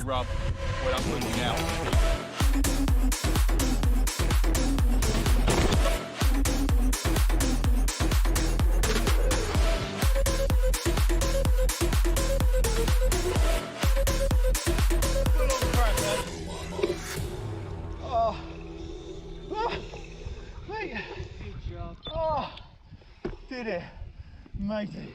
rub when I'm looking out. Oh, mate. Good job. Oh, did it, matey.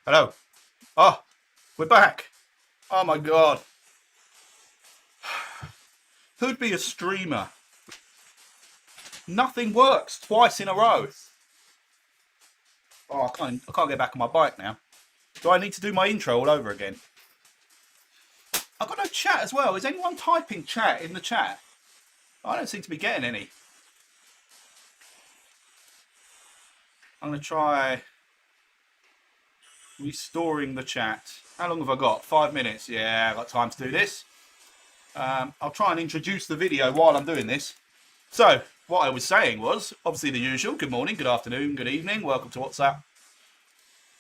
Hello. Oh, we're back. Oh my God. Who'd be a streamer? Nothing works twice in a row. Oh, I can't get back on my bike now. Do I need to do my intro all over again? I've got no chat as well. Is anyone typing chat in the chat? I don't seem to be getting any. I'm going to try restoring the chat. How long have I got? 5 minutes. Yeah, I've got time to do this. I'll try and introduce the video while I'm doing this. So, what I was saying was, obviously the usual, good morning, good afternoon, good evening, welcome to WhatsApp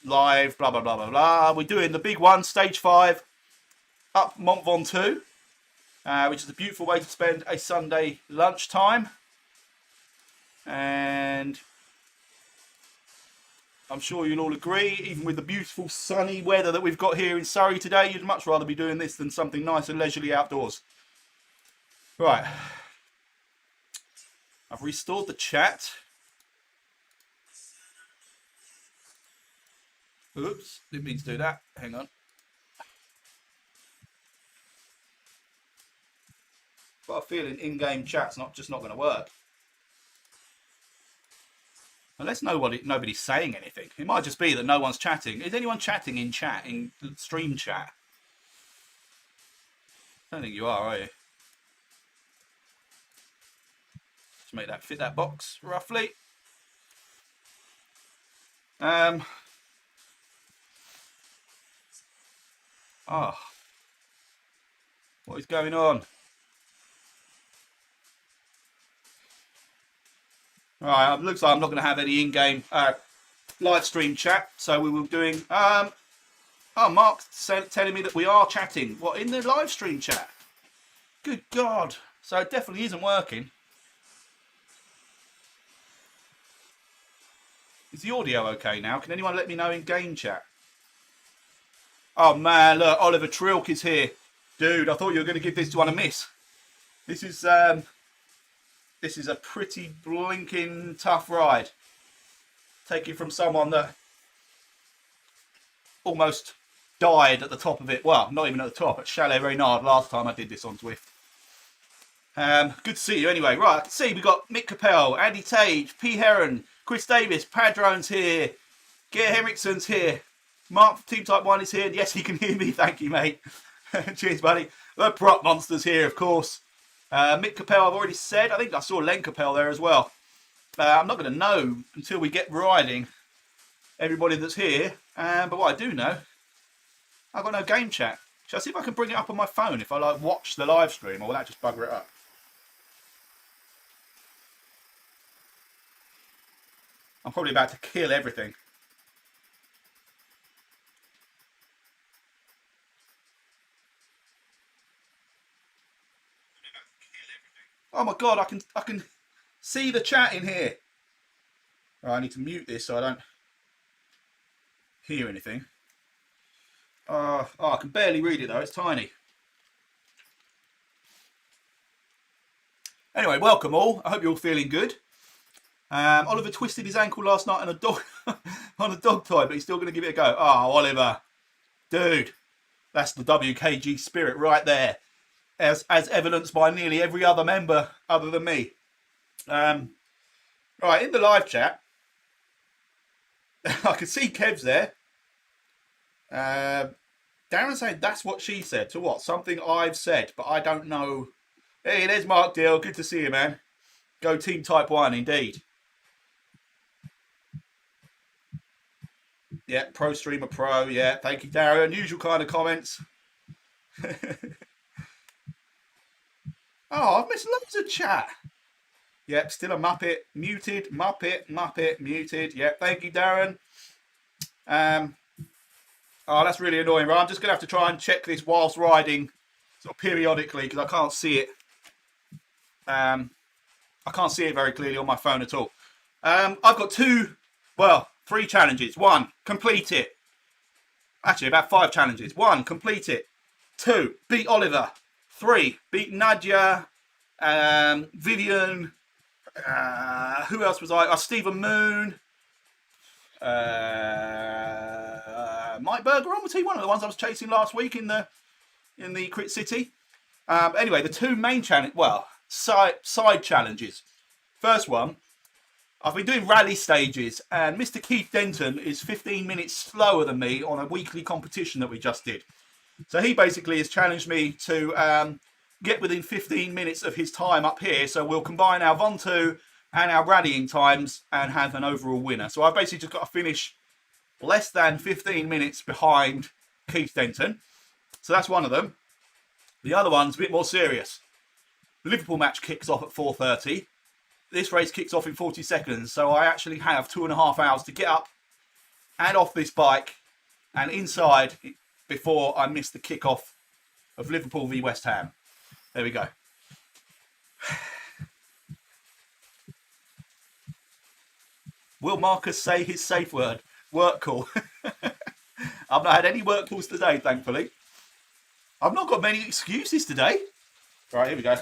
Live, blah, blah, blah, blah, blah. We're doing the big one, stage 5, up Mont Ventoux, which is a beautiful way to spend a Sunday lunchtime. And I'm sure you'll all agree, even with the beautiful sunny weather that we've got here in Surrey today, you'd much rather be doing this than something nice and leisurely outdoors. Right. I've restored the chat. Oops, didn't mean to do that. Hang on. Got a feeling in-game chat's not going to work. Unless nobody's saying anything. It might just be that no one's chatting. Is anyone chatting in chat, in stream chat? I don't think you are you? Just make that fit that box, roughly. Oh. What is going on? Right, looks like I'm not going to have any in-game live stream chat, so we will be doing... oh, Mark's telling me that we are chatting. What, in the live stream chat? Good God. So it definitely isn't working. Is the audio okay now? Can anyone let me know in game chat? Oh man, look, Oliver Trilk is here. Dude, I thought you were going to give this one a miss. This is a pretty blinking tough ride. Take it from someone that almost died at the top of it. Well, not even at the top, at Chalet Reynard last time I did this on Zwift. Good to see you anyway. Right, I can see we've got Mick Capel, Andy Tage, P. Heron, Chris Davis, Padrone's here, Geir Henriksen's here, Mark from Team Type 1 is here. Yes, he can hear me. Thank you, mate. Cheers, buddy. The Prop Monster's here, of course. Mick Capel, I've already said. I think I saw Len Capel there as well. I'm not going to know until we get riding everybody that's here. But what I do know, I've got no game chat. Shall I see if I can bring it up on my phone if I like watch the live stream, or will that just bugger it up? I'm probably about to kill everything. Oh my god, I can see the chat in here. Right, I need to mute this so I don't hear anything. Oh, I can barely read it though, it's tiny. Anyway, welcome all. I hope you're all feeling good. Oliver twisted his ankle last night on a dog on a dog tie, but he's still going to give it a go. Oh, Oliver, dude, that's the WKG spirit right there, as evidenced by nearly every other member other than me. Right, in the live chat, I can see Kev's there. Darren saying that's what she said. To what? Something I've said, but I don't know. Hey, there's Mark Deal. Good to see you, man. Go Team Type 1, indeed. Yeah, Pro Streamer Pro. Yeah, thank you, Darren. Usual kind of comments. Oh, I've missed loads of chat. Yep, still a Muppet. Muted, Muppet, muted. Yep, thank you, Darren. Oh, that's really annoying, right? I'm just going to have to try and check this whilst riding sort of periodically because I can't see it. I can't see it very clearly on my phone at all. I've got three challenges. 1, complete it. Actually, about 5 challenges. 1, complete it. 2, beat Oliver. 3, beat Nadia, Vivian, who else was I? Stephen Moon, Mike Bergeron, was he one of the ones I was chasing last week in the Crit City? Anyway, the 2 main challenge, side challenges. First one, I've been doing rally stages, and Mr. Keith Denton is 15 minutes slower than me on a weekly competition that we just did. So he basically has challenged me to get within 15 minutes of his time up here. So we'll combine our Ven-Top and our rallying times and have an overall winner. So I've basically just got to finish less than 15 minutes behind Keith Denton. So that's one of them. The other one's a bit more serious. The Liverpool match kicks off at 4:30. This race kicks off in 40 seconds. So I actually have 2.5 hours to get up and off this bike and inside before I miss the kickoff of Liverpool v West Ham. There we go. Will Marcus say his safe word? Work call. I've not had any work calls today, thankfully. I've not got many excuses today. Right, here we go.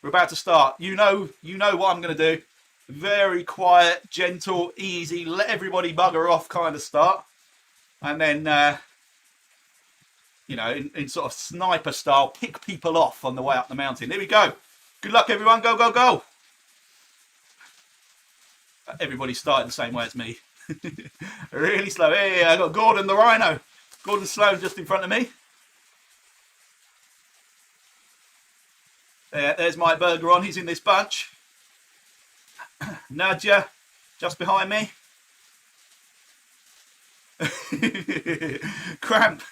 We're about to start. You know what I'm going to do. Very quiet, gentle, easy, let everybody bugger off kind of start. And then, in sort of sniper style, pick people off on the way up the mountain. Here we go. Good luck, everyone. Go, go, go. Everybody started the same way as me. Really slow. Hey, I got Gordon the Rhino. Gordon Sloan just in front of me. There's Mike Bergeron. He's in this bunch. Nadia, just behind me. Cramp.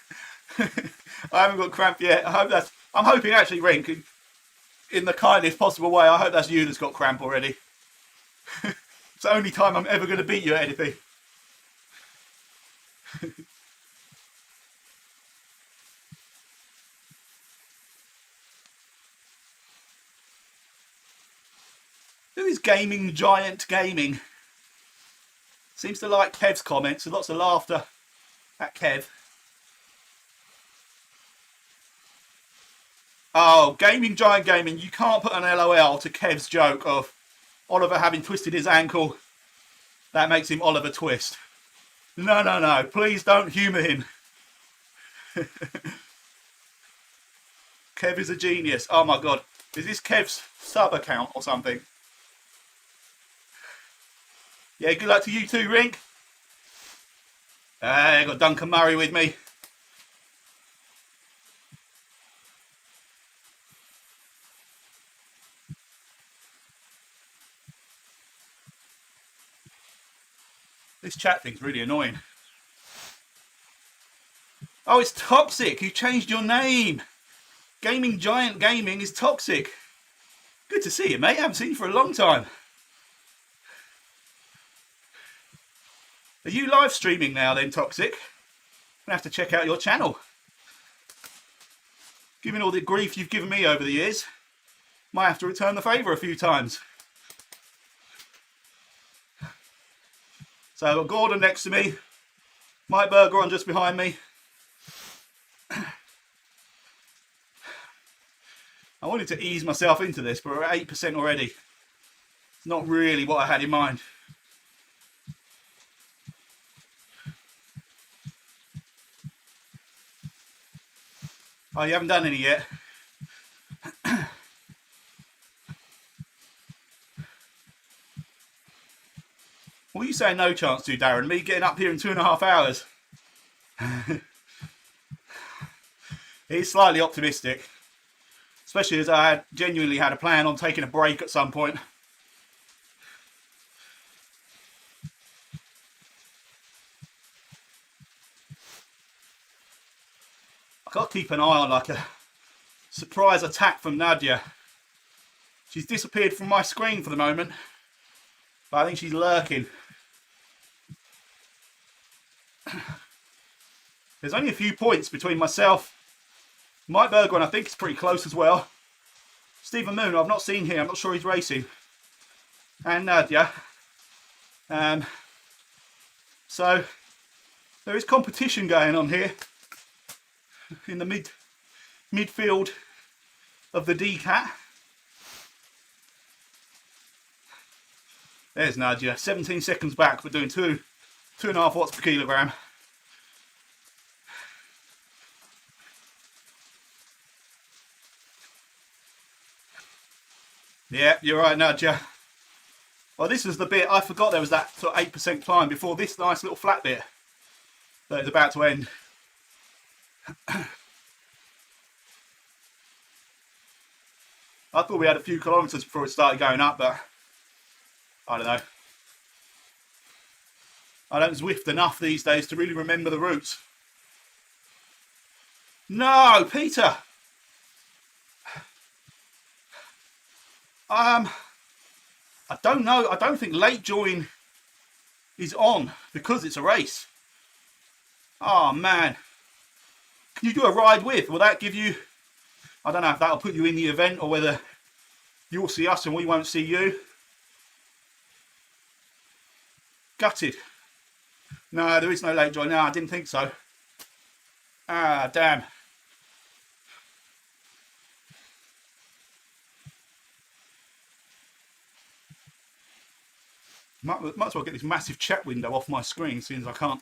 I haven't got cramp yet. I'm hoping actually, Rink, in the kindest possible way, I hope that's you that's got cramp already. It's the only time I'm ever going to beat you at anything. Who is Gaming Giant Gaming? Seems to like Kev's comments. There's lots of laughter at Kev. Oh, Gaming Giant Gaming, you can't put an LOL to Kev's joke of Oliver having twisted his ankle. That makes him Oliver Twist. No, no, no. Please don't humour him. Kev is a genius. Oh my god. Is this Kev's sub account or something? Yeah, good luck to you too, Rink. I got Duncan Murray with me. This chat thing's really annoying. Oh, it's Toxic. You changed your name. Gaming Giant Gaming is Toxic. Good to see you, mate. I haven't seen you for a long time. Are you live streaming now then, Toxic? I'm gonna have to check out your channel. Given all the grief you've given me over the years, might have to return the favour a few times. So I've got Gordon next to me, Mike Burger on just behind me. I wanted to ease myself into this, but we're at 8% already. It's not really what I had in mind. Oh, you haven't done any yet? What are you saying no chance to, Darren? Me getting up here in 2.5 hours? He's slightly optimistic. Especially as I had genuinely had a plan on taking a break at some point. I've got to keep an eye on like a surprise attack from Nadia. She's disappeared from my screen for the moment. But I think she's lurking. There's only a few points between myself, Mike Berger, and I think it's pretty close as well. Stephen Moon, I've not seen here. I'm not sure he's racing. And Nadia. So there is competition going on here in the midfield of the D-Cat. There's Nadia, 17 seconds back, but doing 2.5 watts per kilogram. Yeah, you're right, Nadia. Well, this is the bit, I forgot there was that sort of 8% climb before this nice little flat bit that is about to end. I thought we had a few kilometres before it started going up, but I don't know. I don't Zwift enough these days to really remember the routes. No, Peter! I don't know. I don't think late join is on because it's a race. Oh man. Can you do a ride with? Will that give you... I don't know if that'll put you in the event or whether you'll see us and we won't see you. Gutted. No, there is no late join. No, I didn't think so. Ah, damn. Might as well get this massive chat window off my screen, seeing as I can't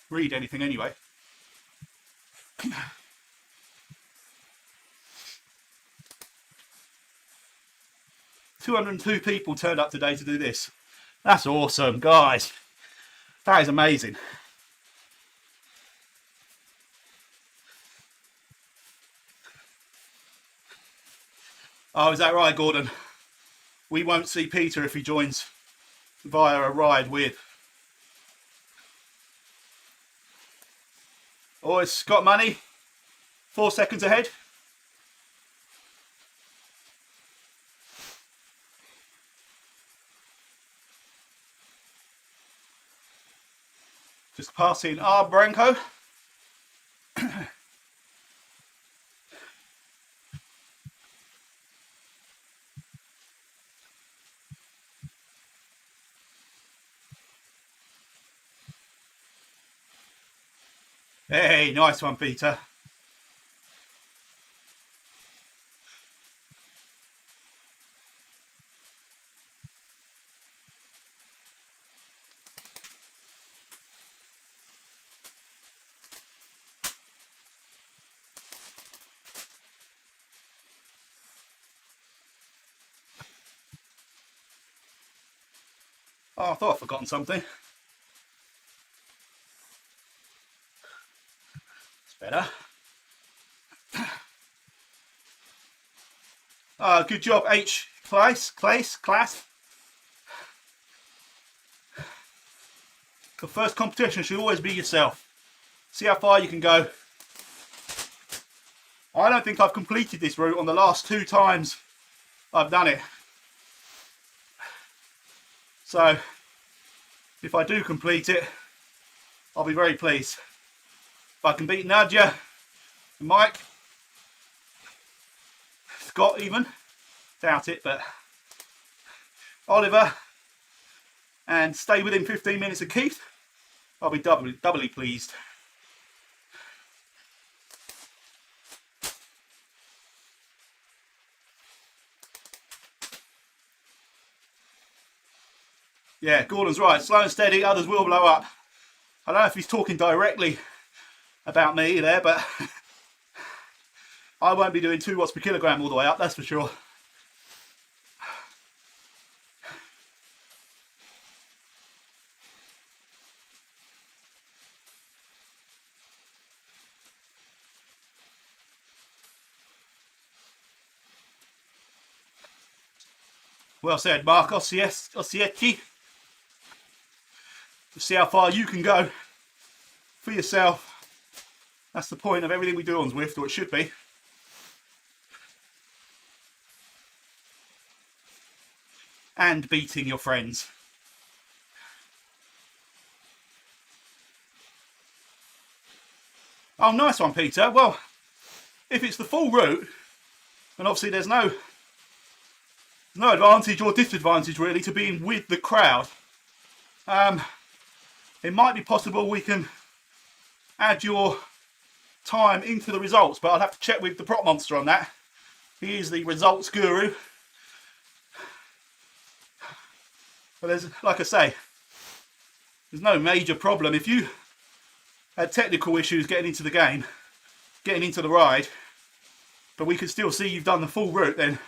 read anything anyway. 202 people turned up today to do this. That's awesome, guys. That is amazing. Oh, is that right, Gordon? We won't see Peter if he joins via a ride with. Oh, it's got money. 4 seconds ahead. Just passing our Branco. Hey, nice one, Peter. Oh, I thought I'd forgotten something. It's better. Good job, H. Class. The first competition should always be yourself. See how far you can go. I don't think I've completed this route on the last 2 times I've done it. So, if I do complete it, I'll be very pleased. If I can beat Nadia, Mike, Scott even, doubt it, but Oliver, and stay within 15 minutes of Keith, I'll be doubly pleased. Yeah, Gordon's right. Slow and steady, others will blow up. I don't know if he's talking directly about me there, but I won't be doing 2 watts per kilogram all the way up, that's for sure. Well said, Mark Ossietti. See how far you can go for yourself. That's the point of everything we do on Zwift, or it should be. And beating your friends. Oh, nice one, Peter. Well, if it's the full route, and obviously there's no advantage or disadvantage really to being with the crowd, it might be possible we can add your time into the results, but I'll have to check with the prop monster on that. He is the results guru. But there's, like I say, there's no major problem. If you had technical issues getting into the game, getting into the ride, but we can still see you've done the full route, then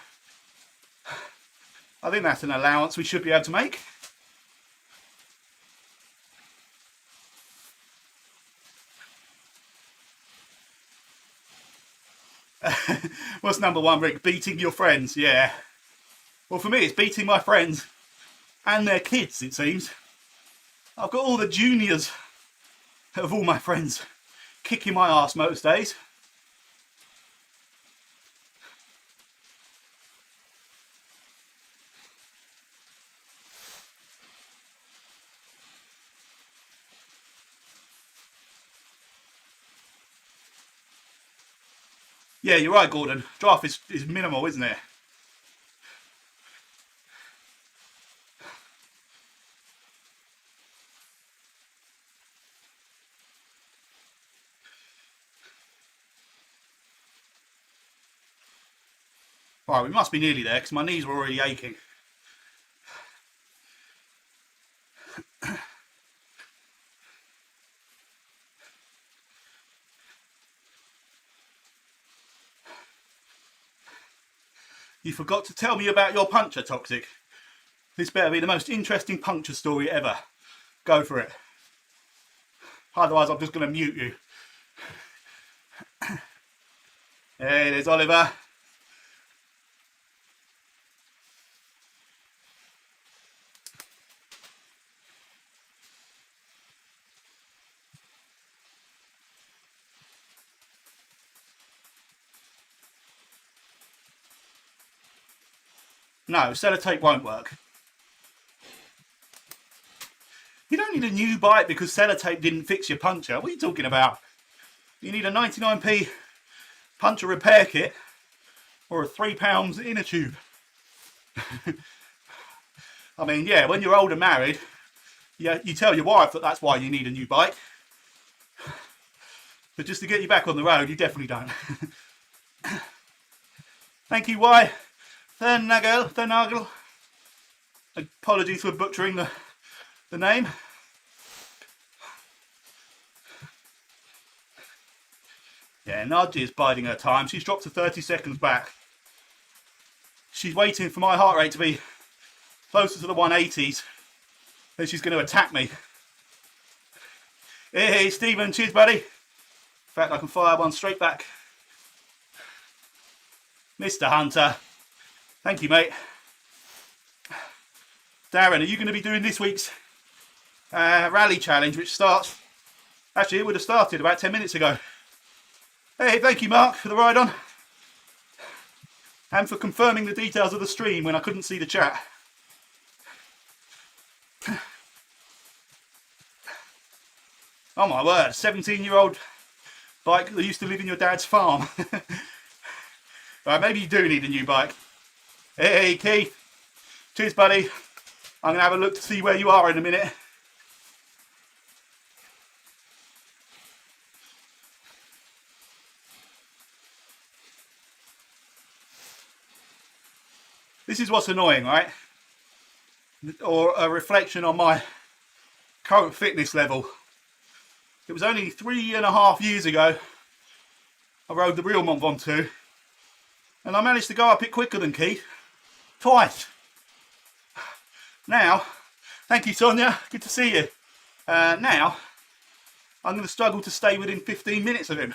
I think that's an allowance we should be able to make. What's number 1, Rick? Beating your friends, yeah. Well, for me, it's beating my friends and their kids, it seems. I've got all the juniors of all my friends kicking my ass most days. Yeah, you're right, Gordon. Draft is minimal, isn't it? Right, we must be nearly there because my knees were already aching. You forgot to tell me about your puncture, Toxic. This better be the most interesting puncture story ever. Go for it. Otherwise, I'm just going to mute you. Hey, there's Oliver. No, sellotape won't work. You don't need a new bike because sellotape didn't fix your puncture. What are you talking about? You need a 99p puncture repair kit or a £3 inner tube. I mean, yeah, when you're old and married, yeah, you tell your wife that that's why you need a new bike. But just to get you back on the road, you definitely don't. Thank you, Ven-Top. Apologies for butchering the name. Yeah, Nadji is biding her time. She's dropped to 30 seconds back. She's waiting for my heart rate to be closer to the 180s. Then she's going to attack me. Hey, Stephen, cheers, buddy. In fact, I can fire one straight back. Mr. Hunter. Thank you, mate. Darren, are you going to be doing this week's rally challenge, which starts... Actually, it would have started about 10 minutes ago. Hey, thank you, Mark, for the ride on. And for confirming the details of the stream when I couldn't see the chat. Oh my word, 17-year-old bike that used to live in your dad's farm. Right, maybe you do need a new bike. Hey, Keith. Cheers, buddy. I'm going to have a look to see where you are in a minute. This is what's annoying, right? Or a reflection on my current fitness level. It was only 3.5 years ago I rode the real Mont Ventoux, and I managed to go up it quicker than Keith. Twice. Now, thank you, Sonia, good to see you. Now, I'm going to struggle to stay within 15 minutes of him.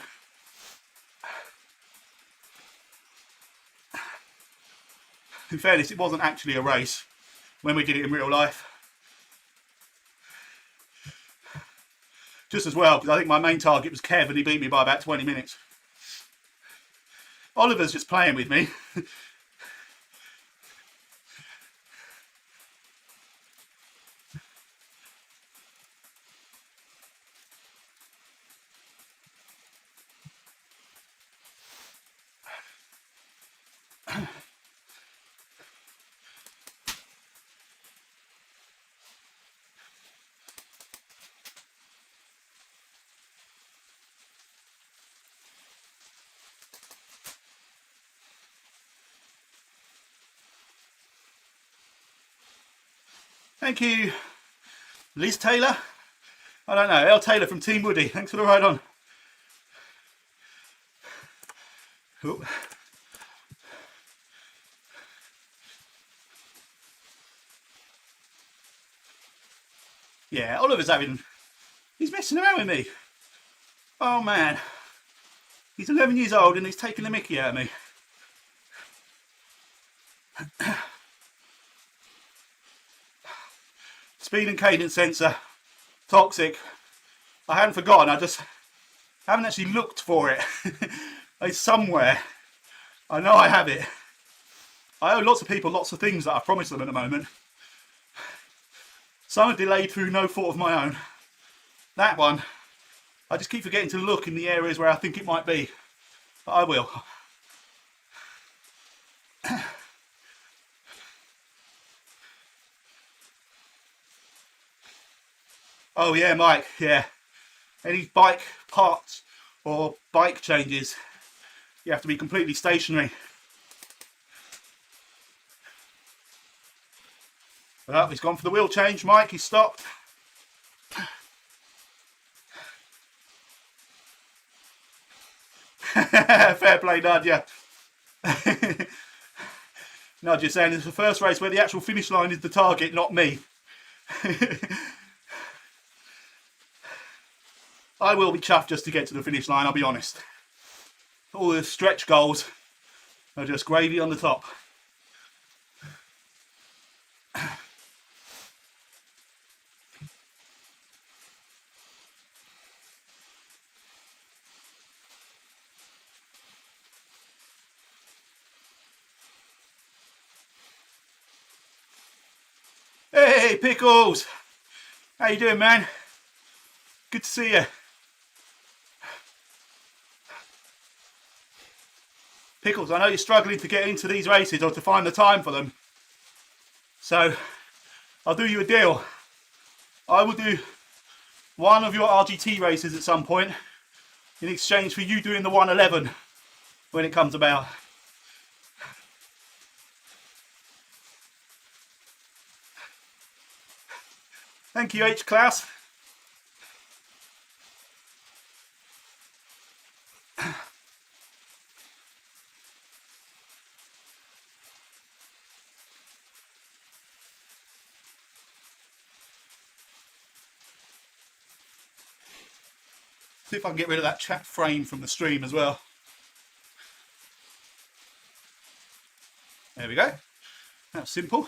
In fairness, it wasn't actually a race when we did it in real life. Just as well, because I think my main target was Kev and he beat me by about 20 minutes. Oliver's just playing with me. Thank you, Liz Taylor. I don't know, L Taylor from Team Woody. Thanks for the ride on. Ooh. Yeah, Oliver's he's messing around with me. Oh man. He's 11 years old and he's taking the mickey out of me. Speed and cadence sensor, toxic. I hadn't forgotten, I just haven't actually looked for it. It's somewhere. I know I have it. I owe lots of people lots of things that I promised them at the moment. Some are delayed through no fault of my own. That one, I just keep forgetting to look in the areas where I think it might be. But I will. Oh yeah, Mike, yeah. Any bike parts or bike changes, you have to be completely stationary. Well, he's gone for the wheel change, Mike, he's stopped. Fair play, Nadia. Nadia's saying it's the first race where the actual finish line is the target, not me. I will be chuffed just to get to the finish line, I'll be honest. All the stretch goals are just gravy on the top. Hey, Pickles! How you doing, man? Good to see you. Pickles, I know you're struggling to get into these races or to find the time for them. So, I'll do you a deal. I will do one of your RGT races at some point in exchange for you doing the 111 when it comes about. Thank you, H-Class. See if I can get rid of that chat frame from the stream as well. There we go. That's simple.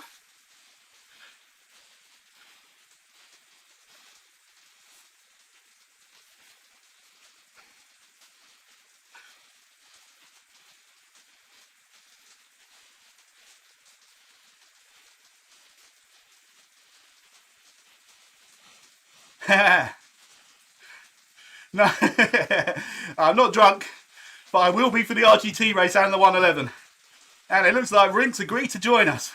No, I'm not drunk, but I will be for the RGT race and the 111. And it looks like Rink's agreed to join us.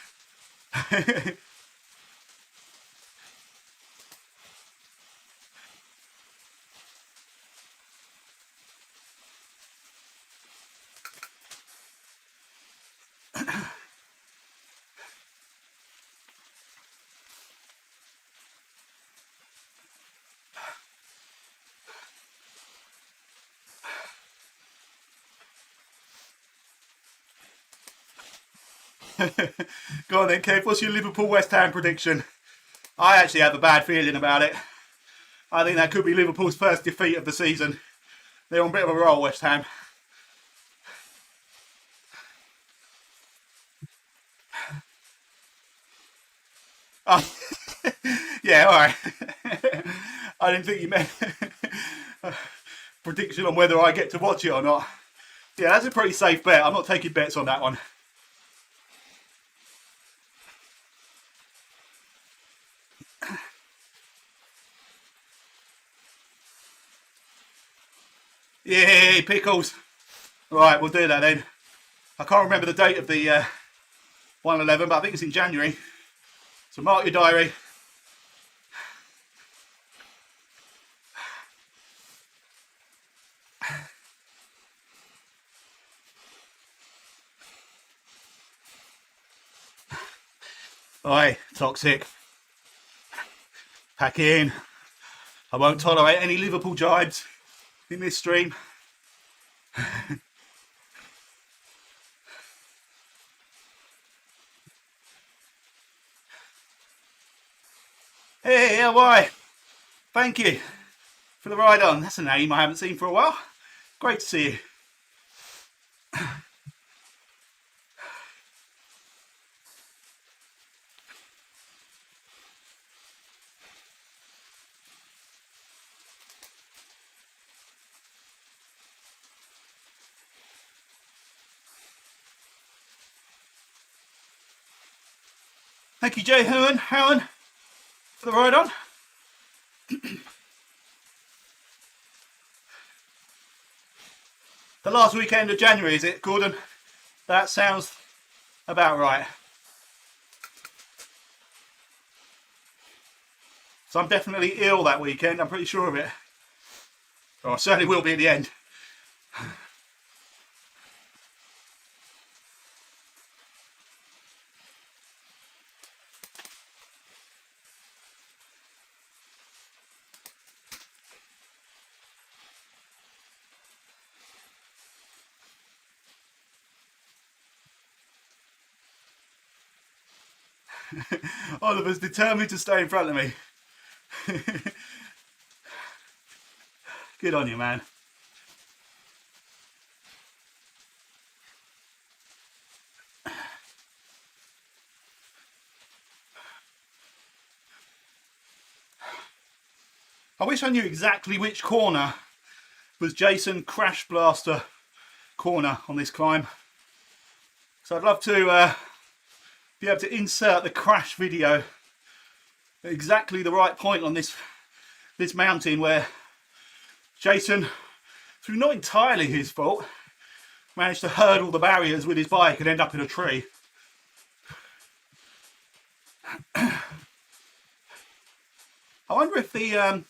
Go on then, Kev. What's your Liverpool-West Ham prediction? I actually have a bad feeling about it. I think that could be Liverpool's first defeat of the season. They're on a bit of a roll, West Ham. Oh, yeah, all right. I didn't think you meant prediction on whether I get to watch it or not. Yeah, that's a pretty safe bet. I'm not taking bets on that one. Yay, pickles. Right, we'll do that then. I can't remember the date of the 111, but I think it's in January. So mark your diary. Oi, toxic. Pack in. I won't tolerate any Liverpool jibes in this stream. Hey, why? Thank you for the ride on. That's a name I haven't seen for a while. Great to see you. Thank you, Jay Howan, for the ride on. The last weekend of January, is it, Gordon? That sounds about right. So I'm definitely ill that weekend, I'm pretty sure of it. Or I certainly will be at the end. Oliver's determined to stay in front of me. Good on you, man. I wish I knew exactly which corner was Jason Crash Blaster corner on this climb. So I'd love to be able to insert the crash video at exactly the right point on this mountain where Jason, through not entirely his fault, managed to hurdle the barriers with his bike and end up in a tree. I wonder if the,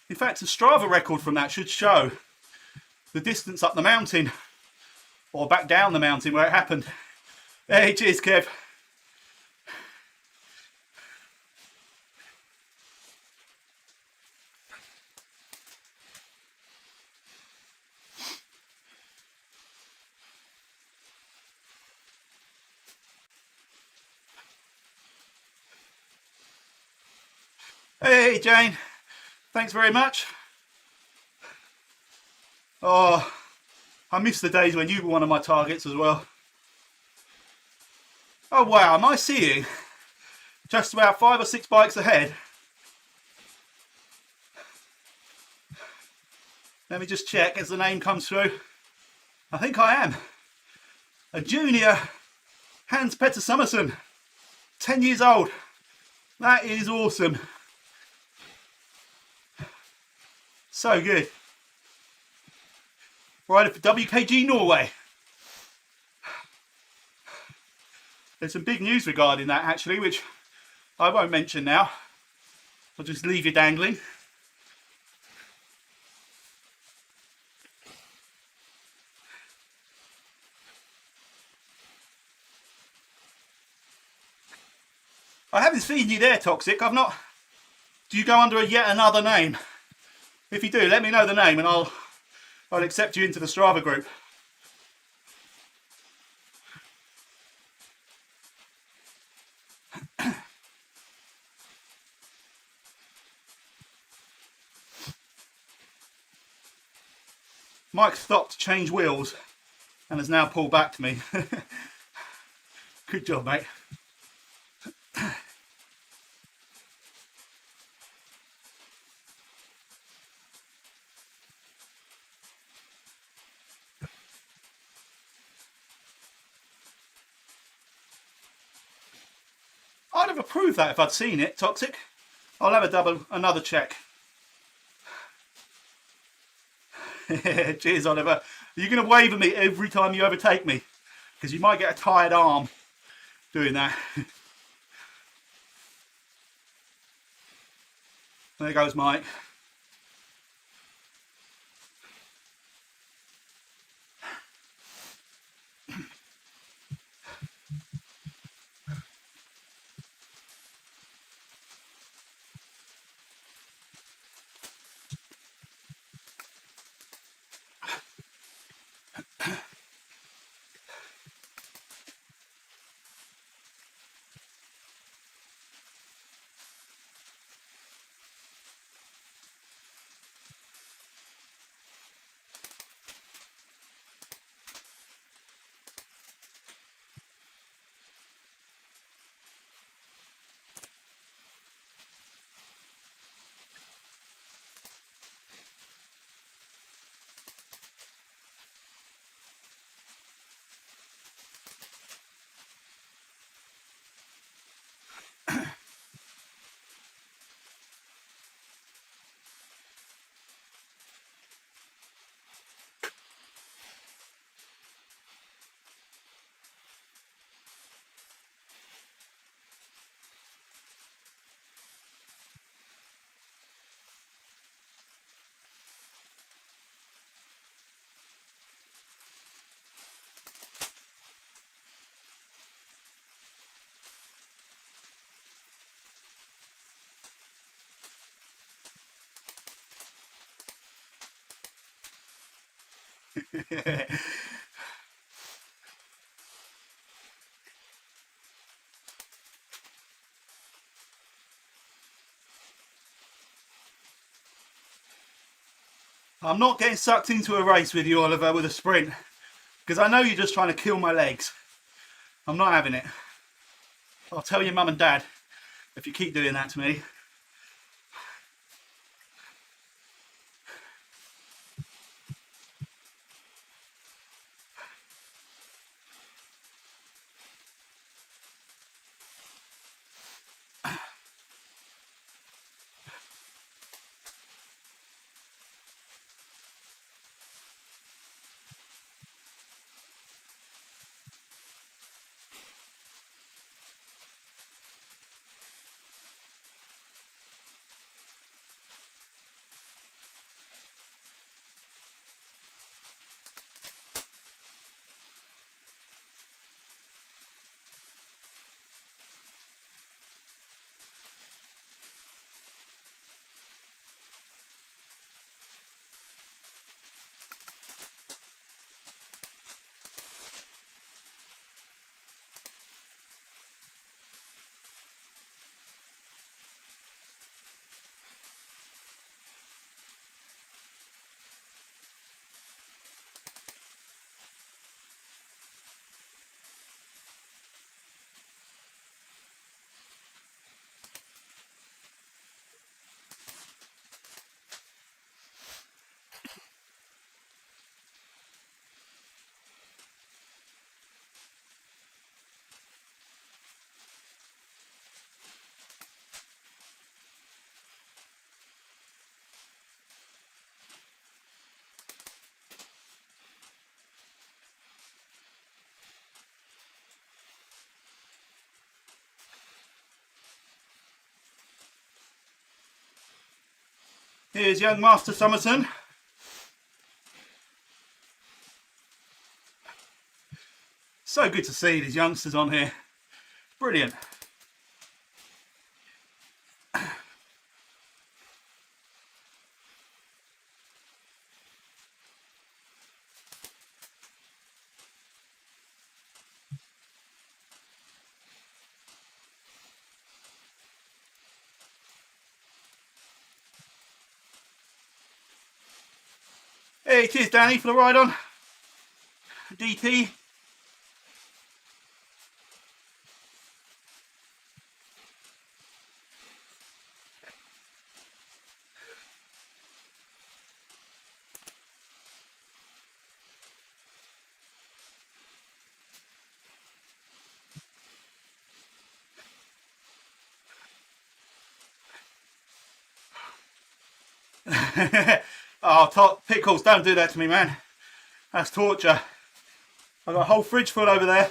in fact, the Strava record from that should show the distance up the mountain, or back down the mountain where it happened. Hey, cheers, Kev. Hey, Jane. Thanks very much. Oh, I miss the days when you were one of my targets as well. Oh, wow. Am I seeing just about 5 or 6 bikes ahead? Let me just check as the name comes through. I think I am. A junior Hans Petter Summerson, 10 years old. That is awesome. So good. Rider for Wkg Norway. There's some big news regarding that actually, which I won't mention now. I'll just leave you dangling. I haven't seen you there, Toxic. I've not. Do you go under yet another name? If you do, let me know the name and I'll accept you into the Strava group. Mike stopped to change wheels and has now pulled back to me. Good job, mate. I'd have approved that if I'd seen it, Toxic. I'll have another check. Cheers, Oliver. Are you going to wave at me every time you overtake me? Because you might get a tired arm doing that. There goes Mike. I'm not getting sucked into a race with you, Oliver, with a sprint. Because I know you're just trying to kill my legs. I'm not having it. I'll tell your mum and dad if you keep doing that to me. Here's young Master Summerson. So good to see these youngsters on here. Brilliant. Hey, cheers Danny for the ride on. DT. Oh, pickles, don't do that to me, man. That's torture. I've got a whole fridge full over there.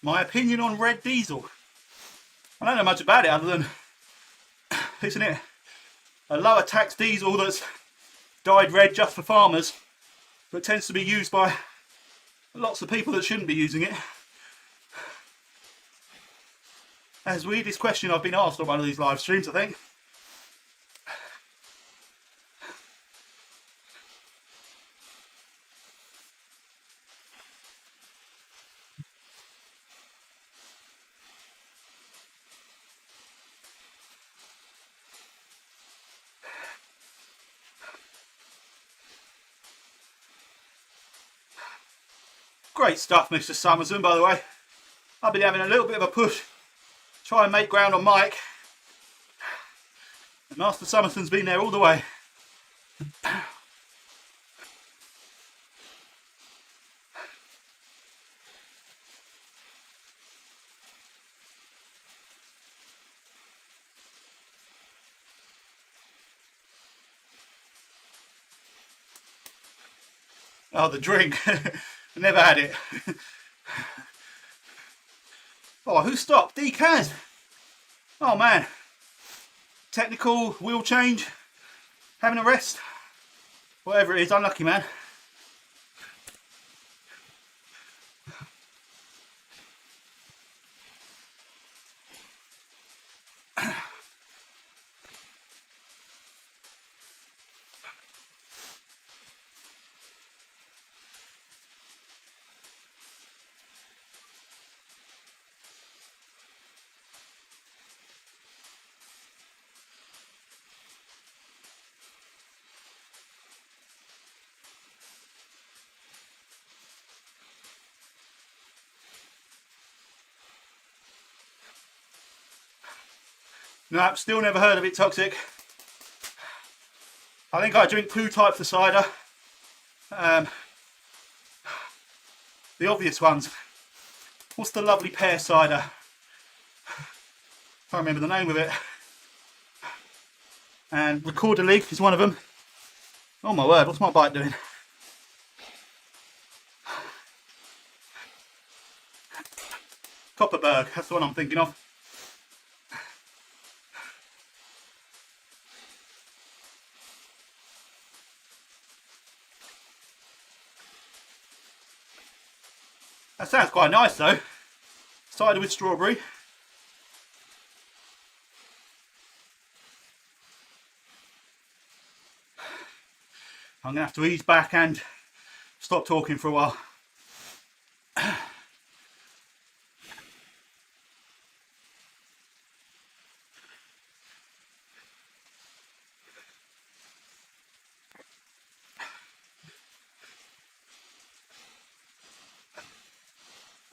My opinion on red diesel. I don't know much about it other than, isn't it a lower tax diesel that's dyed red just for farmers, but tends to be used by lots of people that shouldn't be using it. That's the weirdest question I've been asked on one of these live streams, I think. Great stuff, Mr. Summerson, by the way. I've been having a little bit of a push, try and make ground on Mike. And Master Summerson's been there all the way. Oh, the drink. Never had it. Oh, who stopped? Decaz. Oh man. Technical wheel change. Having a rest. Whatever it is, unlucky man. No, still never heard of it, Toxic. I think I drink 2 types of cider. The obvious ones. What's the lovely pear cider? Can't remember the name of it. And Wkgrl is one of them. Oh my word, what's my bike doing? Copperberg, that's the one I'm thinking of. That sounds quite nice though. Cider with strawberry. I'm going to have to ease back and stop talking for a while.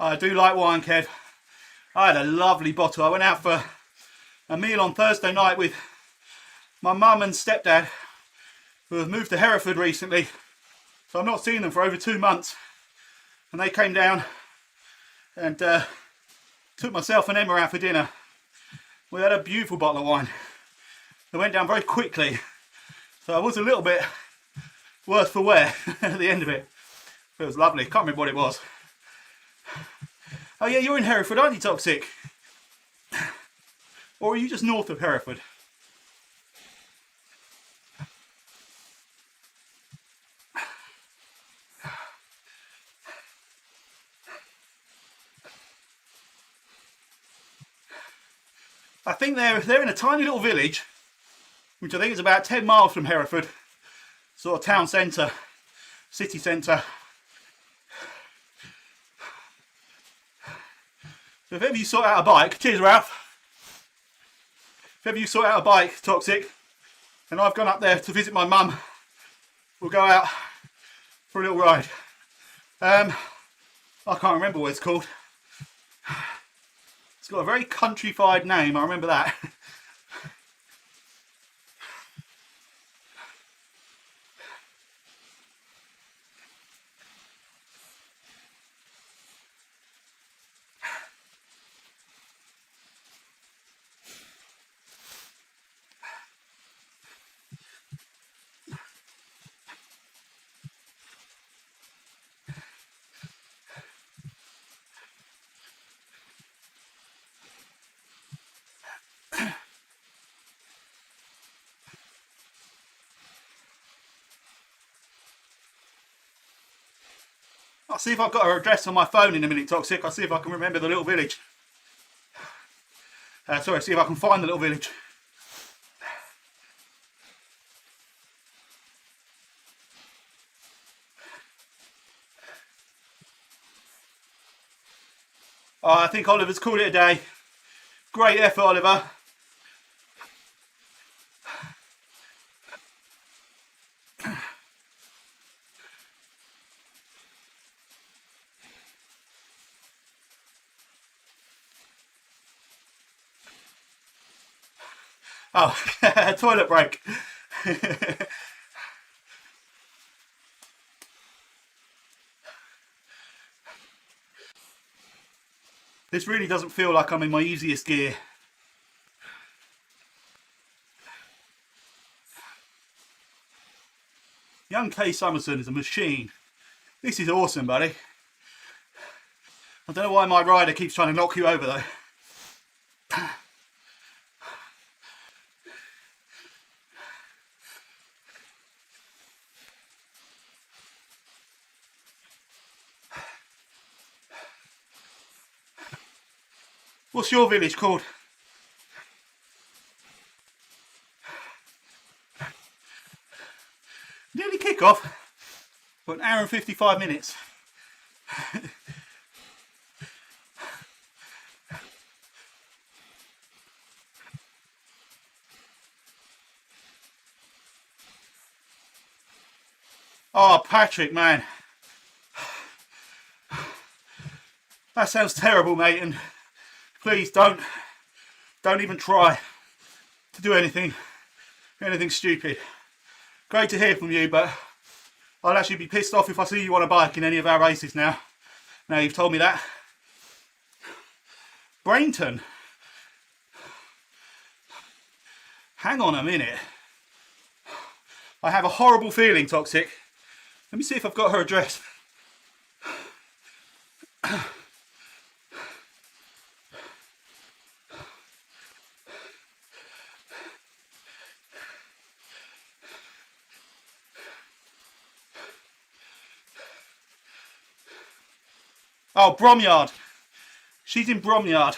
I do like wine, Kev. I had a lovely bottle. I went out for a meal on Thursday night with my mum and stepdad, who have moved to Hereford recently. So I've not seen them for over 2 months. And they came down and took myself and Emma out for dinner. We had a beautiful bottle of wine. It went down very quickly. So I was a little bit worse for wear at the end of it. But it was lovely. Can't remember what it was. Oh yeah, you're in Hereford, aren't you, Toxic? Or are you just north of Hereford? I think they're in a tiny little village, which I think is about 10 miles from Hereford. Sort of town centre, city centre. So if ever you sort out a bike, cheers Ralph. If ever you sort out a bike, Toxic, and I've gone up there to visit my mum, we'll go out for a little ride. I can't remember what it's called. It's got a very countrified name, I remember that. I'll see if I've got her address on my phone in a minute, Toxic. I'll see if I can remember the little village. Sorry, see if I can find the little village. Oh, I think Oliver's called it a day. Great effort, Oliver. Oh, toilet break. This really doesn't feel like I'm in my easiest gear. Young Kay Summerson is a machine. This is awesome, buddy. I don't know why my rider keeps trying to knock you over though. What's your village called? Nearly kick-off, but 1 hour and 55 minutes. Oh, Patrick, man. That sounds terrible, mate, and please don't even try to do anything stupid. Great to hear from you, but I'll actually be pissed off if I see you on a bike in any of our races now. Now you've told me that. Brainton. Hang on a minute. I have a horrible feeling, Toxic. Let me see if I've got her address. Oh, Bromyard. She's in Bromyard.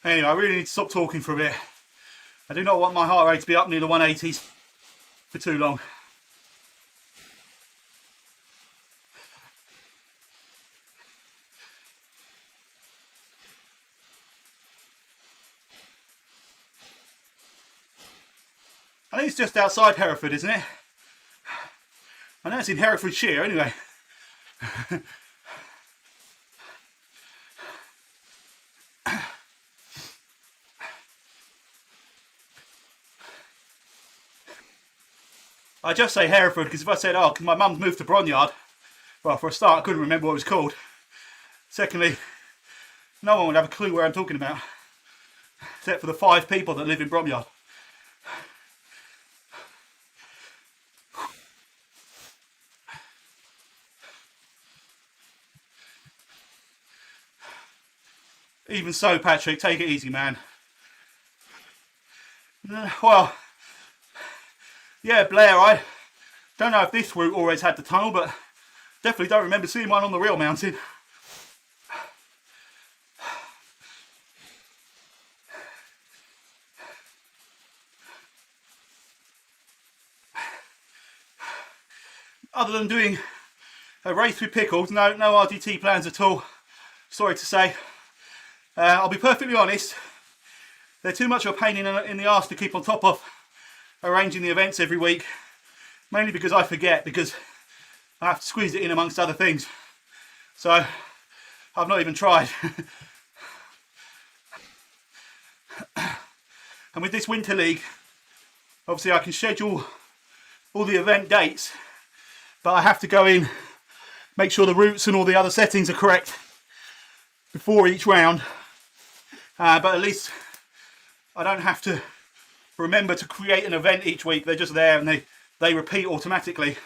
Anyway, I really need to stop talking for a bit. I do not want my heart rate to be up near the 180s for too long. think it's just outside Hereford, isn't it? I know it's in Herefordshire anyway. I just say Hereford because if I said, oh, my mum's moved to Bronyard, well, for a start, I couldn't remember what it was called. Secondly, no one would have a clue where I'm talking about, except for the 5 people that live in Bromyard. Even so, Patrick, take it easy, man. Well, yeah, Blair, I don't know if this route always had the tunnel, but definitely don't remember seeing one on the real mountain. Other than doing a race with pickles, no RDT plans at all, sorry to say. I'll be perfectly honest, they're too much of a pain in the arse to keep on top of arranging the events every week, mainly because I forget, because I have to squeeze it in amongst other things. So I've not even tried. And with this Winter League, obviously I can schedule all the event dates, but I have to go in, make sure the routes and all the other settings are correct before each round. But at least I don't have to remember to create an event each week. They're just there and they repeat automatically.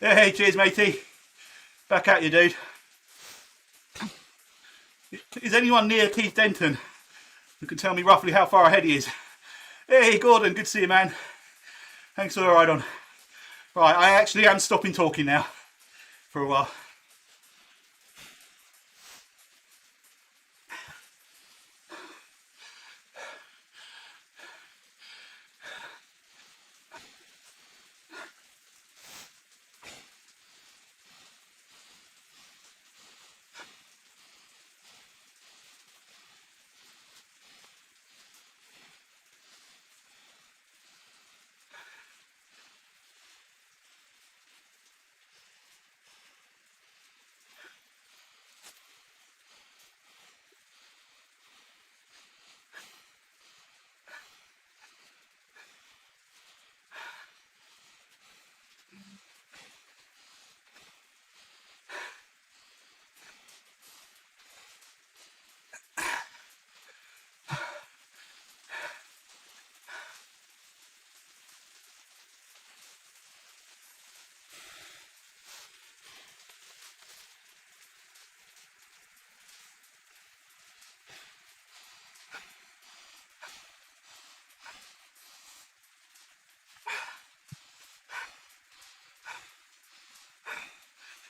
Yeah, hey, cheers matey. Back at you, dude. Is anyone near Keith Denton who can tell me roughly how far ahead he is? Hey Gordon, good to see you, man. Thanks for the ride on. Right, I actually am stopping talking now for a while.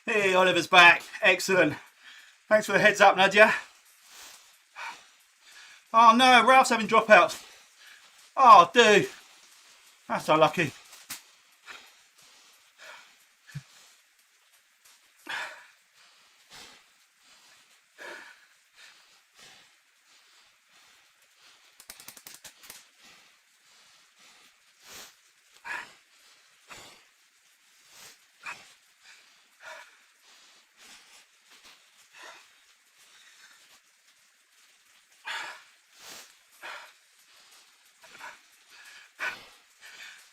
Hey, Oliver's back. Excellent. Thanks for the heads up, Nadia. Oh no, Ralph's having dropouts. Oh, dude. That's so lucky.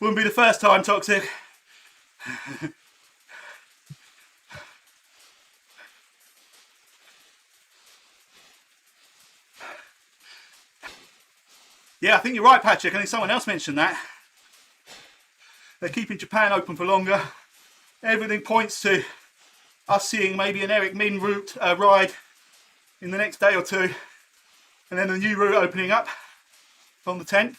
Wouldn't be the first time, Toxic. Yeah, I think you're right, Patrick. I think someone else mentioned that. They're keeping Japan open for longer. Everything points to us seeing maybe an Eric Min route ride in the next day or two. And then the new route opening up on the 10th.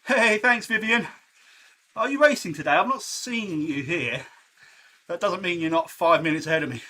Hey, thanks Vivian. Are you racing today? I'm not seeing you here. That doesn't mean you're not 5 minutes ahead of me.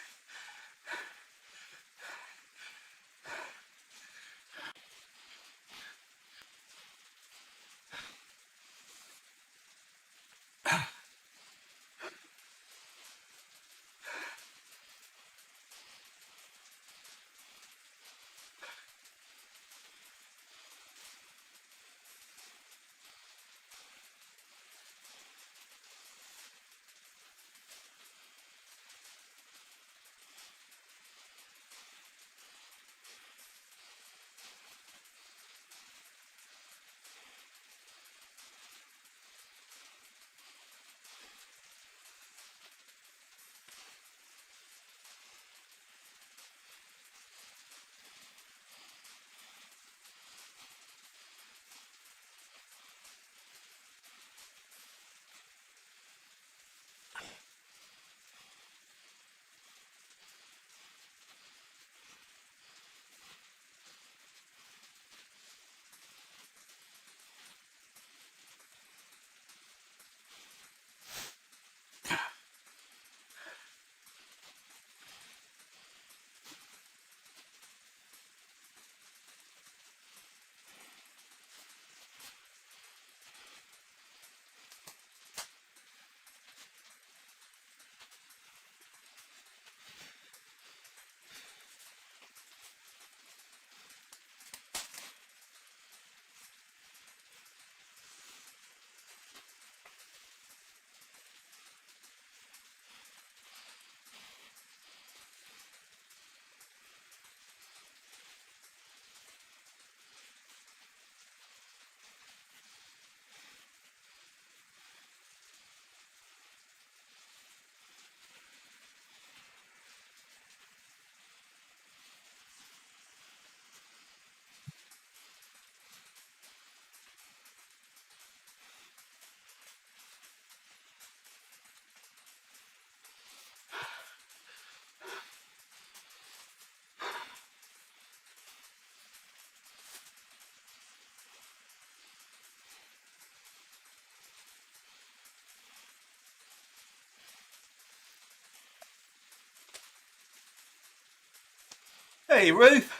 Hey Ruth,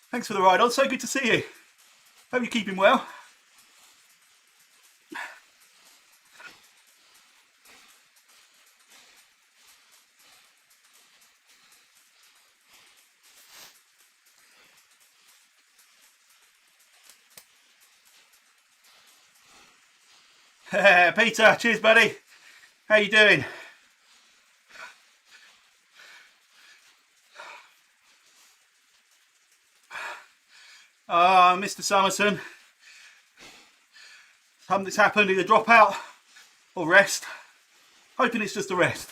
thanks for the ride on, so good to see you. Hope you're keeping well. Peter, cheers buddy. How you doing? Mr. Summerson. Something's happened, either drop out or rest. Hoping it's just a rest.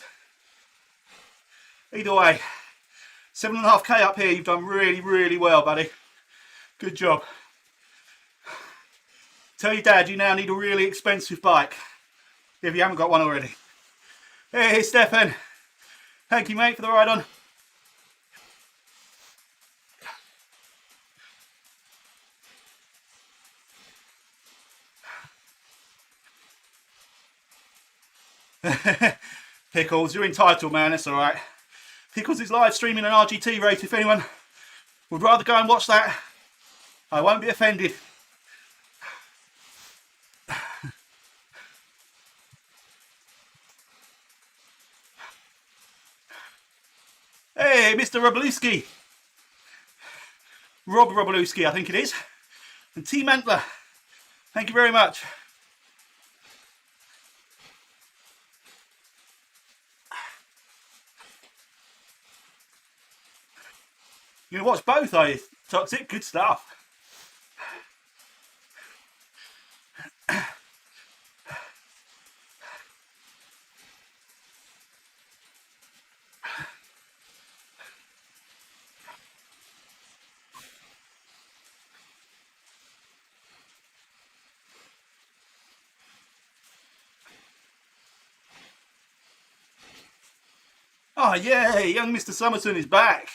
Either way, 7.5k up here, you've done really, really well, buddy. Good job. Tell your dad you now need a really expensive bike, if you haven't got one already. Hey, Stefan. Thank you, mate, for the ride on. Pickles, you're entitled, man, that's alright. Pickles is live streaming an RGT race. If anyone would rather go and watch that, I won't be offended. Hey, Mr. Roblewski. Rob Roblewski, I think it is. And T. Mantler, thank you very much. You gonna watch both, are you? Toxic, good stuff. Oh yeah, young Mr. Summerson is back.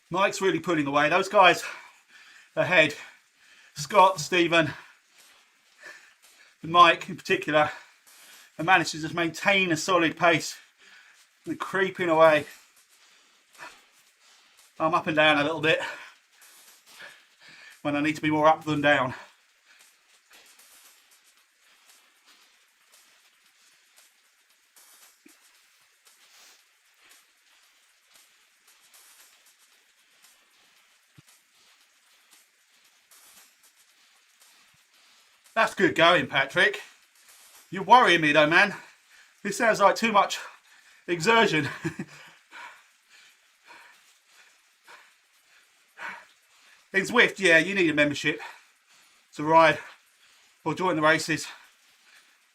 Mike's really pulling away. Those guys ahead, Scott, Stephen, and Mike in particular, have managed to just maintain a solid pace. They're creeping away. I'm up and down a little bit when I need to be more up than down. That's good going, Patrick. You're worrying me though, man. This sounds like too much exertion. In Zwift, yeah, you need a membership to ride or join the races.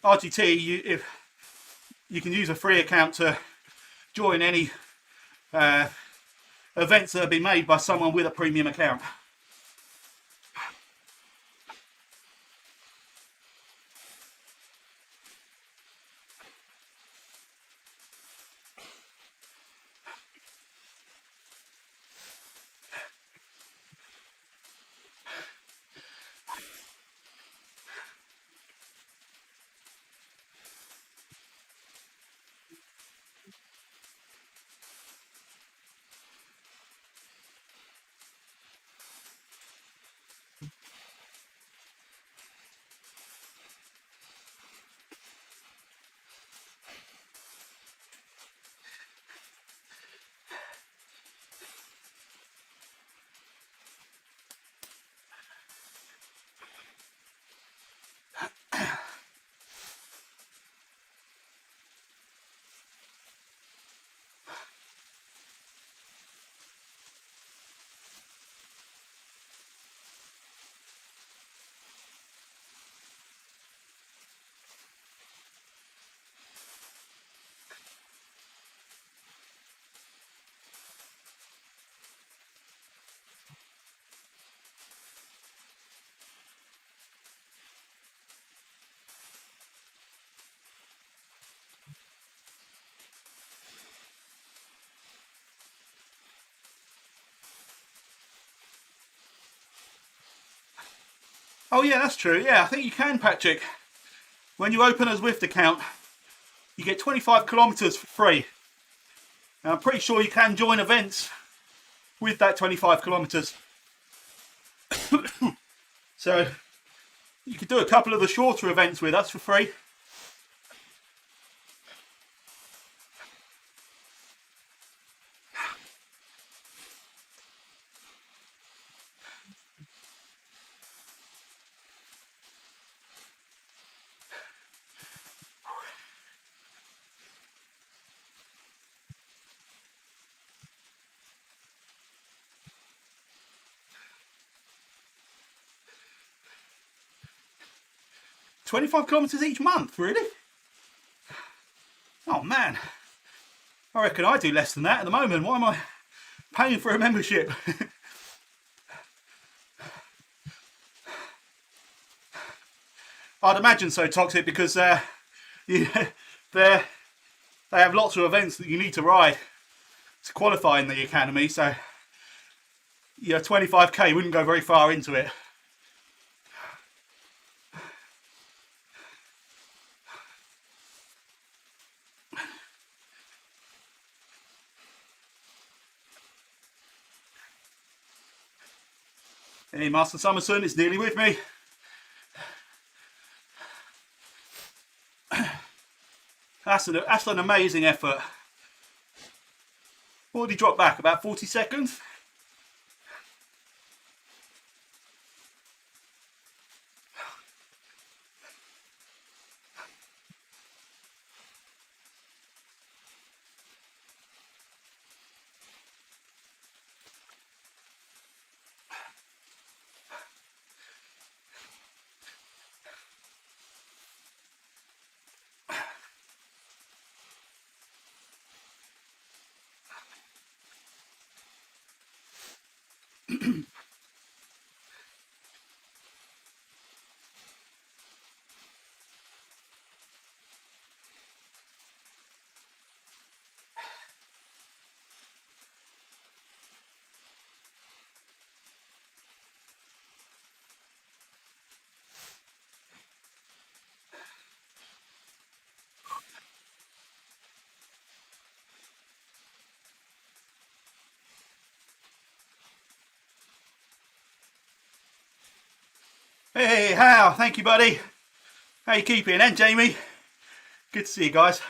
RGT, if you can use a free account to join any events that have been made by someone with a premium account. Oh yeah, that's true. Yeah, I think you can, Patrick. when you open a Zwift account, you get 25 kilometers for free. And I'm pretty sure you can join events with that 25 kilometers. So you could do a couple of the shorter events with us for free. $25 kilometers each month, really? Oh man, I reckon I do less than that at the moment. Why am I paying for a membership? I'd imagine so, Toxic, because they have lots of events that you need to ride to qualify in the academy, so yeah, 25k wouldn't go very far into it. Hey, Master Summerson is nearly with me. That's an amazing effort. What did he drop back? About 40 seconds? Hey, Hal, thank you, buddy. How you keeping? And Jamie, good to see you guys.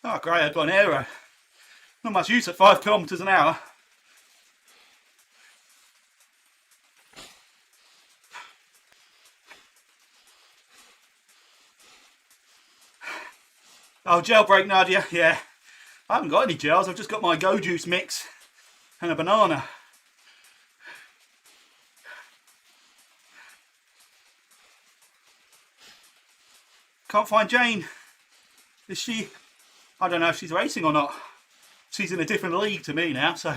Oh great, I've got an aero. Not much use at 5 kilometers an hour. Oh, jailbreak, Nadia, yeah. I haven't got any gels, I've just got my Go Juice mix and a banana. Can't find Jane. Is she? I don't know if she's racing or not. She's in a different league to me now, so.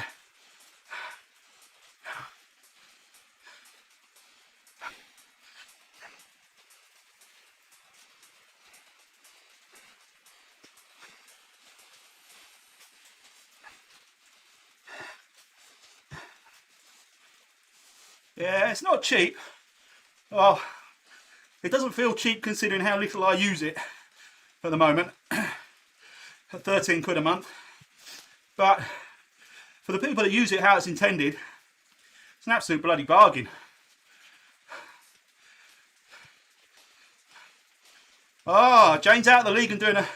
Yeah, it's not cheap. Well, it doesn't feel cheap considering how little I use it at the moment. At 13 quid a month. But for the people that use it how it's intended, it's an absolute bloody bargain. Ah, Jane's out of the league and doing a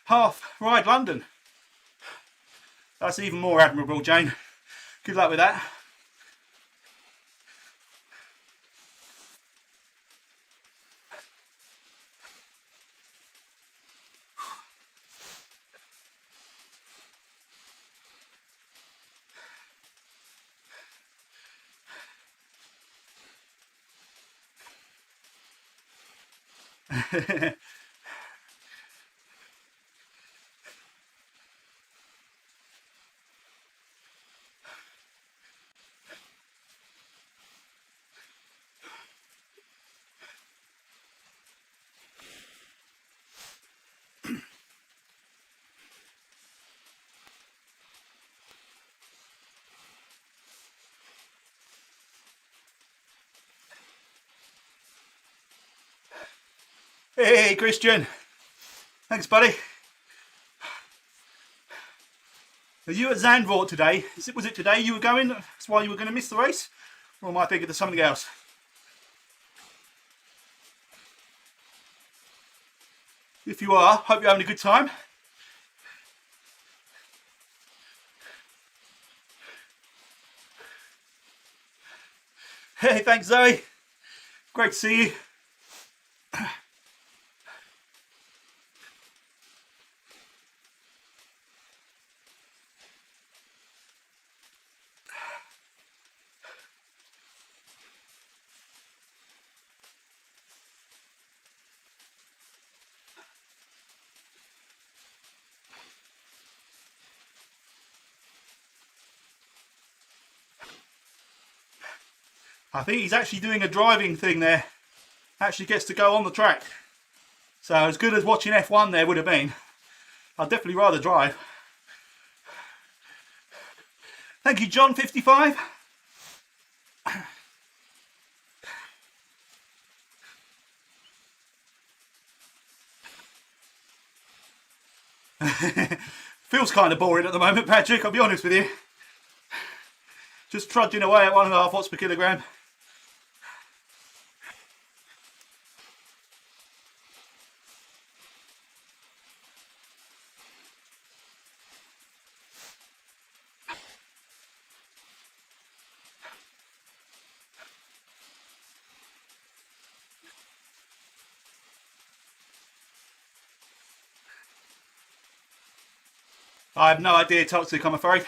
half ride London. That's even more admirable, Jane. Good luck with that. Hey, Christian. Thanks, buddy. Are you at Zandvoort today? Was it today you were going? That's why you were going to miss the race? Or am I thinking of something else? If you are, hope you're having a good time. Hey, thanks, Zoe. Great to see you. I think he's actually doing a driving thing there. Actually gets to go on the track. So as good as watching F1 there would have been, I'd definitely rather drive. Thank you, John55. Feels kind of boring at the moment, Patrick, I'll be honest with you. Just trudging away at 1.5 watts per kilogram. I have no idea, Toxic, I'm afraid.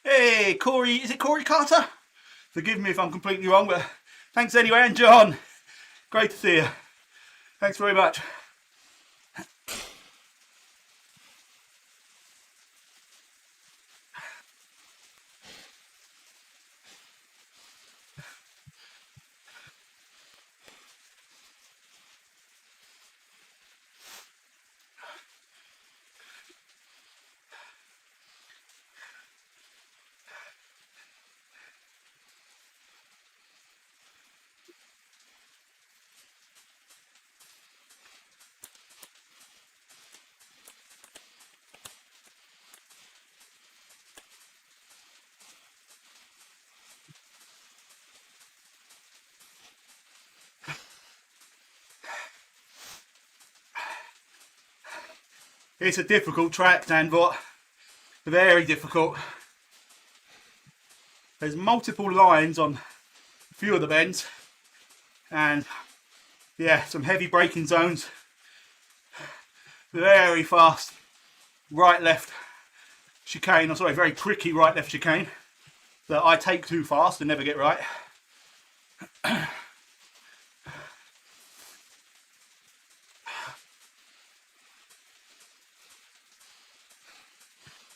Hey, Corey, is it Corey Carter? Forgive me if I'm completely wrong, but thanks anyway, and John. Great to see you. Thanks very much. It's a difficult track, Zandvoort. Very difficult. There's multiple lines on a few of the bends, and yeah, some heavy braking zones. Very fast right left chicane, or sorry, very tricky right left chicane that I take too fast and never get right.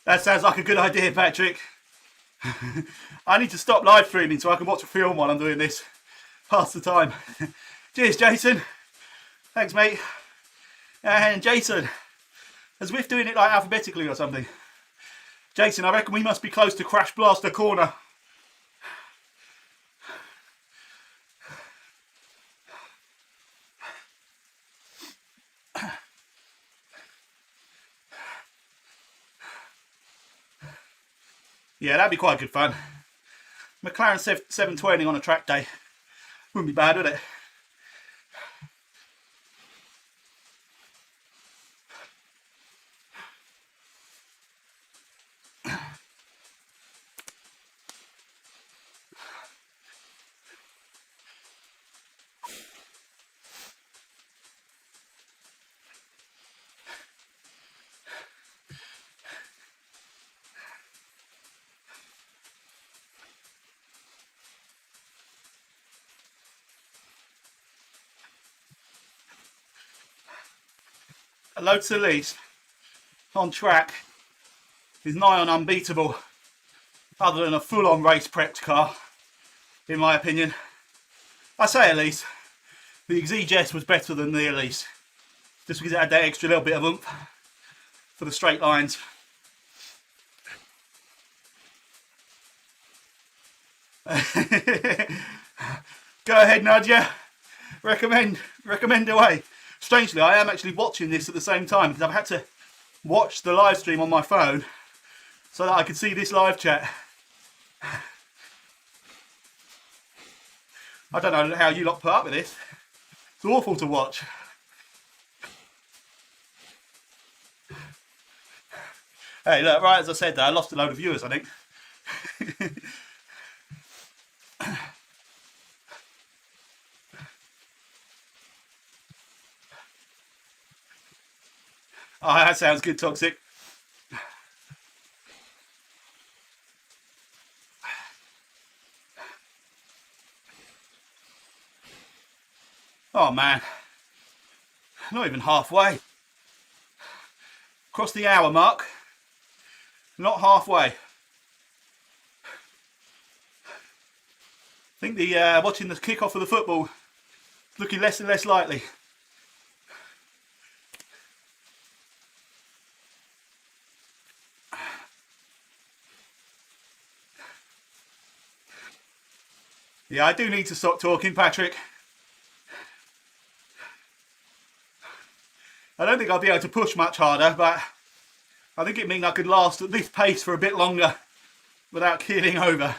That sounds like a good idea, Patrick. I need to stop live streaming so I can watch a film while I'm doing this. Pass the time. Cheers, Jason. Thanks, mate. And Jason, is Zwift doing it like alphabetically or something? Jason, I reckon we must be close to Crash Blaster Corner. Yeah, that'd be quite good fun. McLaren 720 on a track day. Wouldn't be bad, would it? Lotus Elise on track is nigh on unbeatable, other than a full-on race prepped car, in my opinion. I say Elise, the Exige was better than the Elise, just because it had that extra little bit of oomph for the straight lines. Go ahead, Nadia. Recommend away. Strangely, I am actually watching this at the same time because I've had to watch the live stream on my phone so that I could see this live chat. I don't know how you lot put up with this. It's awful to watch. Hey, look, right as I said that, I lost a load of viewers, I think. Oh, that sounds good, Toxic. Oh man, not even halfway. Across the hour mark, not halfway. I think the watching the kick-off of the football is looking less and less likely. Yeah, I do need to stop talking, Patrick. I don't think I'll be able to push much harder, but I think it means I could last at this pace for a bit longer without keeling over.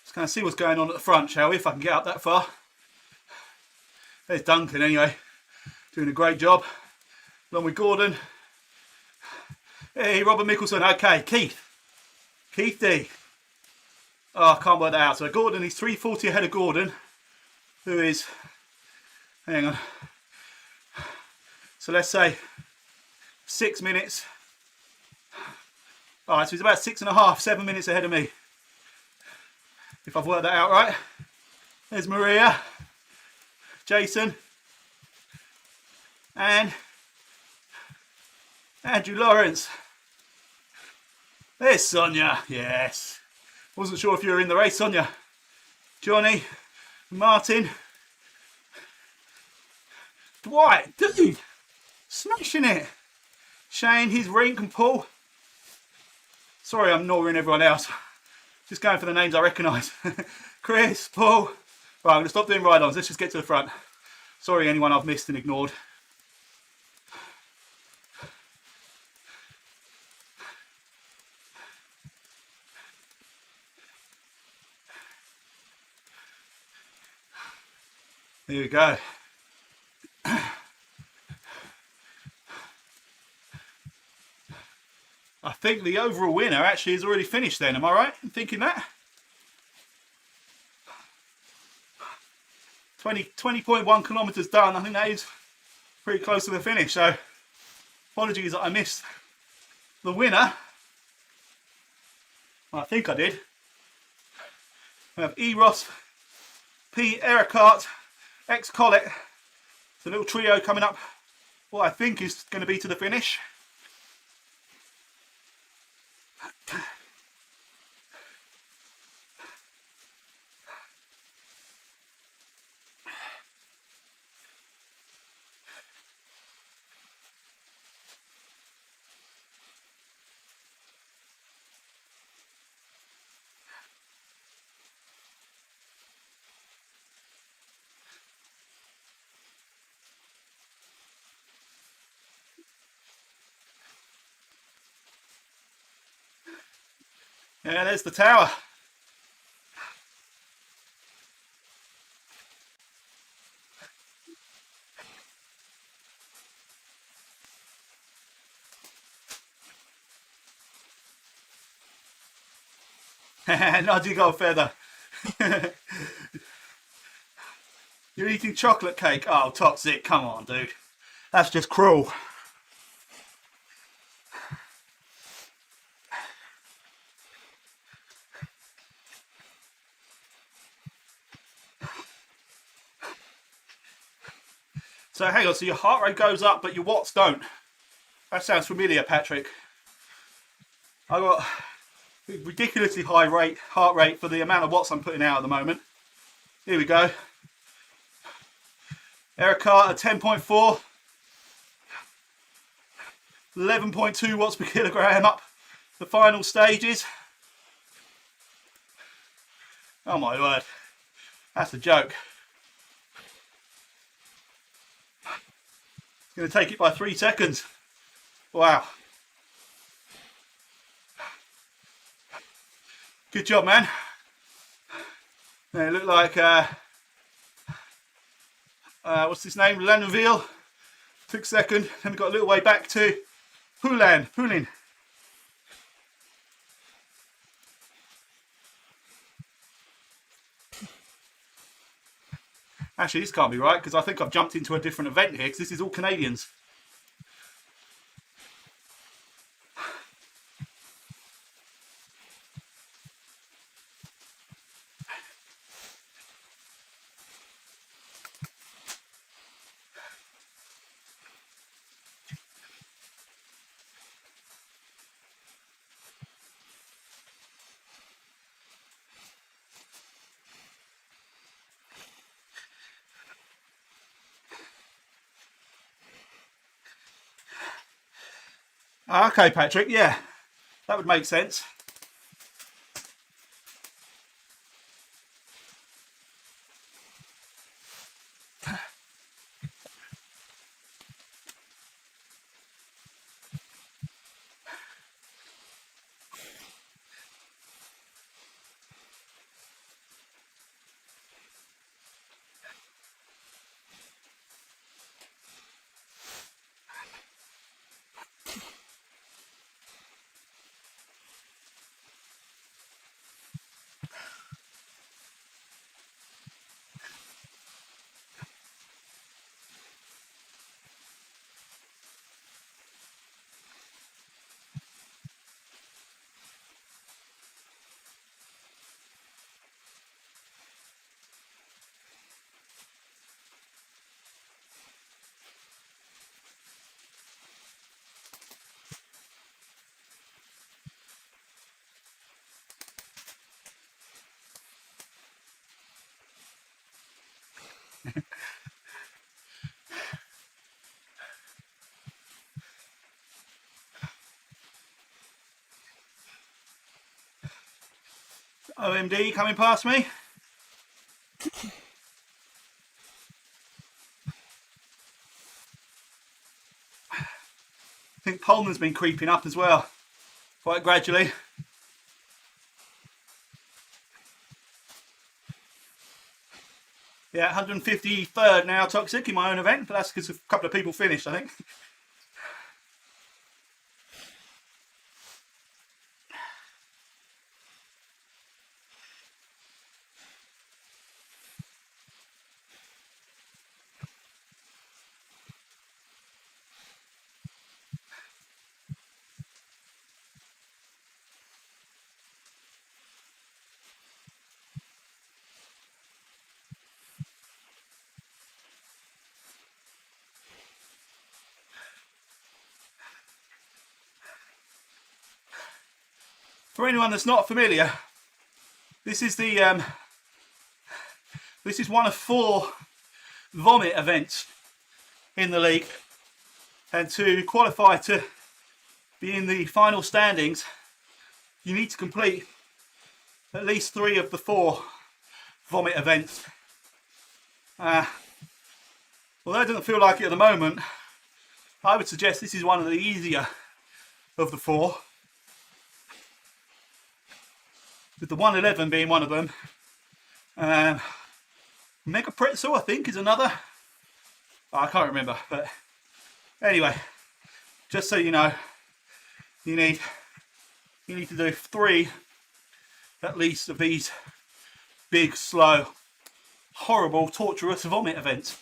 Let's kind of see what's going on at the front, shall we, if I can get up that far. There's Duncan anyway, doing a great job, along with Gordon. Hey, Robert Mickelson, okay, Keith D. Oh, I can't work that out. So Gordon, he's 3:40 ahead of Gordon, who is, hang on, so let's say 6 minutes. Alright, so he's about 6.5, 7 minutes ahead of me, if I've worked that out right. There's Maria, Jason, and Andrew Lawrence. There's Sonia, yes. Wasn't sure if you were in the race, Sonia. Johnny, Martin, Dwight, dude, smashing it. Shane, his Rink and Paul. Sorry, I'm ignoring everyone else. Just going for the names I recognise. Chris, Paul. Right, I'm going to stop doing ride-ons. Let's just get to the front. Sorry, anyone I've missed and ignored. Here we go. I think the overall winner actually has already finished then, am I right in thinking that? 20.1 kilometres done. I think that is pretty close to the finish, so apologies that I missed the winner. Well, I think I did. We have Eros Pete, Ericart, X-Collet. It's a little trio coming up, what I think is going to be to the finish. Yeah, there's the tower. Nodgy got a feather. You're eating chocolate cake? Oh, toxic. Come on, dude. That's just cruel. So hang on, so your heart rate goes up, but your watts don't. That sounds familiar, Patrick. I got ridiculously high heart rate for the amount of watts I'm putting out at the moment. Here we go. Ericart at 10.4. 11.2 watts per kilogram up the final stages. Oh my word. That's a joke. Going to take it by 3 seconds. Wow. Good job, man. They look like, what's his name? Lanville. Took second. Then we got a little way back to Poulin. Actually, this can't be right because I think I've jumped into a different event here because this is all Canadians. Okay, Patrick, yeah, that would make sense. OMD coming past me. I think Pullman's been creeping up as well, quite gradually. Yeah, 153rd now, Toxic, in my own event, but that's because a couple of people finished, I think. For anyone that's not familiar, this is this is one of 4 vomit events in the league, and to qualify to be in the final standings, you need to complete at least 3 of the 4 vomit events. Although it doesn't feel like it at the moment, I would suggest this is one of the easier of the 4, with the 111 being one of them. Mega Pretzel, I think, is another. I can't remember, but anyway, just so you know, you need to do 3 at least of these big, slow, horrible, torturous vomit events.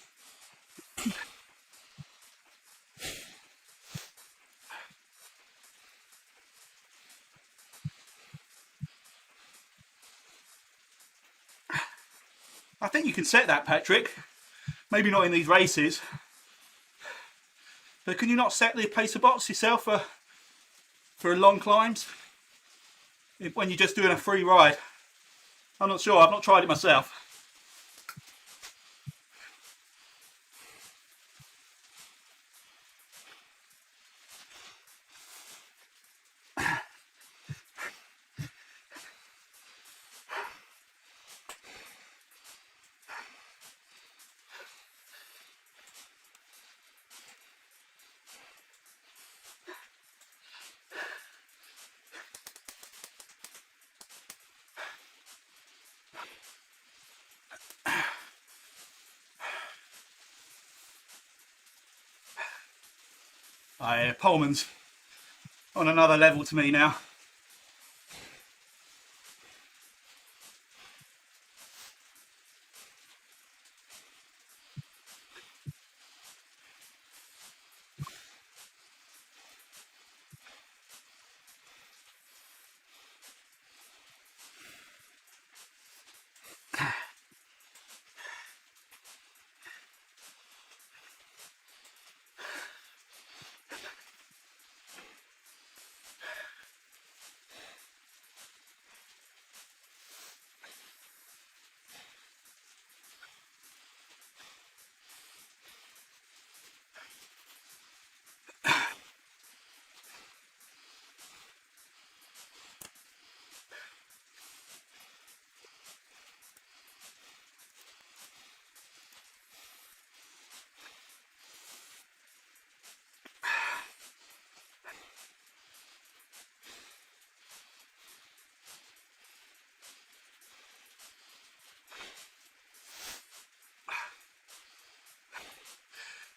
I think you can set that, Patrick. Maybe not in these races, but can you not set the pacer box yourself for long climbs when you're just doing a free ride? I'm not sure. I've not tried it myself. Pullman's on another level to me now.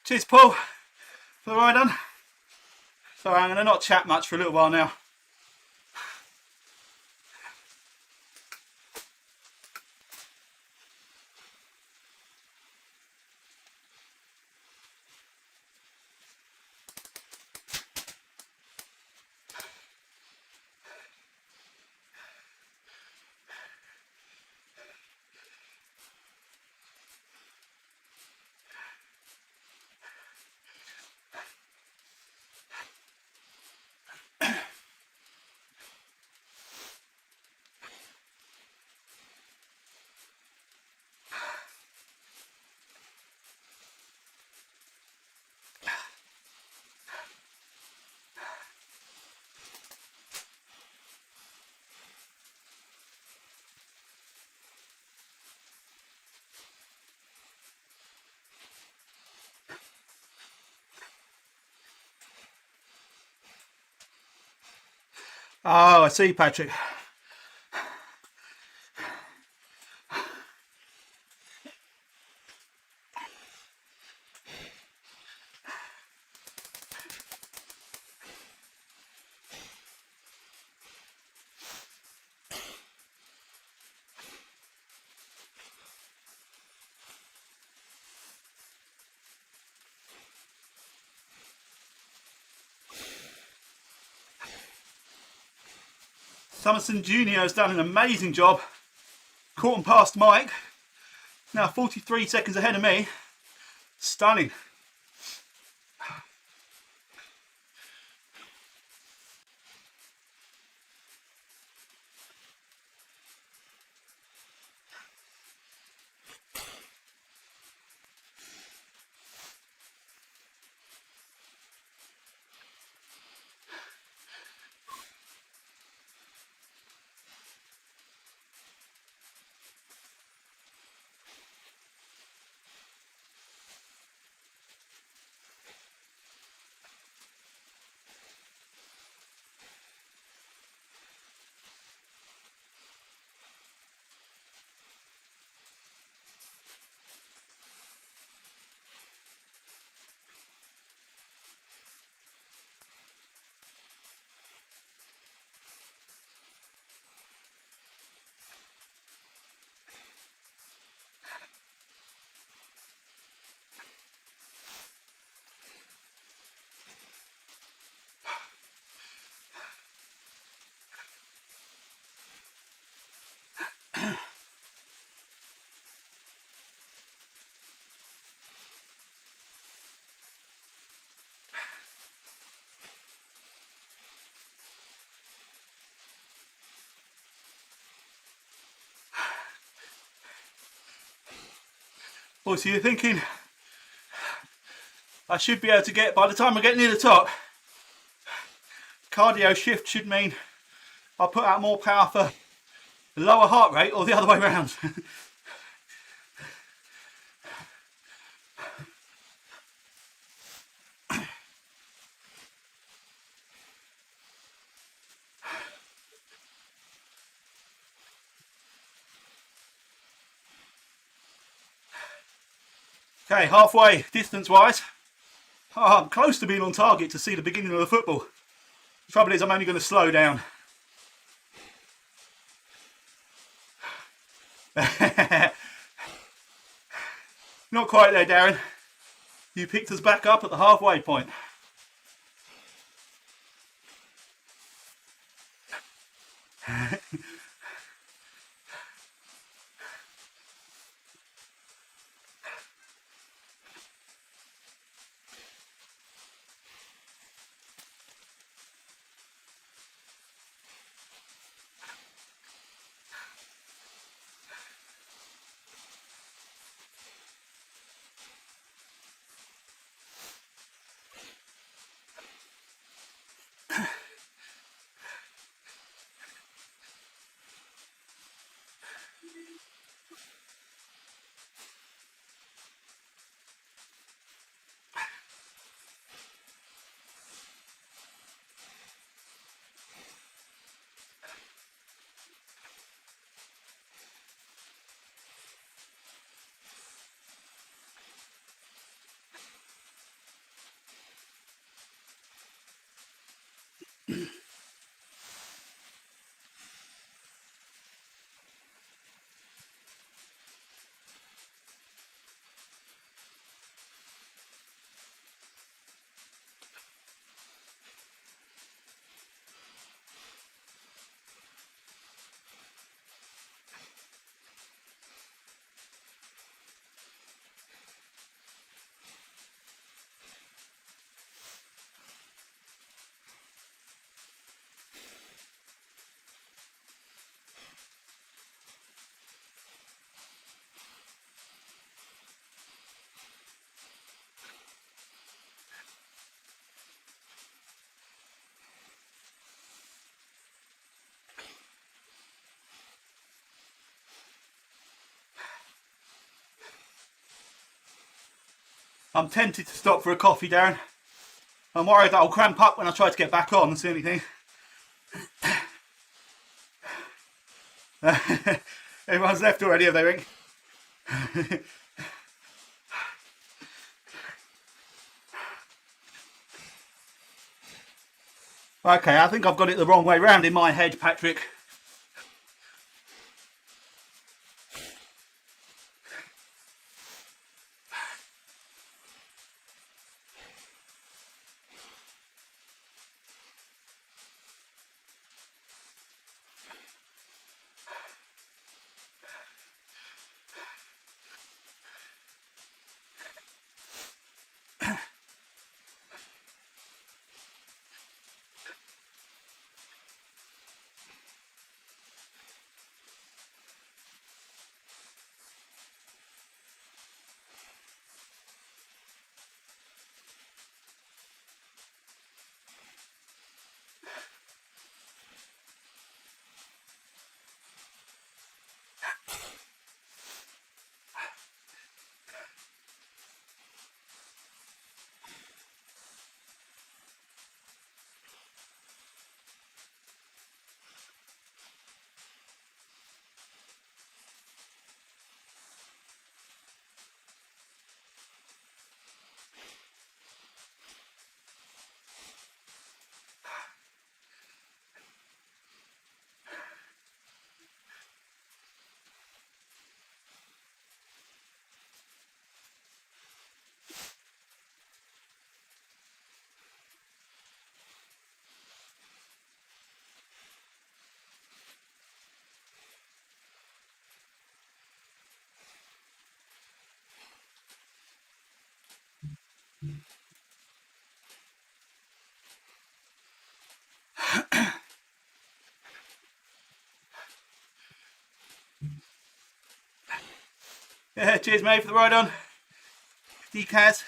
Cheers, Paul, for the ride on. Sorry, I'm going to not chat much for a little while now. Oh, I see, Patrick. Summerson Jr. has done an amazing job. Caught and past Mike. Now 43 seconds ahead of me. Stunning. Oh, so you're thinking I should be able to get, by the time I get near the top, cardio shift should mean I'll put out more power for the lower heart rate, or the other way around. Okay, halfway distance wise. Oh, I'm close to being on target to see the beginning of the football. The trouble is I'm only going to slow down. Not quite there, Darren. You picked us back up at the halfway point. I'm tempted to stop for a coffee, Darren. I'm worried that I'll cramp up when I try to get back on, that's the only thing. Everyone's left already, have they, Rick? Okay, I think I've got it the wrong way round in my head, Patrick. Yeah, cheers mate for the ride on. Decaz.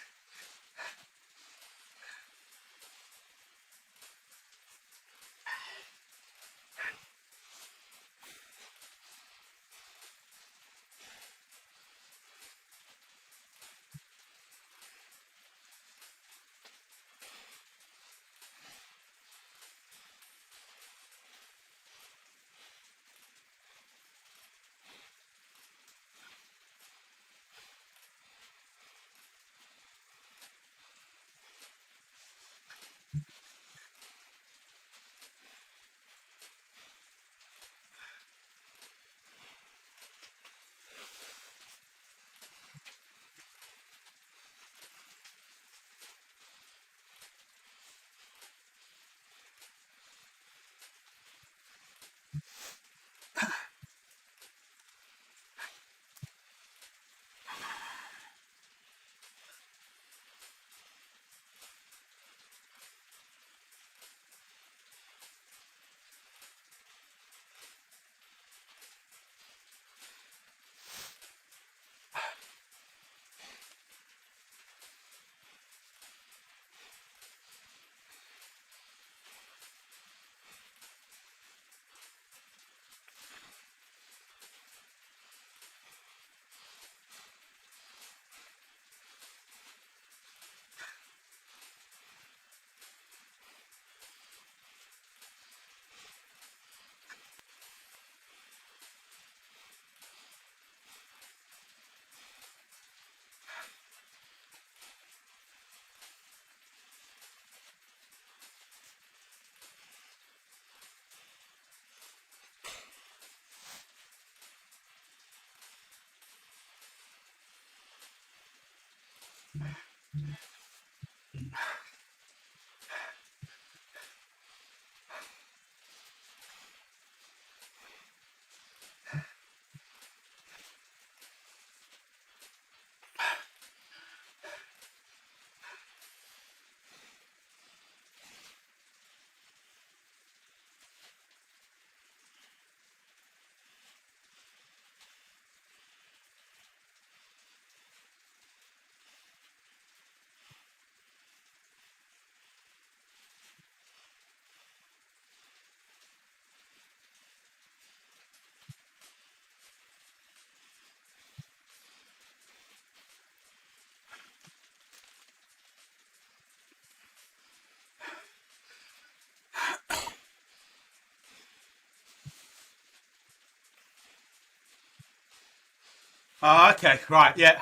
Ah, okay, right, yeah.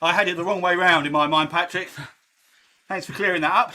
I had it the wrong way round in my mind, Patrick. Thanks for clearing that up.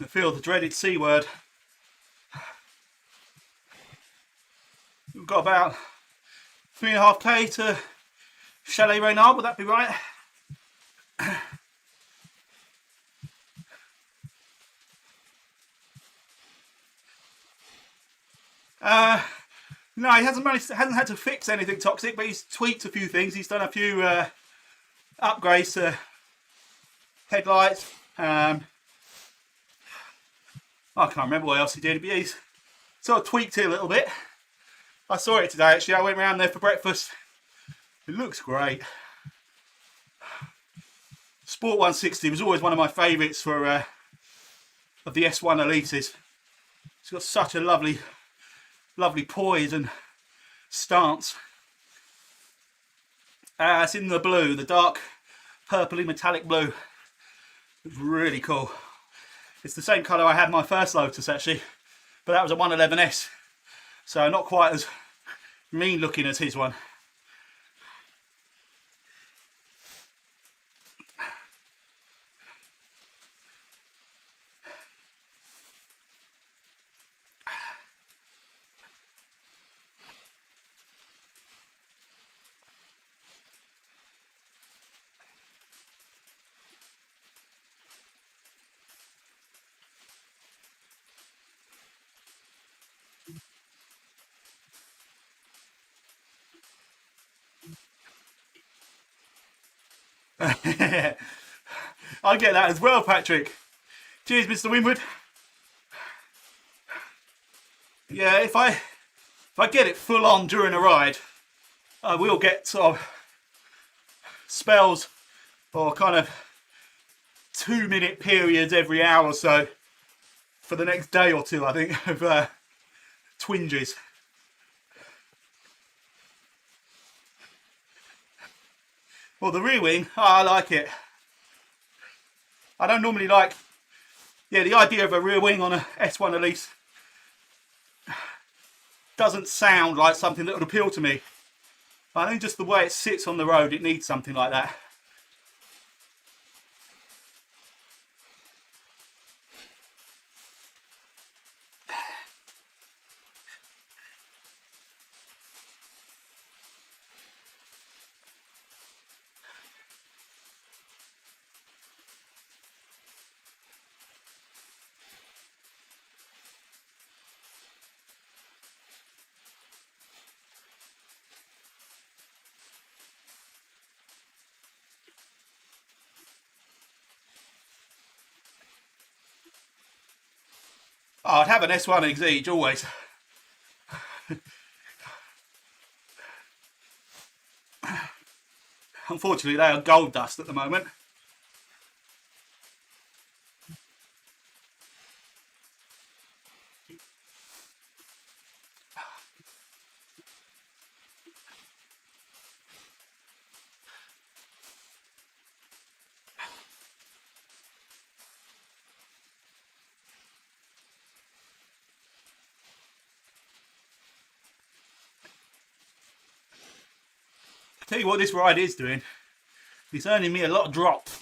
I feel the dreaded C word. We've got about 3.5k to Chalet Reynard, would that be right? No, he hasn't had to fix anything toxic, but he's tweaked a few things. He's done a few upgrades to headlights. I can't remember what else he did, but he's sort of tweaked it a little bit. I saw it today actually. I went around there for breakfast It looks great. Sport 160 was always one of my favourites for of the S1 Elites. It's got such a lovely poise and stance. It's in the blue, the dark purpley metallic blue. It's really cool. It's the same colour I had my first Lotus actually, but that was a 111S, so not quite as mean looking as his one. I get that as well, Patrick. Cheers, Mr. Winwood. Yeah, if I get it full on during a ride, I will get sort of spells or kind of 2-minute periods every hour or so for the next day or two, I think, of twinges. Well, the rear wing, I like it. I don't normally like, the idea of a rear wing on a S1 Elite doesn't sound like something that would appeal to me. I think just the way it sits on the road, it needs something like that. Oh, I'd have an S1 Exige always. Unfortunately, they are gold dust at the moment. Tell you what this ride is doing, it's earning me a lot of drops.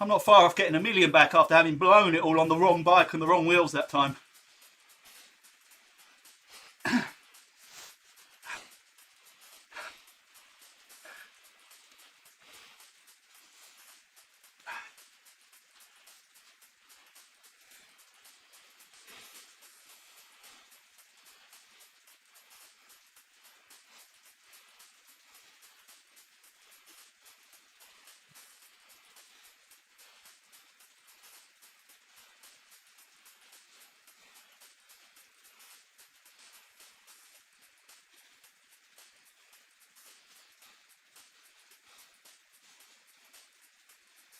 I'm not far off getting 1 million back after having blown it all on the wrong bike and the wrong wheels that time.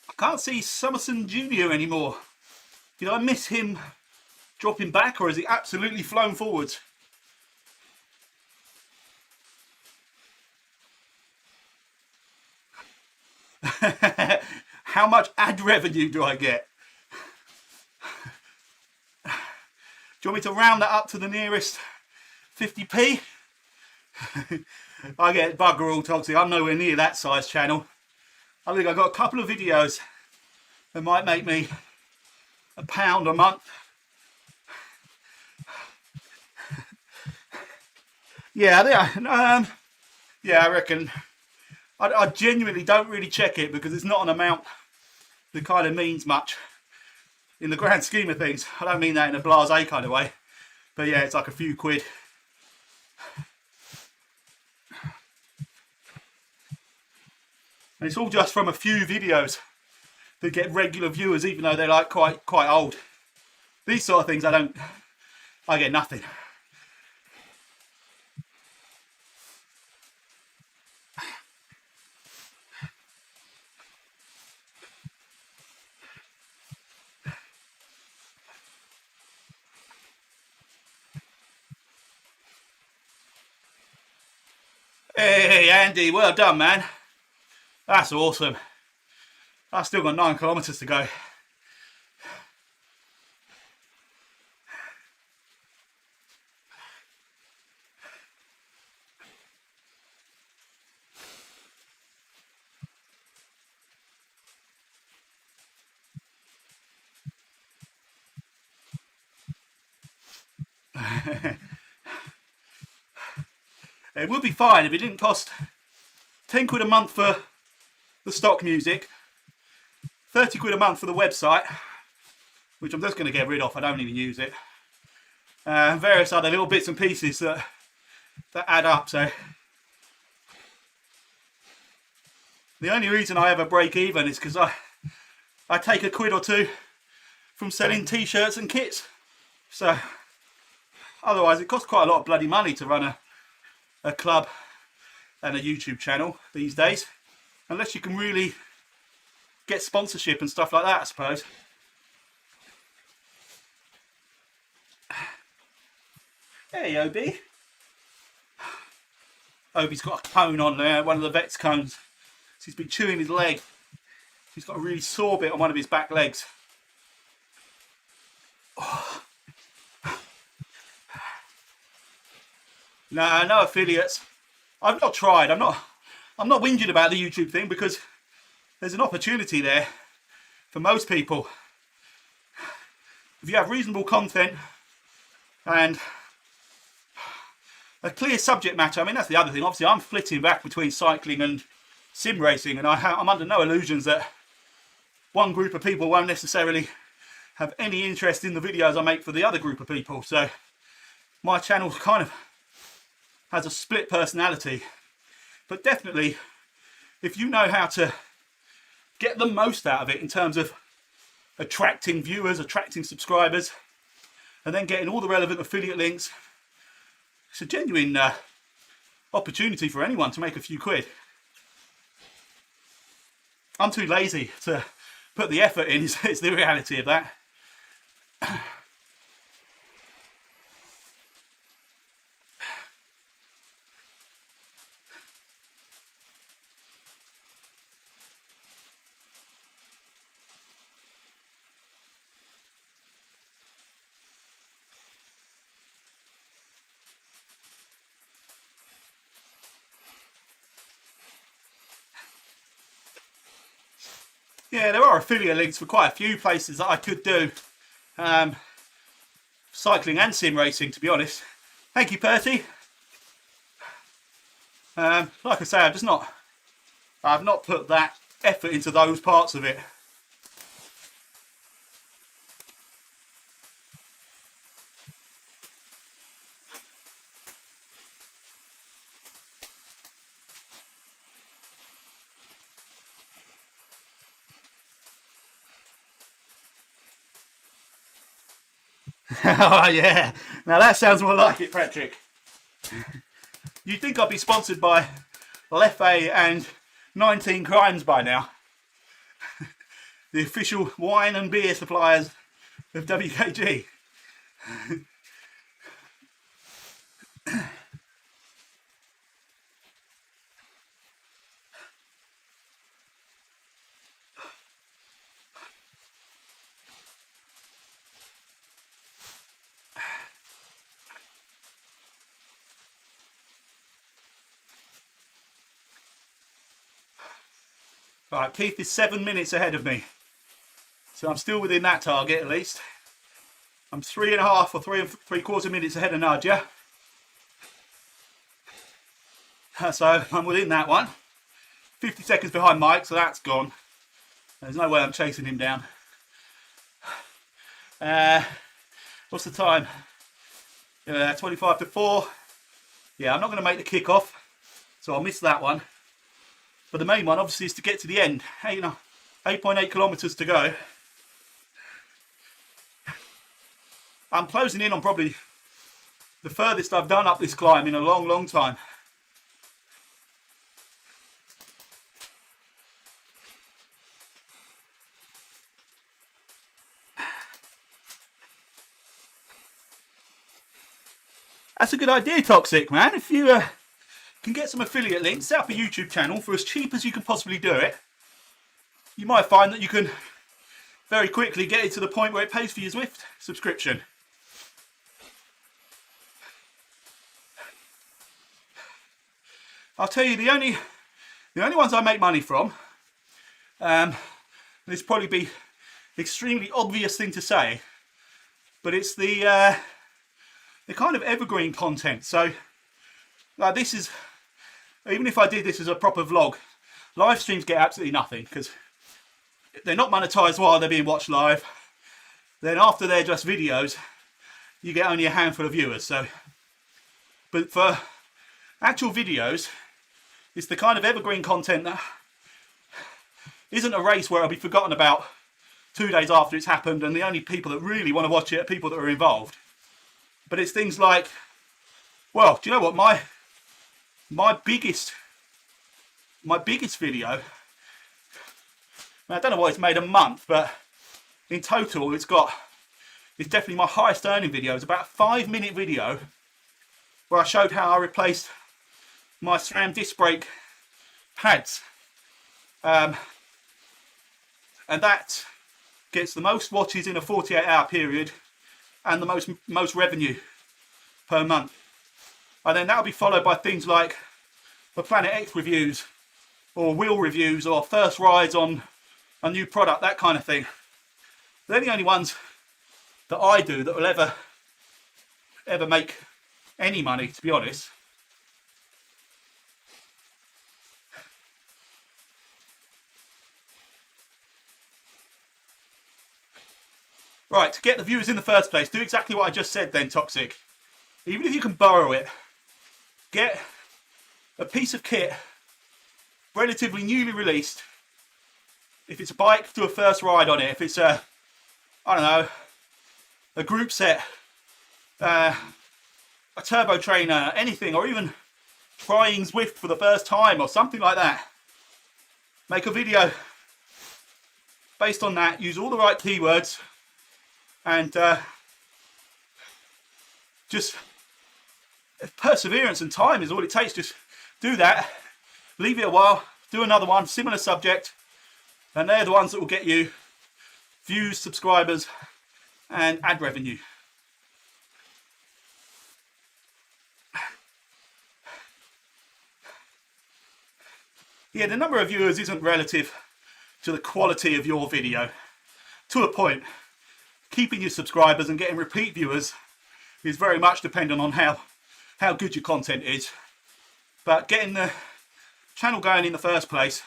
I can't see Summerson Jr. anymore. Did I miss him dropping back, or is he absolutely flown forwards? How much ad revenue do I get? Do you want me to round that up to the nearest 50p? I get bugger all toxic. I'm nowhere near that size channel. I think I've got a couple of videos that might make me £1 a month. Yeah, I reckon. I genuinely don't really check it because it's not an amount that kind of means much in the grand scheme of things. I don't mean that in a blasé kind of way, but yeah, it's like a few quid. And it's all just from a few videos that get regular viewers, even though they're like quite old. These sort of things, I get nothing. Hey, Andy, well done, man. That's awesome. I've still got 9 kilometers to go. It would be fine if it didn't cost 10 quid a month for the stock music, 30 quid a month for the website, which I'm just going to get rid of, I don't even use it, and various other little bits and pieces that add up. So the only reason I ever break even is because I take a quid or two from selling t-shirts and kits. So otherwise it costs quite a lot of bloody money to run a club and a YouTube channel these days, unless you can really get sponsorship and stuff like that, I suppose. Hey, Obi. Obi's got a cone on there, one of the vet's cones. He's been chewing his leg. He's got a really sore bit on one of his back legs. Oh. No affiliates. I've not tried. I'm not whinging about the YouTube thing because there's an opportunity there for most people. If you have reasonable content and a clear subject matter, I mean, that's the other thing. Obviously, I'm flitting back between cycling and sim racing, and I'm under no illusions that one group of people won't necessarily have any interest in the videos I make for the other group of people. So my channel kind of has a split personality, but definitely if you know how to get the most out of it in terms of attracting viewers, attracting subscribers, and then getting all the relevant affiliate links, it's a genuine opportunity for anyone to make a few quid. I'm too lazy to put the effort in, it's the reality of that. Yeah, there are affiliate links for quite a few places that I could do. Cycling and sim racing, to be honest. Thank you, Percy. Like I say, I've not put that effort into those parts of it. Oh yeah, now that sounds more like it, Patrick. You'd think I'd be sponsored by Leffe and 19 Crimes by now. The official wine and beer suppliers of Wkg. Right, Keith is 7 minutes ahead of me. So I'm still within that target at least. I'm 3.5 or 3 3/4 minutes ahead of Nadia. So I'm within that one. 50 seconds behind Mike, so that's gone. There's no way I'm chasing him down. What's the time? 25 to 4. Yeah, I'm not going to make the kick-off, so I'll miss that one. But the main one, obviously, is to get to the end. 8.8 kilometers to go. I'm closing in on probably the furthest I've done up this climb in a long, long time. That's a good idea, Toxic, man. If you can get some affiliate links, set up a YouTube channel for as cheap as you can possibly do it, you might find that you can very quickly get it to the point where it pays for your Zwift subscription. I'll tell you, the only ones I make money from, this probably be extremely obvious thing to say, but it's the kind of evergreen content. So like this is, even if I did this as a proper vlog, live streams get absolutely nothing because they're not monetized while they're being watched live. Then after they're just videos, you get only a handful of viewers. So, but for actual videos, it's the kind of evergreen content that isn't a race where I'll be forgotten about 2 days after it's happened, and the only people that really want to watch it are people that are involved. But it's things like, well, do you know what, my biggest video, I don't know what it's made a month, but in total it's definitely my highest earning video. It's about a 5-minute video where I showed how I replaced my SRAM disc brake pads, and that gets the most watches in a 48-hour period and the most revenue per month. And then that'll be followed by things like the Planet X reviews or wheel reviews or first rides on a new product, that kind of thing. They're the only ones that I do that will ever make any money, to be honest. Right, to get the viewers in the first place, do exactly what I just said then, Toxic. Even if you can borrow it, get a piece of kit, relatively newly released. If it's a bike, do a first ride on it. If it's a, I don't know, a group set, a turbo trainer, anything, or even trying Zwift for the first time or something like that. Make a video based on that, use all the right keywords, and just perseverance and time is all it takes. Just do that, leave it a while, do another one, similar subject, and they're the ones that will get you views, subscribers, and ad revenue. Yeah, the number of viewers isn't relative to the quality of your video. To a point, keeping your subscribers and getting repeat viewers is very much dependent on how good your content is. But getting the channel going in the first place,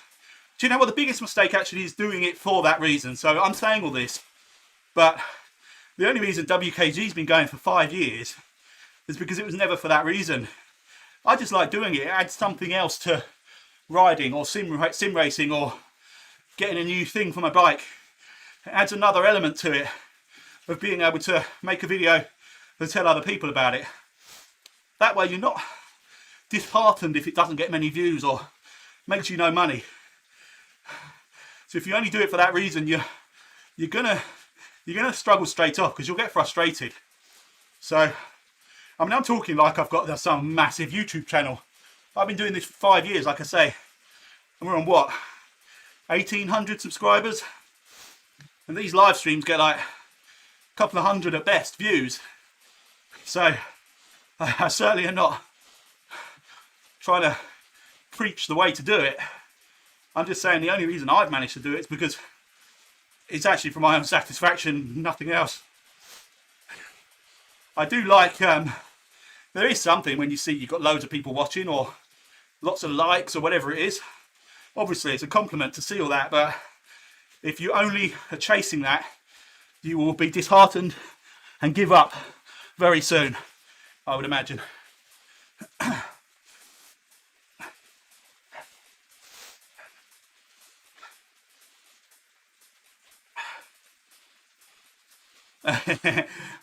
do you know what the biggest mistake actually is? Doing it for that reason. So I'm saying all this, but the only reason WKG's been going for 5 years is because it was never for that reason. I just like doing it. It adds something else to riding or sim racing or getting a new thing for my bike. It adds another element to it of being able to make a video and tell other people about it. That way you're not disheartened if it doesn't get many views or makes you no money. So if you only do it for that reason, you're gonna struggle straight off because you'll get frustrated. So I mean, I'm talking like I've got some massive YouTube channel. I've been doing this for 5 years, like I say, and we're on what, 1,800 subscribers, and these live streams get like a couple of hundred at best views. So I certainly am not trying to preach the way to do it. I'm just saying the only reason I've managed to do it is because it's actually for my own satisfaction, nothing else. I do like, there is something when you see you've got loads of people watching or lots of likes or whatever it is. Obviously it's a compliment to see all that, but if you only are chasing that, you will be disheartened and give up very soon, I would imagine.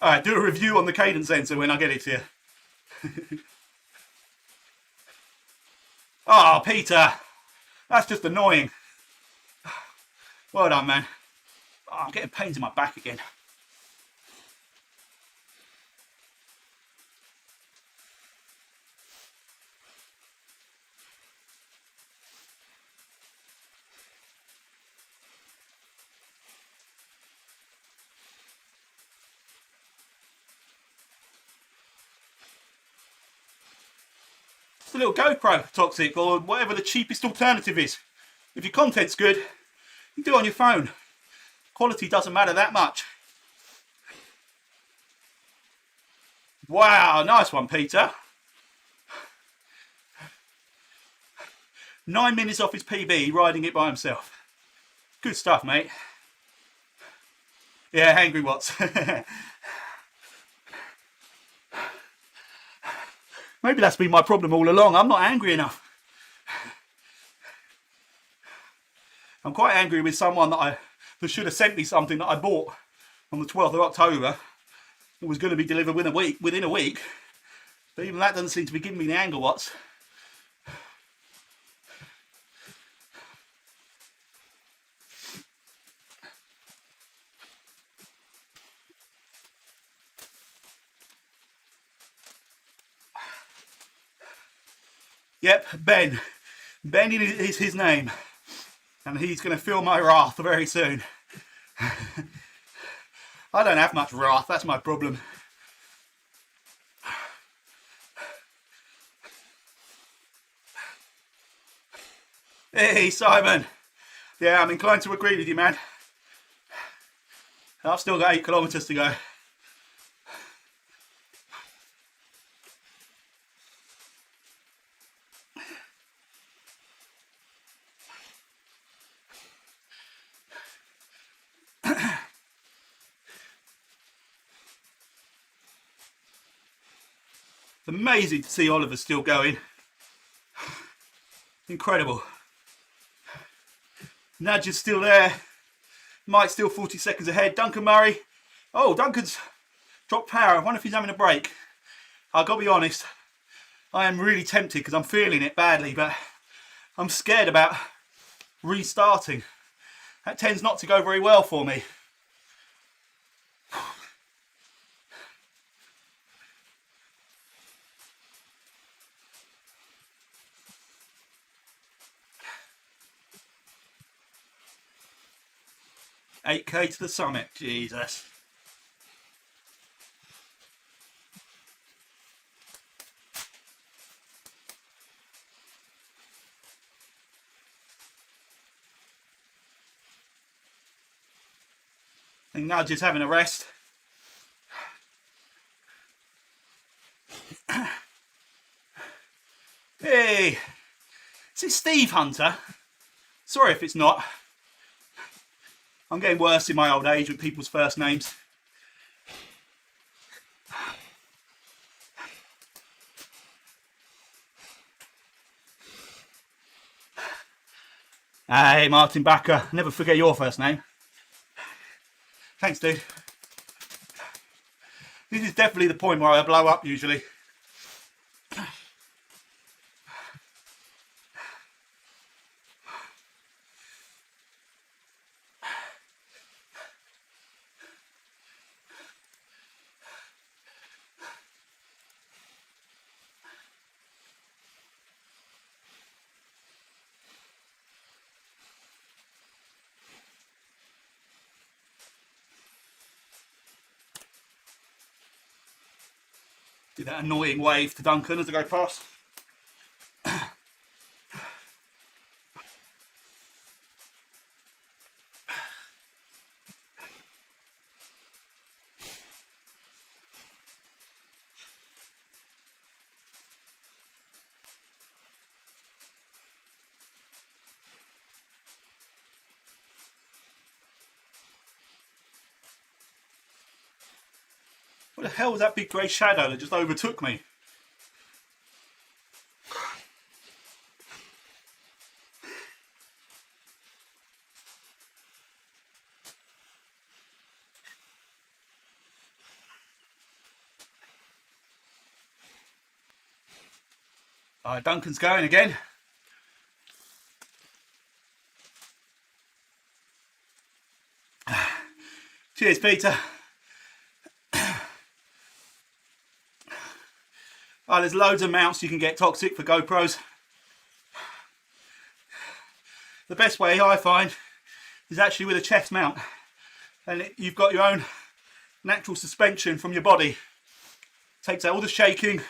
Alright, do a review on the cadence sensor when I get it to you. Oh, Peter, that's just annoying. Well done, man. Oh, I'm getting pains in my back again. Just a little GoPro Toxic, or whatever the cheapest alternative is. If your content's good, you do it on your phone. Quality doesn't matter that much. Wow, nice one, Peter. 9 minutes off his PB, riding it by himself. Good stuff, mate. Yeah, Angry Watts. Maybe that's been my problem all along. I'm not angry enough. I'm quite angry with someone that should have sent me something that I bought on the 12th of October. It was going to be delivered within a week. But even that doesn't seem to be giving me the Angry Watts. Yep, Ben. Ben is his name. And he's going to feel my wrath very soon. I don't have much wrath, that's my problem. Hey, Simon. Yeah, I'm inclined to agree with you, man. I've still got 8 kilometres to go. It's amazing to see Oliver still going. Incredible. Nudge is still there. Mike's still 40 seconds ahead. Duncan Murray. Oh, Duncan's dropped power. I wonder if he's having a break. I've got to be honest. I am really tempted because I'm feeling it badly, but I'm scared about restarting. That tends not to go very well for me. $8K to the summit, Jesus. I think Nudge is having a rest. Hey, is it Steve Hunter? Sorry if it's not. I'm getting worse in my old age with people's first names. Hey, Martin Backer. Never forget your first name. Thanks, dude. This is definitely the point where I blow up usually. Do that annoying wave to Duncan as I go past. What the hell was that big grey shadow that just overtook me? Alright, Duncan's going again. Cheers, Peter. Oh, there's loads of mounts you can get Toxic for GoPros. The best way I find is actually with a chest mount, and you've got your own natural suspension from your body. Takes out all the shaking,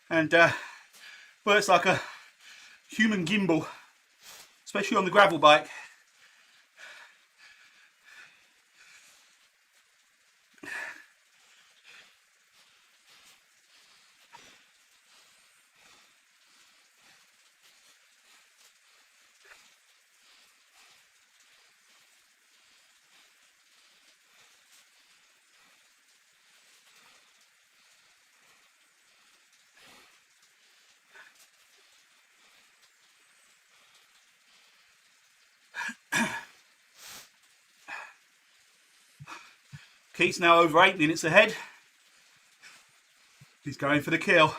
and works like a human gimbal, especially on the gravel bike. Keith's now over 8 minutes ahead. He's going for the kill.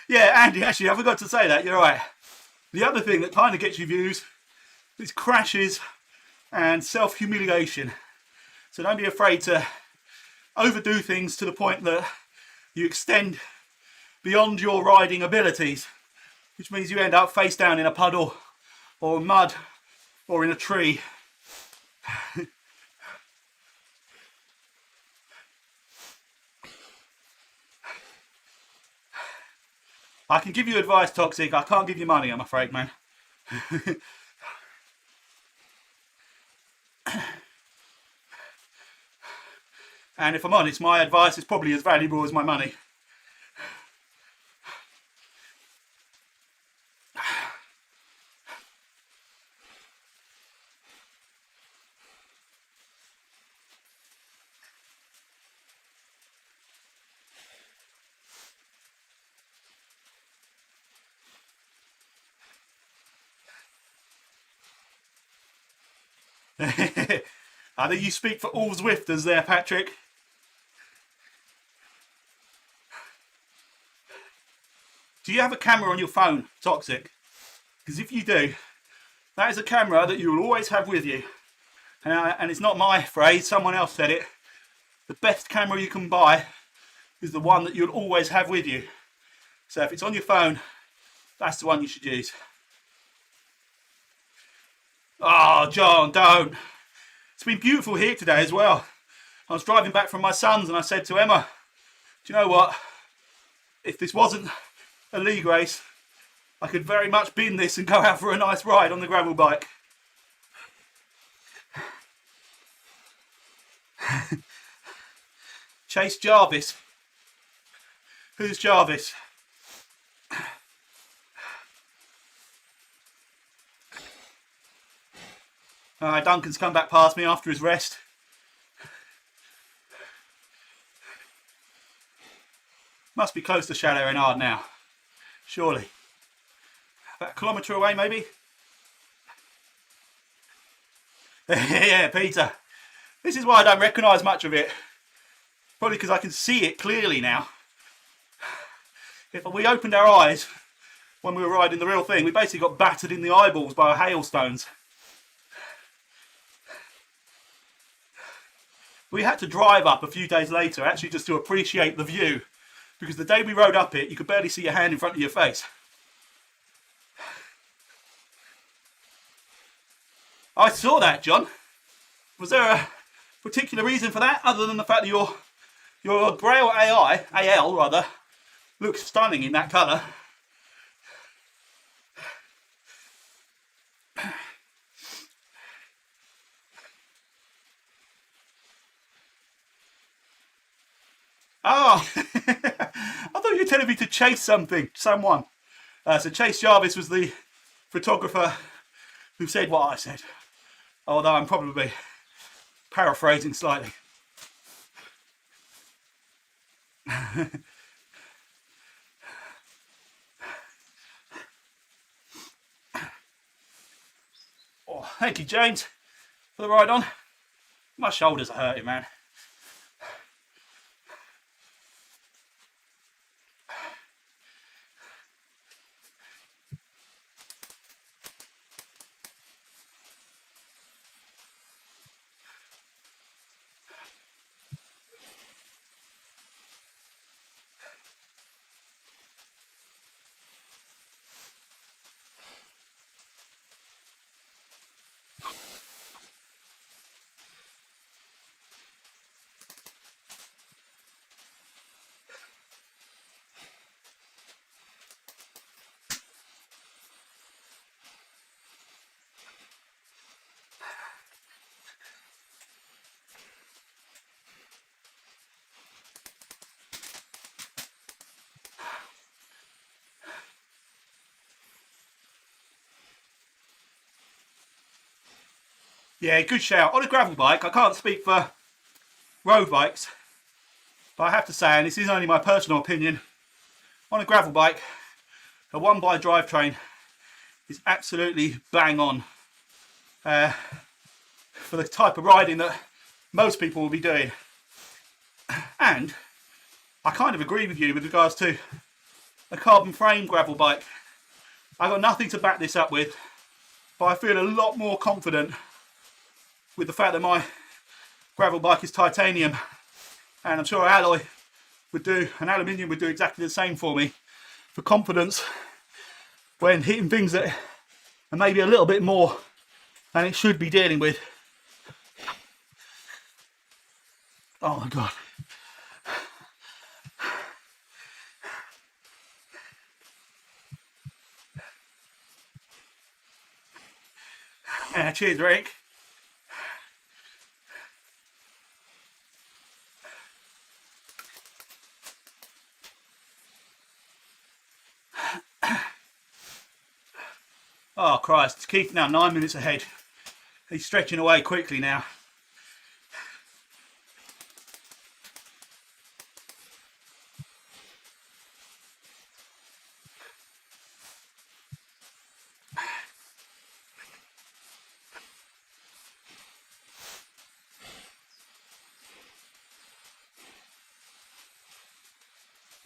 Yeah, Andy, actually, I forgot to say that. You're right. The other thing that kind of gets you views is crashes and self-humiliation. So don't be afraid to overdo things to the point that you extend beyond your riding abilities, which means you end up face down in a puddle or mud or in a tree. I can give you advice, Toxic. I can't give you money, I'm afraid, man. And if I'm honest, my advice is probably as valuable as my money. I think you speak for all Zwifters there, Patrick. Do you have a camera on your phone, Toxic? Because if you do, that is a camera that you will always have with you. And it's not my phrase, someone else said it. The best camera you can buy is the one that you'll always have with you. So if it's on your phone, that's the one you should use. Oh, John, don't. It's been beautiful here today as well. I was driving back from my son's and I said to Emma, do you know what? If this wasn't a league race, I could very much bin this and go out for a nice ride on the gravel bike. Chase Jarvis. Who's Jarvis? Duncan's come back past me after his rest. Must be close to Chalet Reynard now. Surely. About a kilometre away, maybe? Yeah, Peter. This is why I don't recognise much of it. Probably because I can see it clearly now. If we opened our eyes when we were riding the real thing, we basically got battered in the eyeballs by hailstones. We had to drive up a few days later actually just to appreciate the view, because the day we rode up it you could barely see your hand in front of your face. I saw that, John. Was there a particular reason for that other than the fact that your Braille AL rather, looks stunning in that colour? Oh, I thought you were telling me to chase someone. So Chase Jarvis was the photographer who said what I said, although I'm probably paraphrasing slightly. Oh, thank you, James, for the ride on. My shoulders are hurting, man. Yeah, good shout. On a gravel bike, I can't speak for road bikes, but I have to say, and this is only my personal opinion, on a gravel bike, a one-by drivetrain is absolutely bang on for the type of riding that most people will be doing. And I kind of agree with you with regards to a carbon frame gravel bike. I've got nothing to back this up with, but I feel a lot more confident with the fact that my gravel bike is titanium, and I'm sure alloy would do, and aluminium would do exactly the same for me, for confidence when hitting things that are maybe a little bit more than it should be dealing with. Oh my God. Cheers, Rick. Oh Christ, Keith now 9 minutes ahead. He's stretching away quickly now.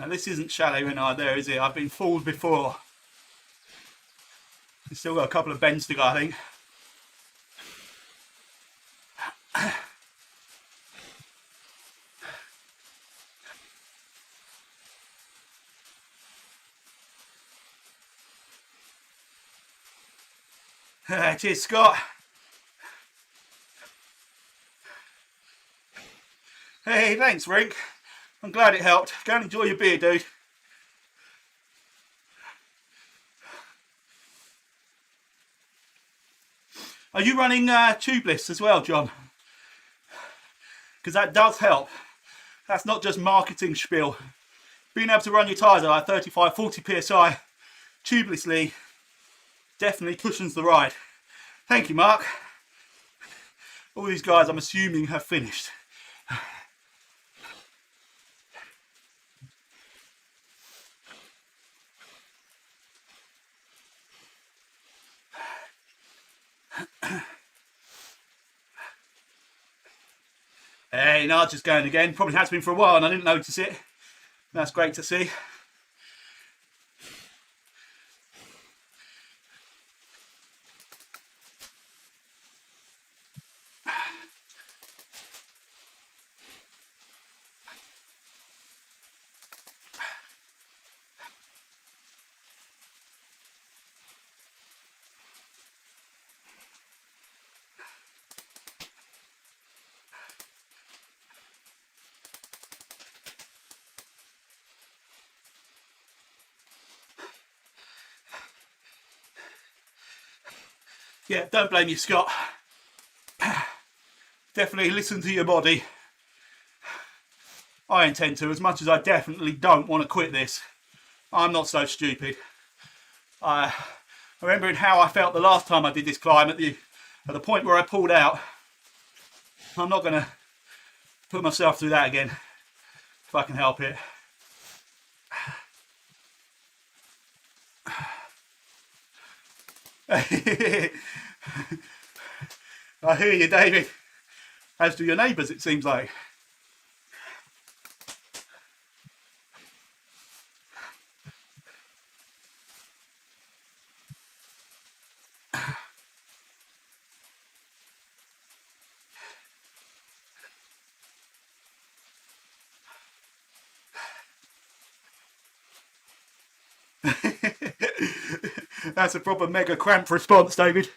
Now this isn't shallow enough there, is it? I've been fooled before. We've still got a couple of bends to go, I think. Cheers, Scott. Hey, thanks, Rick. I'm glad it helped. Go and enjoy your beer, dude. Are you running tubeless as well, John? Because that does help. That's not just marketing spiel. Being able to run your tyres at like 35, 40 psi tubelessly definitely cushions the ride. Thank you, Mark. All these guys, I'm assuming, have finished. Hey, Narja's going again. Probably has been for a while and I didn't notice it. That's great to see. Yeah, don't blame you, Scott. Definitely listen to your body. I intend to, as much as I definitely don't want to quit this. I'm not so stupid. remembering how I felt the last time I did this climb at the point where I pulled out. I'm not going to put myself through that again if I can help it. I hear you, David. As do your neighbours, it seems like. That's a proper mega cramp response, David.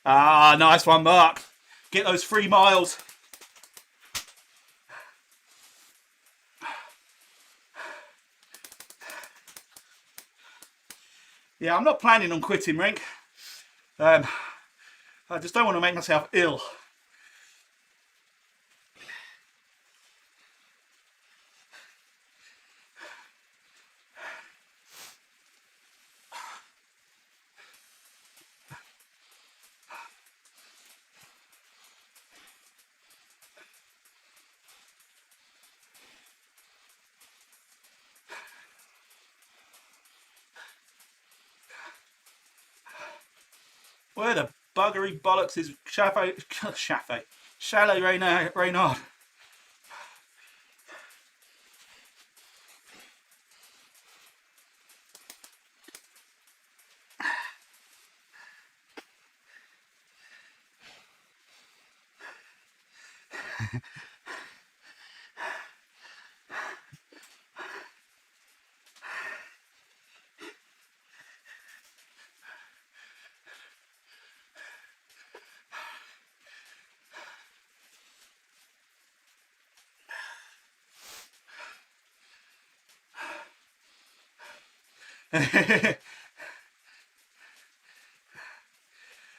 Ah, nice one, Mark. Get those 3 miles. Yeah, I'm not planning on quitting, Rink. I just don't want to make myself ill. Where the buggery bollocks is Chalet Reynard?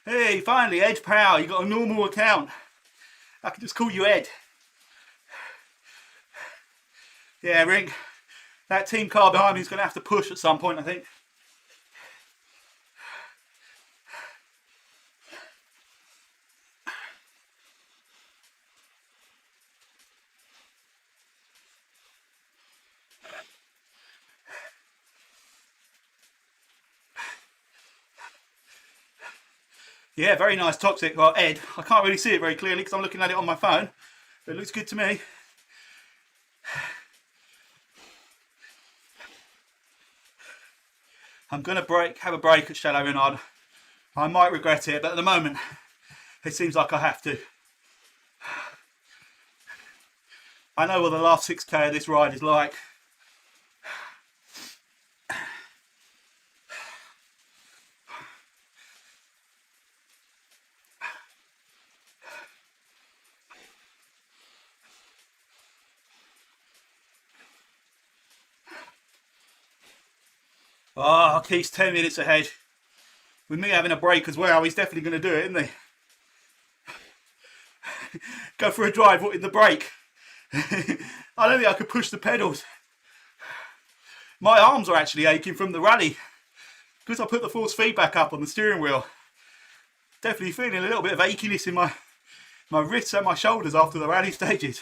Hey, finally, Ed Power, you got a normal account. I can just call you Ed. Yeah, Rink, that team car behind me is going to have to push at some point, I think. Yeah, very nice toxic. Well, Ed, I can't really see it very clearly because I'm looking at it on my phone. But it looks good to me. I'm going to have a break at Chalet Reynard. I might regret it, but at the moment, it seems like I have to. I know what the last 6K of this ride is like. Oh, Keith's 10 minutes ahead. With me having a break as well, he's definitely going to do it, isn't he? Go for a drive in the break. I don't think I could push the pedals. My arms are actually aching from the rally because I put the force feedback up on the steering wheel. Definitely feeling a little bit of achiness in my wrists and my shoulders after the rally stages.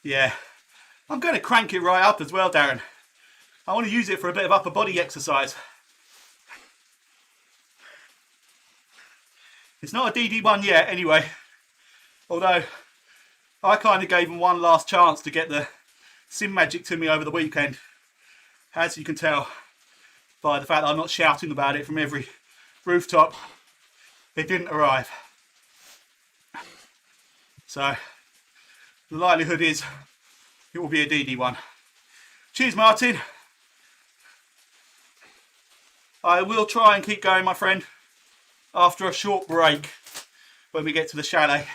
Yeah. I'm going to crank it right up as well, Darren. I want to use it for a bit of upper body exercise. It's not a DD1 yet, anyway. Although, I kind of gave him one last chance to get the sim magic to me over the weekend. As you can tell by the fact that I'm not shouting about it from every rooftop, it didn't arrive. So, the likelihood is it will be a DD1. Cheers, Martin. I will try and keep going, my friend, after a short break. when we get to the chalet.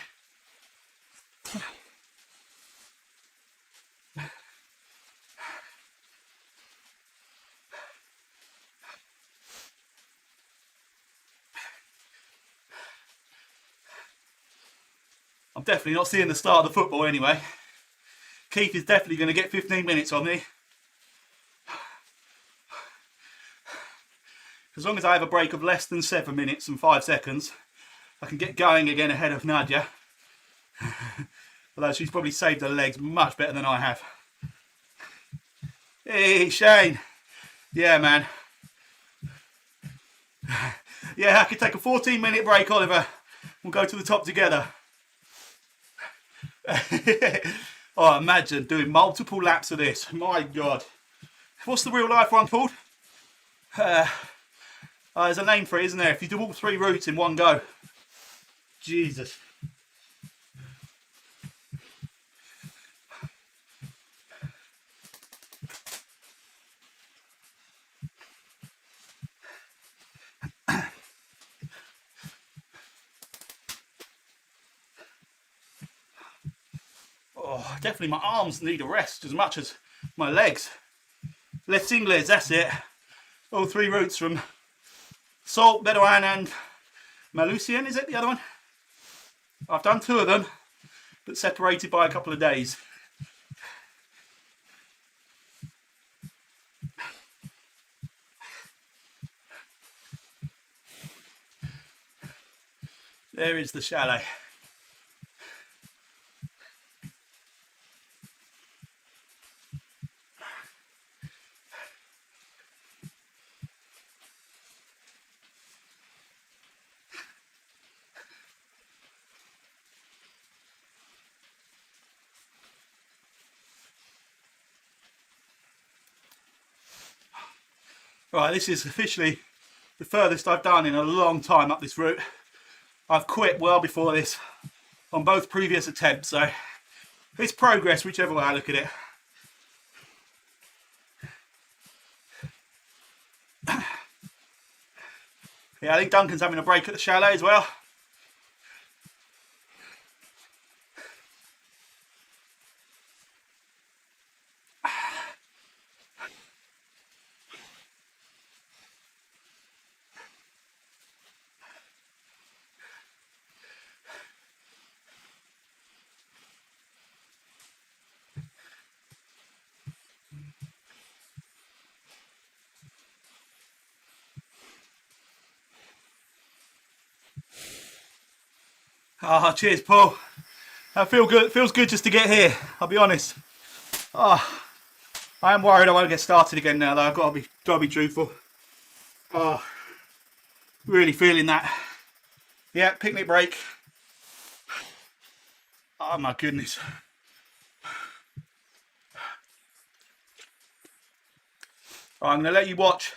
I'm definitely not seeing the start of the football anyway. Keith is definitely going to get 15 minutes on me. As long as I have a break of less than 7 minutes and 5 seconds, I can get going again ahead of Nadia. Although she's probably saved her legs much better than I have. Hey, Shane. Yeah, man. Yeah, I could take a 14-minute break, Oliver. We'll go to the top together. Oh, imagine doing multiple laps of this. My God. What's the real life one called? There's a name for it, isn't there? If you do all 3 routes in one go. Jesus. Oh, definitely my arms need a rest as much as my legs. Les Ingles, that's it. All 3 routes from Salt, Bedouin and Malusien, is it the other one? I've done 2 of them, but separated by a couple of days. There is the chalet. Right, this is officially the furthest I've done in a long time up this route. I've quit well before this on both previous attempts, so it's progress whichever way I look at it. Yeah, I think Duncan's having a break at the chalet as well. Ah, cheers, Paul. I feel good. It feels good just to get here, I'll be honest. Oh, I am worried I won't get started again now, though. I've got to be truthful. Oh, really feeling that. Yeah, picnic break. Oh my goodness. Right, I'm going to let you watch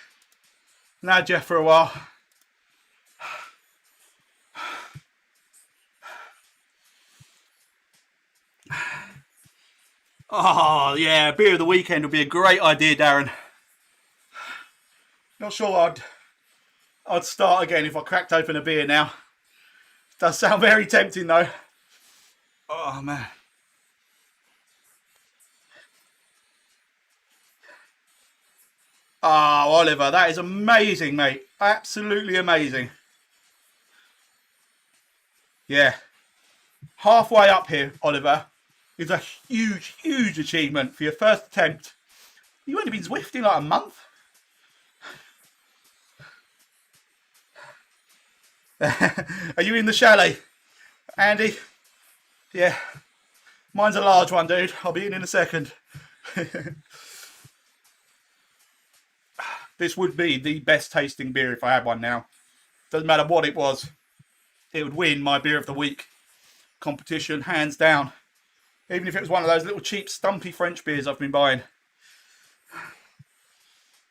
Nadia for a while. Oh yeah, beer of the weekend would be a great idea, Darren. Not sure I'd start again if I cracked open a beer now. Does sound very tempting though. Oh man. Oh, Oliver, that is amazing, mate. Absolutely amazing. Yeah. Halfway up here, Oliver, is a huge, huge achievement for your first attempt. You've only been Zwifting like a month. Are you in the chalet, Andy? Yeah. Mine's a large one, dude. I'll be in a second. This would be the best tasting beer if I had one now. Doesn't matter what it was. It would win my beer of the week competition, hands down. Even if it was one of those little cheap, stumpy French beers I've been buying.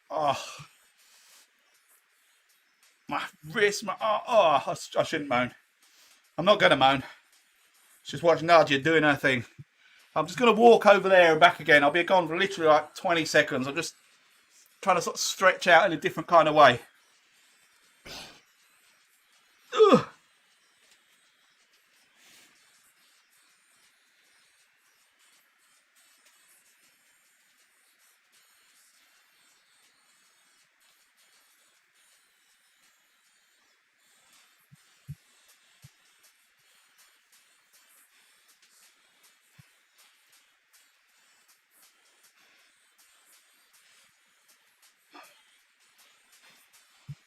Oh. My wrist, I shouldn't moan. I'm not going to moan. Just watch Nadia doing her thing. I'm just going to walk over there and back again. I'll be gone for literally like 20 seconds. I'm just trying to sort of stretch out in a different kind of way. Ugh.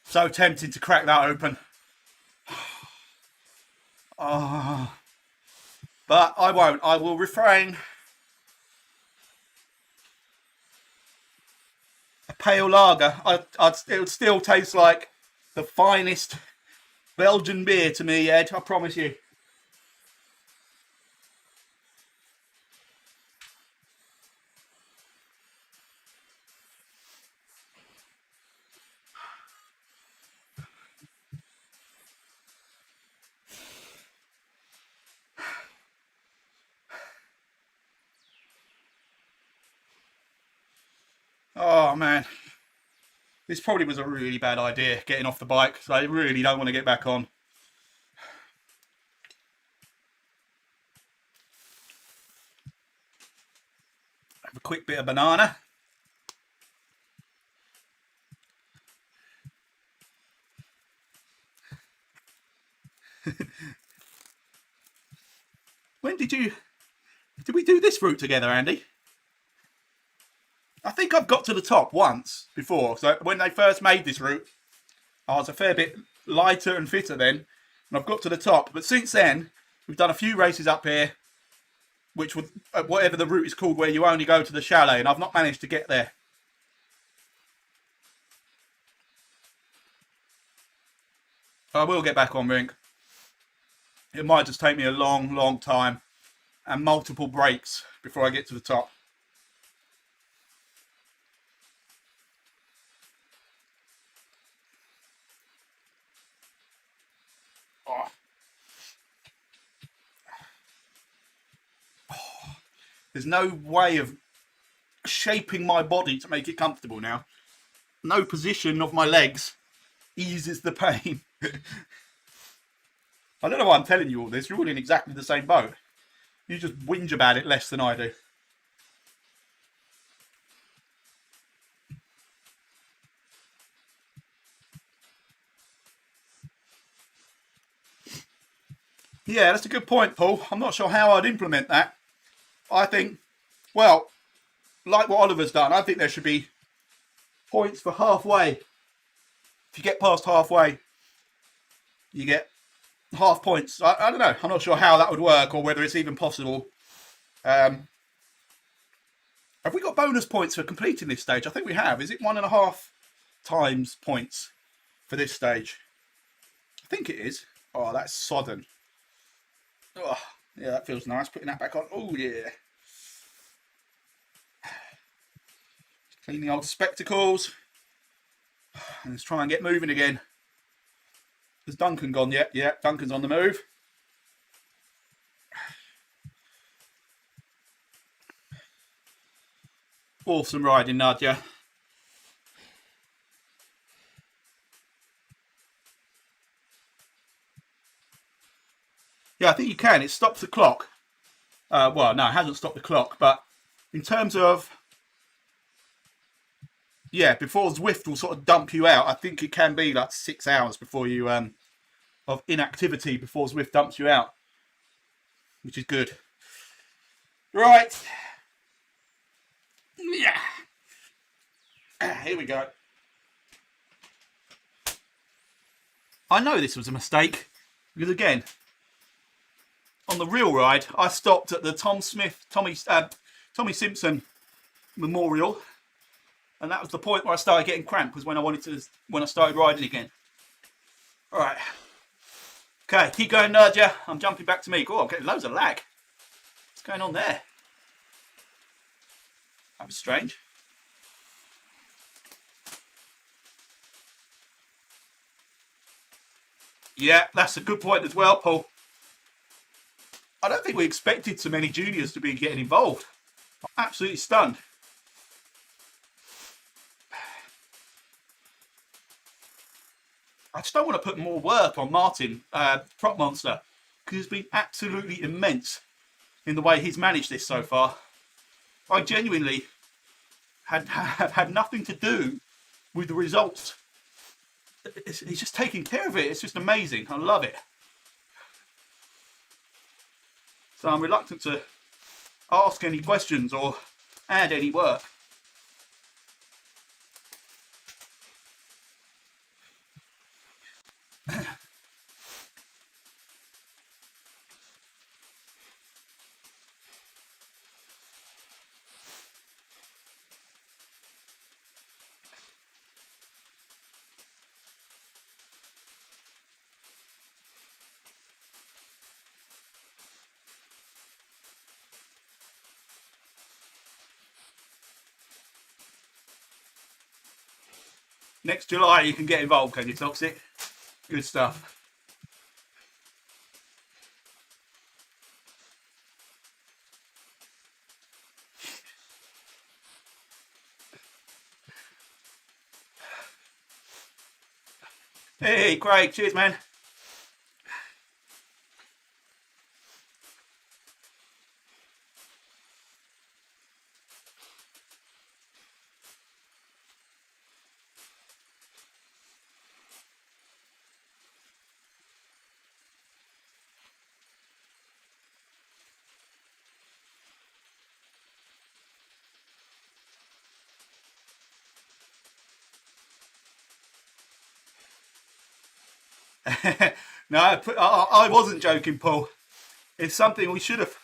So tempting to crack that open. Oh, but I won't. I will refrain. A pale lager. It would still taste like the finest Belgian beer to me, Ed. I promise you. Oh man, this probably was a really bad idea, getting off the bike. So I really don't want to get back on. Have a quick bit of banana. Did we do this route together, Andy? I think I've got to the top once before. So when they first made this route, I was a fair bit lighter and fitter then, and I've got to the top. But since then, we've done a few races up here, which would, whatever the route is called, where you only go to the chalet, and I've not managed to get there. I will get back on rink. It might just take me a long, long time and multiple breaks before I get to the top. Oh. There's no way of shaping my body to make it comfortable now. No position of my legs eases the pain. I don't know why I'm telling you all this. You're all in exactly the same boat. You just whinge about it less than I do. Yeah, that's a good point, Paul. I'm not sure how I'd implement that. I think, well, like what Oliver's done, I think there should be points for halfway. If you get past halfway, you get half points. I don't know. I'm not sure how that would work or whether it's even possible. Have we got bonus points for completing this stage? I think we have. Is it 1.5 times points for this stage? I think it is. Oh, that's sodden. Oh, yeah, that feels nice. Putting that back on. Oh, yeah. Clean the old spectacles. And let's try and get moving again. Has Duncan gone yet? Yeah, Duncan's on the move. Awesome riding, Nadia. Yeah, I think you can. It stops the clock. Well, no, it hasn't stopped the clock. But in terms of, yeah, before Zwift will sort of dump you out, I think it can be like 6 hours before you, of inactivity before Zwift dumps you out, which is good. Right. Yeah. Here we go. I know this was a mistake because, again, on the real ride, I stopped at the Tommy Simpson Memorial, and that was the point where I started getting cramp. Was when I started riding again. All right. Okay, keep going, Nadia. I'm jumping back to me. Oh, I'm getting loads of lag. What's going on there? That was strange. Yeah, that's a good point as well, Paul. I don't think we expected so many juniors to be getting involved. I'm absolutely stunned. I just don't want to put more work on Martin, Prop Monster, because he's been absolutely immense in the way he's managed this so far. I genuinely have had nothing to do with the results. He's just taking care of it. It's just amazing. I love it. So I'm reluctant to ask any questions or add any work. Next July you can get involved, can you, Toxic? Good stuff. Hey, Craig, cheers, man. No, I wasn't joking, Paul. It's something we should have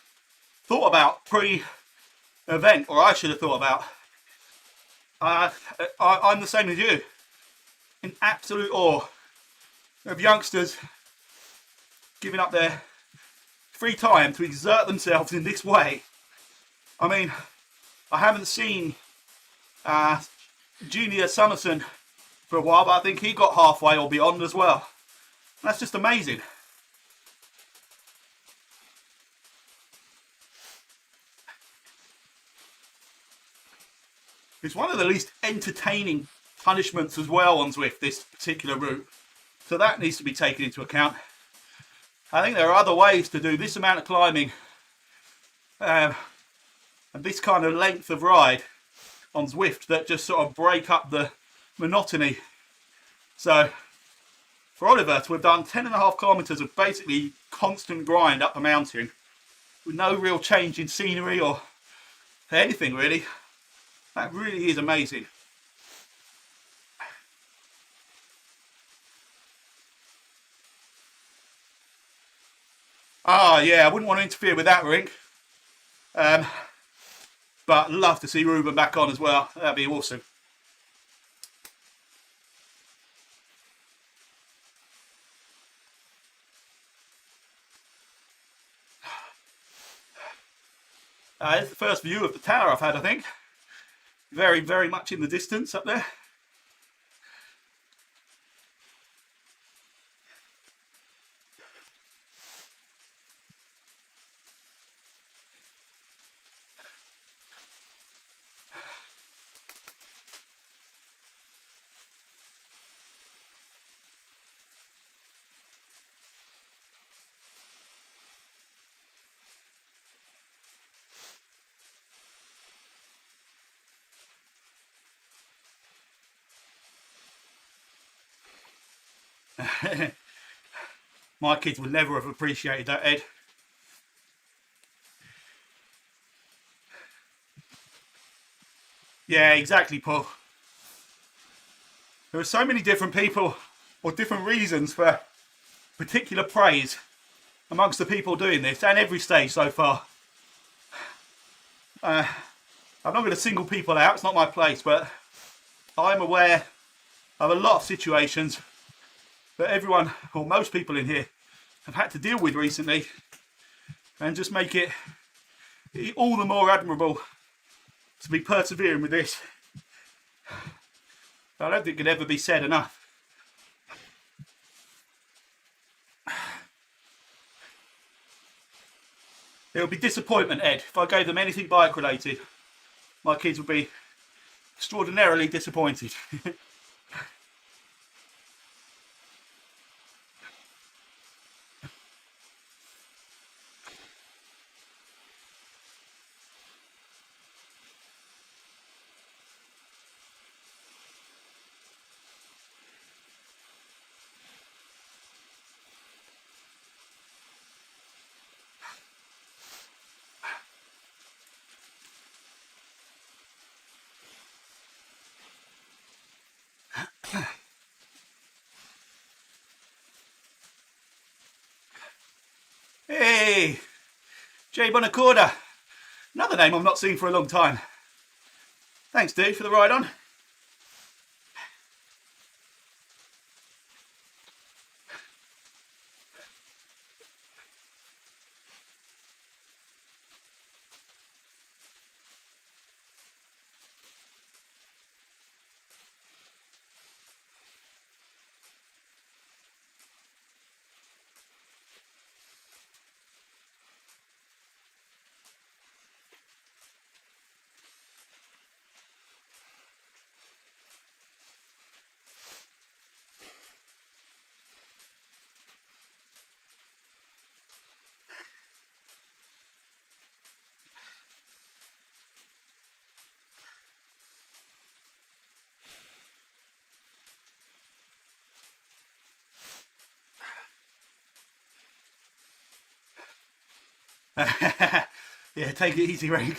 thought about pre-event, or I should have thought about. I'm the same as you, in absolute awe of youngsters giving up their free time to exert themselves in this way. I mean, I haven't seen Junior Summerson for a while, but I think he got halfway or beyond as well. That's just amazing. It's one of the least entertaining punishments as well on Zwift, this particular route. So that needs to be taken into account. I think there are other ways to do this amount of climbing and this kind of length of ride on Zwift that just sort of break up the monotony. So for Oliver to have done 10.5 kilometres of basically constant grind up the mountain with no real change in scenery or anything really, that really is amazing. Ah, yeah, I wouldn't want to interfere with that rink. But love to see Ruben back on as well. That'd be awesome. It's the first view of the tower I've had, I think. Very, very much in the distance up there. My kids would never have appreciated that, Ed. Yeah, exactly, Paul. There are so many different people or different reasons for particular praise amongst the people doing this and every stage so far. I'm not going to single people out, it's not my place, but I'm aware of a lot of situations that everyone, or most people in here, have had to deal with recently, and just make it all the more admirable to be persevering with this. I don't think it could ever be said enough. It would be disappointment, Ed, if I gave them anything bike related. My kids would be extraordinarily disappointed. Hey, Jay Bonacorda. Another name I've not seen for a long time. Thanks, dude, for the ride on. Yeah, take it easy, Ray.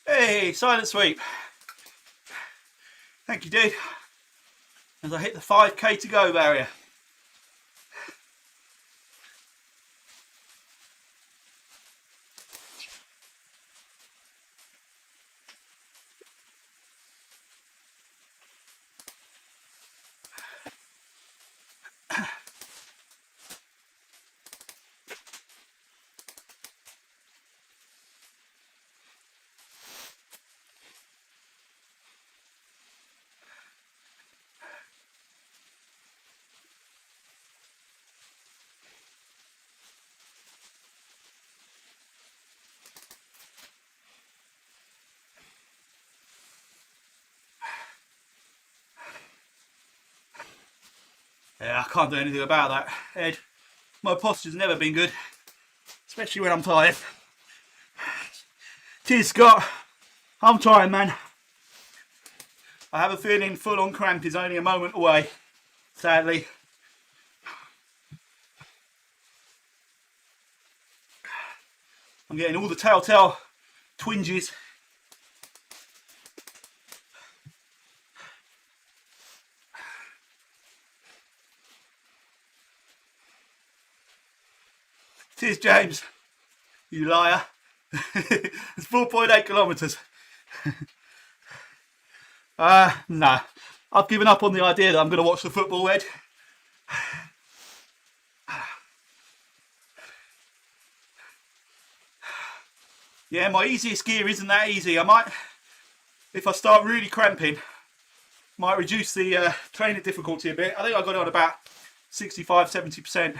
Hey, silent sweep. Thank you, dude. As I hit the 5k to go barrier. Yeah, I can't do anything about that, Ed. My posture's never been good, especially when I'm tired. Cheers, Scott. I'm trying, man. I have a feeling full-on cramp is only a moment away, sadly. I'm getting all the telltale twinges. Cheers, James. You liar. It's 4.8 kilometres. No. I've given up on the idea that I'm going to watch the football, Ed. Yeah, my easiest gear isn't that easy. I might, if I start really cramping, might reduce the training difficulty a bit. I think I got it on about 65, 70%.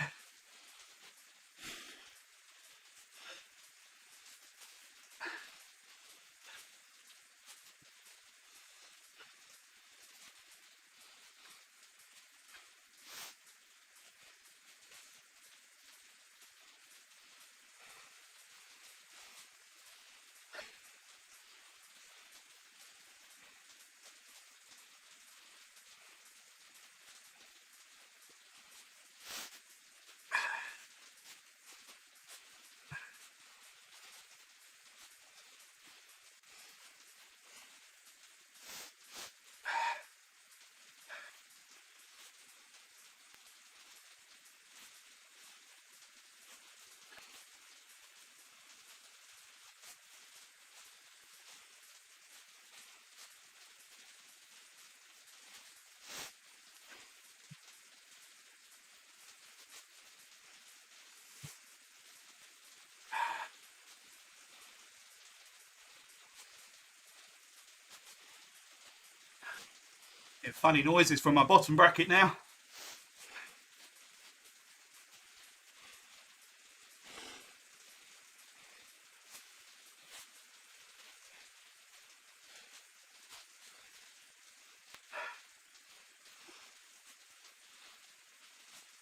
Get funny noises from my bottom bracket now.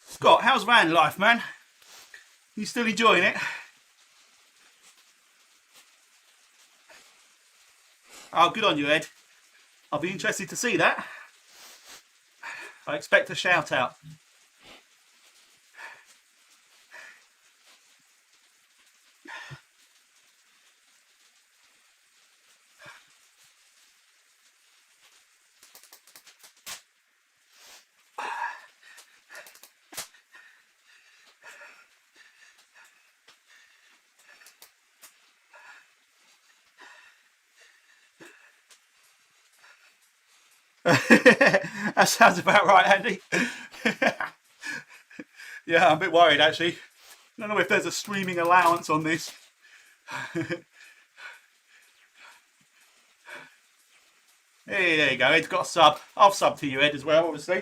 Scott, how's van life, man? You still enjoying it? Oh, good on you, Ed. I'll be interested to see that. I expect a shout out. That sounds about right, Andy. Yeah, I'm a bit worried actually. I don't know if there's a streaming allowance on this. Hey, there you go. Ed's got a sub. I'll sub to you, Ed, as well, obviously.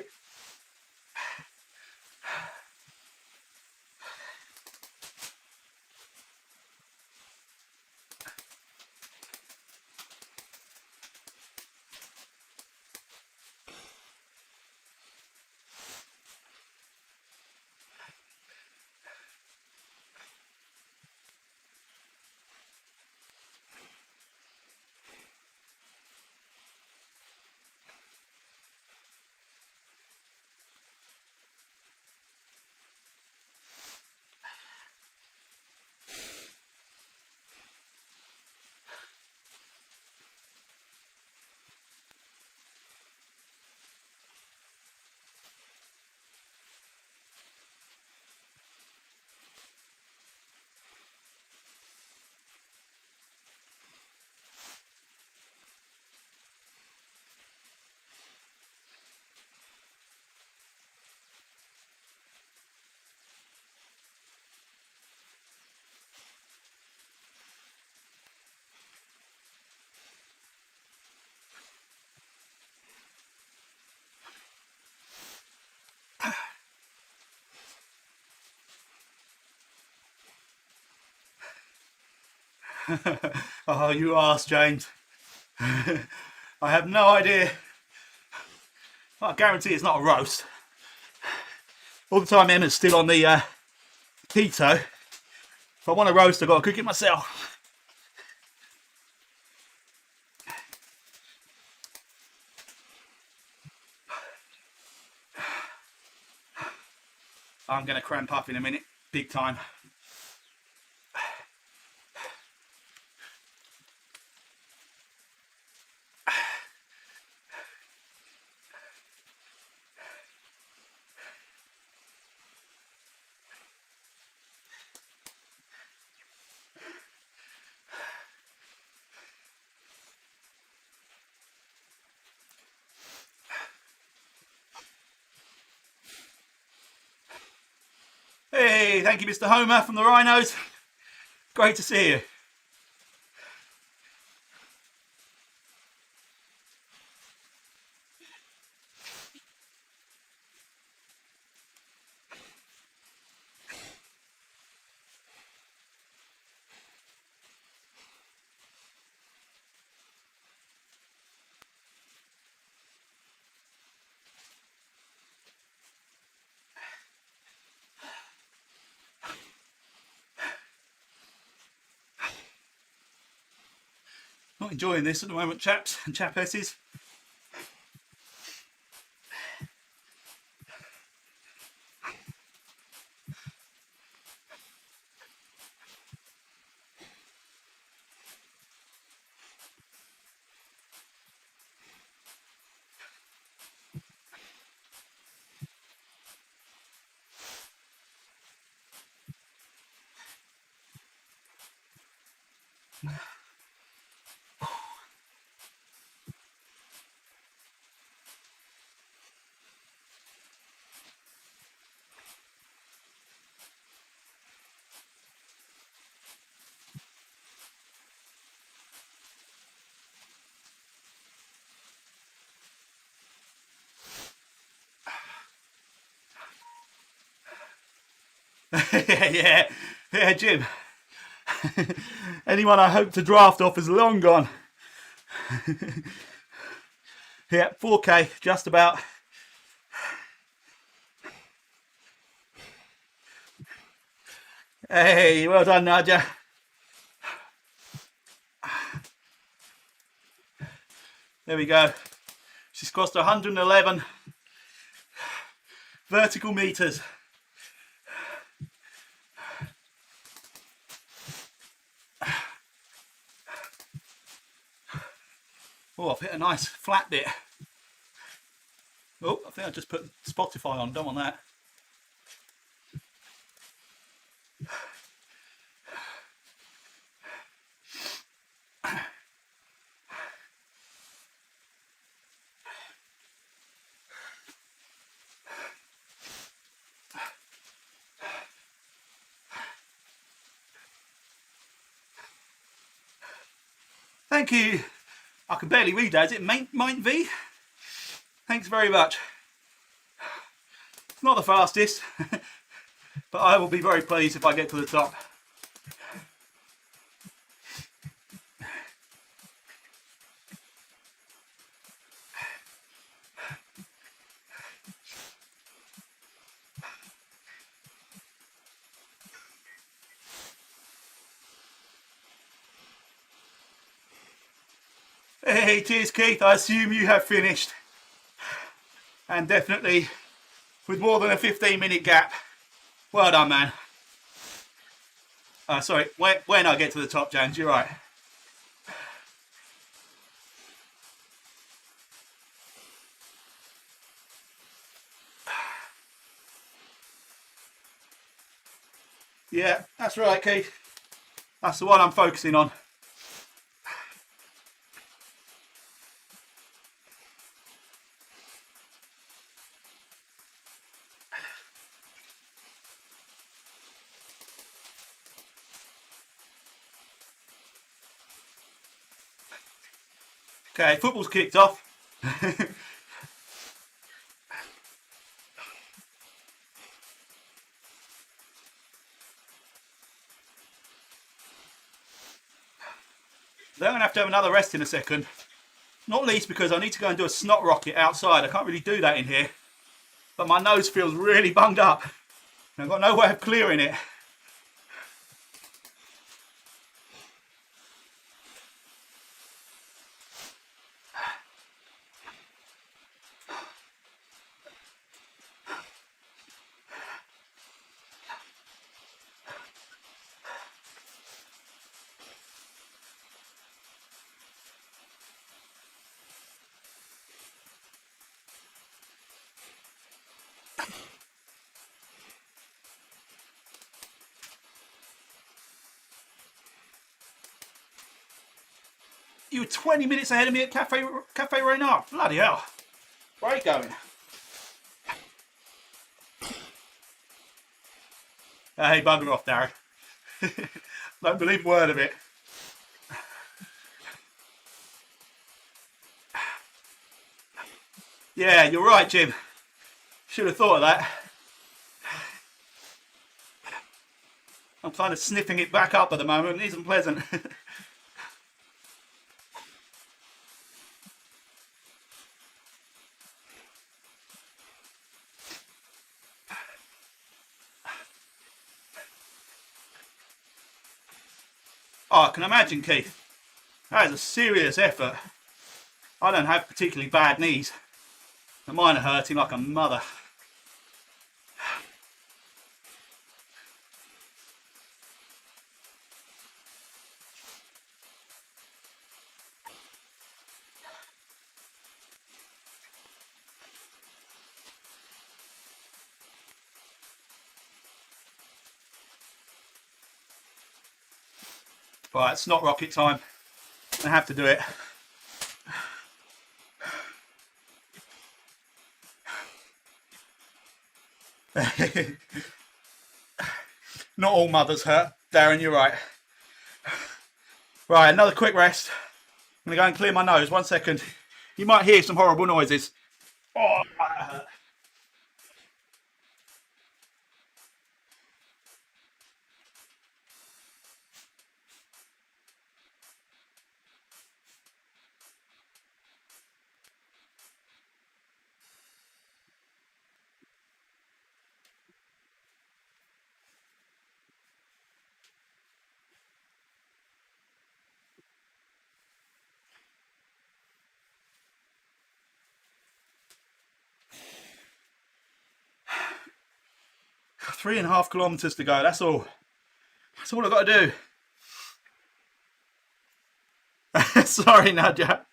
Oh, you asked, James. I have no idea. Well, I guarantee it's not a roast. All the time Emma's still on the keto. If I want a roast, I've got to cook it myself. I'm going to cramp up in a minute. Big time. Hey, thank you, Mr. Homer from the Rhinos. Great to see you. Not enjoying this at the moment, chaps and chapesses. yeah, Jim. Anyone I hope to draft off is long gone. Yeah, 4K, just about. Hey, well done, Nadia. There we go. She's crossed 111 vertical meters. Oh, I've hit a nice flat bit. Oh, I think I just put Spotify on, don't want that. Thank you. I can barely read that. Is it Maint V? Thanks very much. Not the fastest, but I will be very pleased if I get to the top. Hey, cheers Keith, I assume you have finished. And definitely with more than a 15-minute gap. Well done, man. Sorry, when I get to the top, James, you're right. Yeah, that's right, Keith. That's the one I'm focusing on. Okay, football's kicked off. Then I'm going to have another rest in a second. Not least because I need to go and do a snot rocket outside. I can't really do that in here. But my nose feels really bunged up. And I've got no way of clearing it. You were 20 minutes ahead of me at Cafe Reynard. Bloody hell. Great going. Hey, bugger off, Darren. Don't believe a word of it. Yeah, you're right, Jim. Should have thought of that. I'm kind of sniffing it back up at the moment. It isn't pleasant. Oh, I can imagine, Keith. That is a serious effort. I don't have particularly bad knees. And mine are hurting like a mother. Right, it's not rocket time. I have to do it. Not all mothers hurt. Darren, you're right. Right, another quick rest. I'm going to go and clear my nose. 1 second. You might hear some horrible noises. Oh, that hurt. 3.5 kilometres to go. That's all. That's all I've got to do. Sorry, Nadia.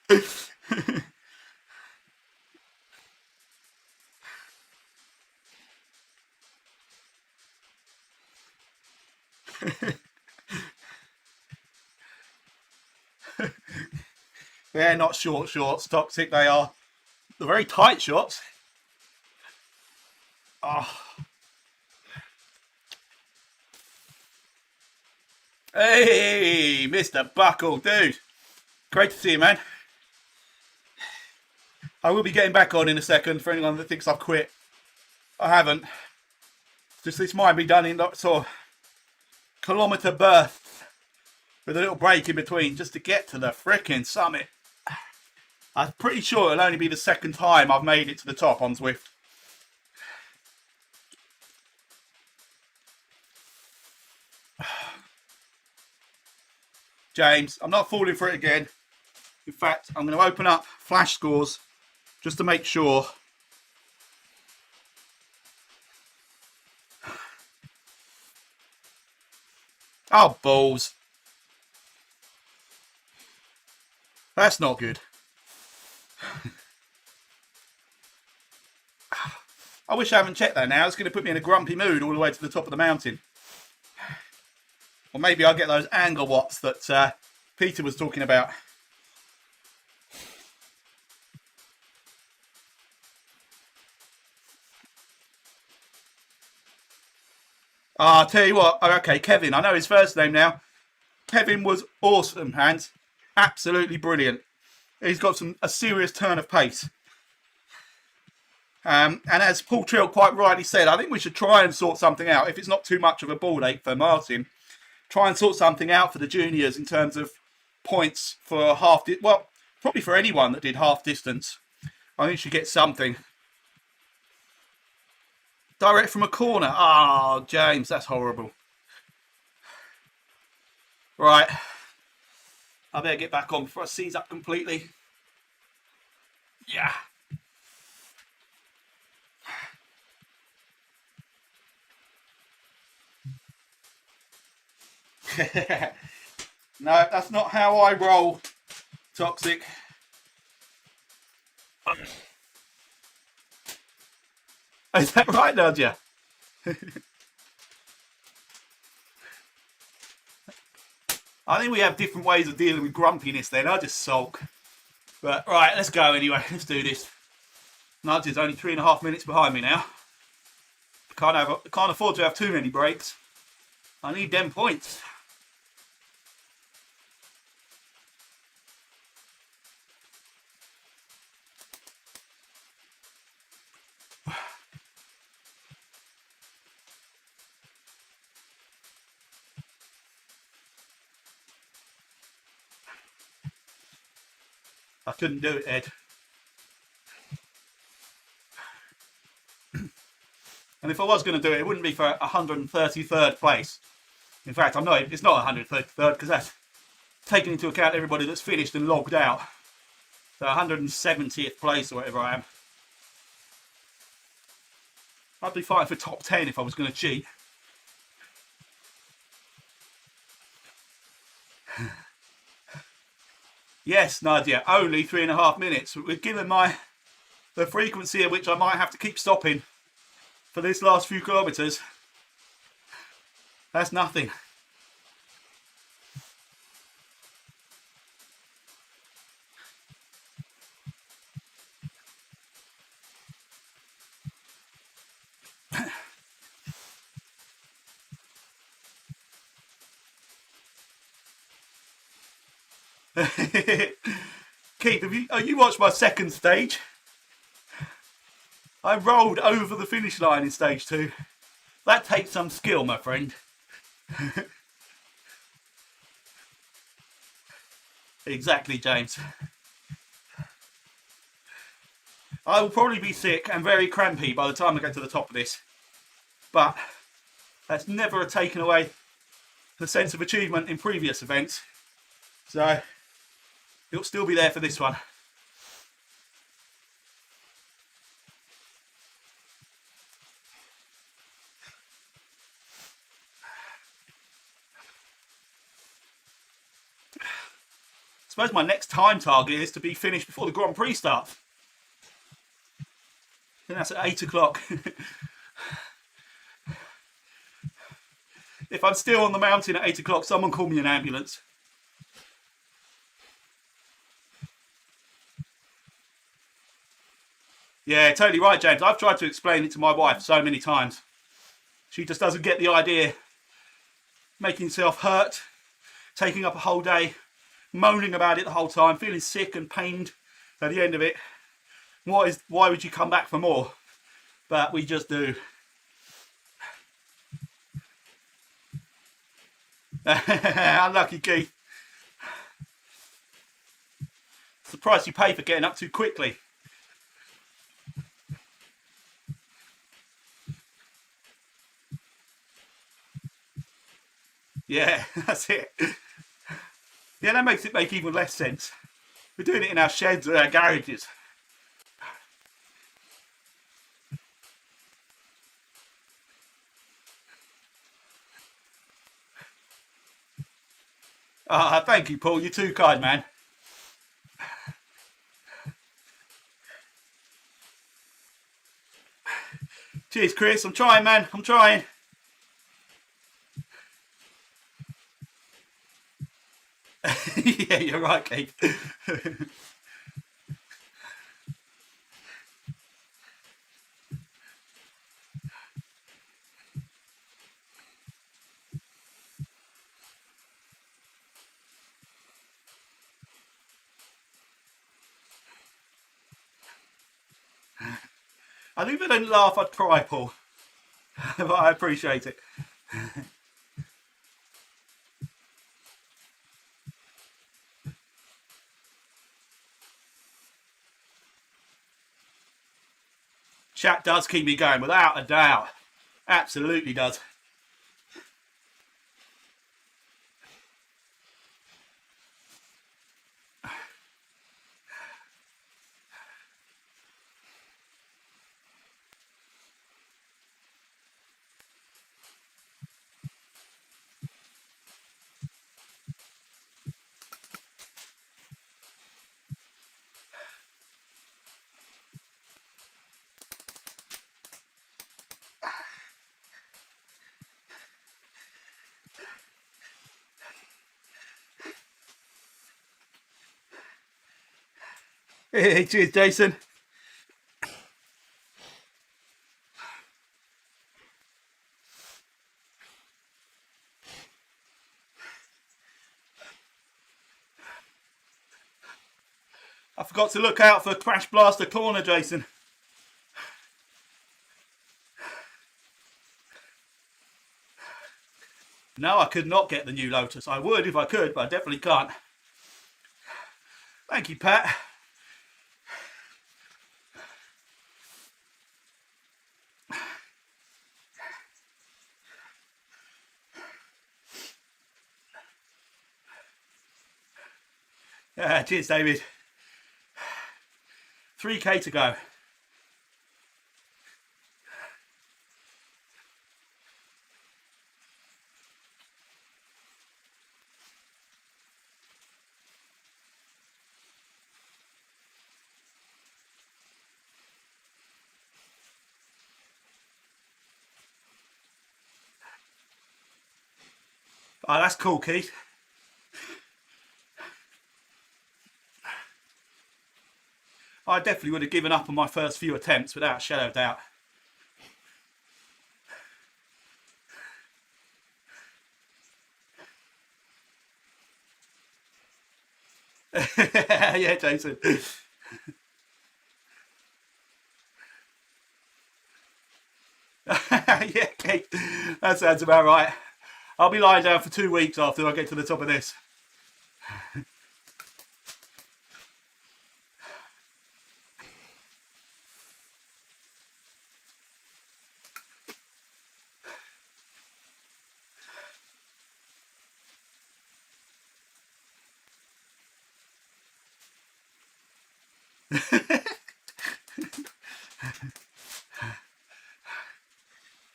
They're not short shorts, Toxic. They are the very tight shorts. Oh. Hey, Mr. Buckle, dude. Great to see you, man. I will be getting back on in a second for anyone that thinks I've quit. I haven't. Just this might be done in sort of kilometre bursts with a little break in between just to get to the frickin' summit. I'm pretty sure it'll only be the second time I've made it to the top on Zwift. James, I'm not falling for it again. In fact, I'm going to open up flash scores just to make sure. Oh, balls. That's not good. I wish I haven't checked that now. It's going to put me in a grumpy mood all the way to the top of the mountain. Or maybe I'll get those angle watts that Peter was talking about. I'll tell you what. Okay, Kevin. I know his first name now. Kevin was awesome, Hans. Absolutely brilliant. He's got a serious turn of pace. And as Paul Trill quite rightly said, I think we should try and sort something out. If it's not too much of a ball ache for Martin, try and sort something out for the juniors in terms of points for well, probably for anyone that did half distance. I think you should get something. Direct from a corner. Oh, James, that's horrible. Right. I better get back on before I seize up completely. Yeah. No, that's not how I roll, Toxic. Is that right, Nadia? I think we have different ways of dealing with grumpiness then. I just sulk. But, right, let's go anyway. Let's do this. Nadia's only 3.5 minutes behind me now. Can't afford to have too many breaks. I need them points. I couldn't do it, Ed. And if I was going to do it, it wouldn't be for 133rd place. In fact, it's not 133rd because that's taking into account everybody that's finished and logged out. So 170th place or whatever I am. I'd be fighting for top 10 if I was going to cheat. Yes, Nadia, only 3.5 minutes. We're given the frequency at which I might have to keep stopping for this last few kilometres. That's nothing. Keith, have you watched my second stage? I rolled over the finish line in stage 2. That takes some skill, my friend. Exactly, James. I will probably be sick and very crampy by the time I get to the top of this. But that's never taken away the sense of achievement in previous events. So it'll still be there for this one. suppose my next time target is to be finished before the Grand Prix starts. I think that's at 8 o'clock. If I'm still on the mountain at 8 o'clock, someone call me an ambulance. Yeah, totally right, James. I've tried to explain it to my wife so many times. She just doesn't get the idea. Making yourself hurt, taking up a whole day, moaning about it the whole time, feeling sick and pained at the end of it. Why would you come back for more? But we just do. Unlucky Keith. It's the price you pay for getting up too quickly. Yeah, that's it. Yeah, that makes it make even less sense. We're doing it in our sheds or our garages. Thank you, Paul. You're too kind, man. Cheers, Chris. I'm trying, man. I'm trying. Yeah, you're right, Keith. I think if I didn't laugh, I'd cry, Paul. But I appreciate it. Chat does keep me going, without a doubt. Absolutely does. Hey, cheers, Jason. I forgot to look out for Crash Blaster Corner, Jason. No, I could not get the new Lotus. I would if I could, but I definitely can't. Thank you, Pat. Cheers, David. 3K to go. Oh, that's cool, Keith. I definitely would have given up on my first few attempts without a shadow of doubt. Yeah, Jason. Yeah, Keith. That sounds about right. I'll be lying down for 2 weeks after I get to the top of this.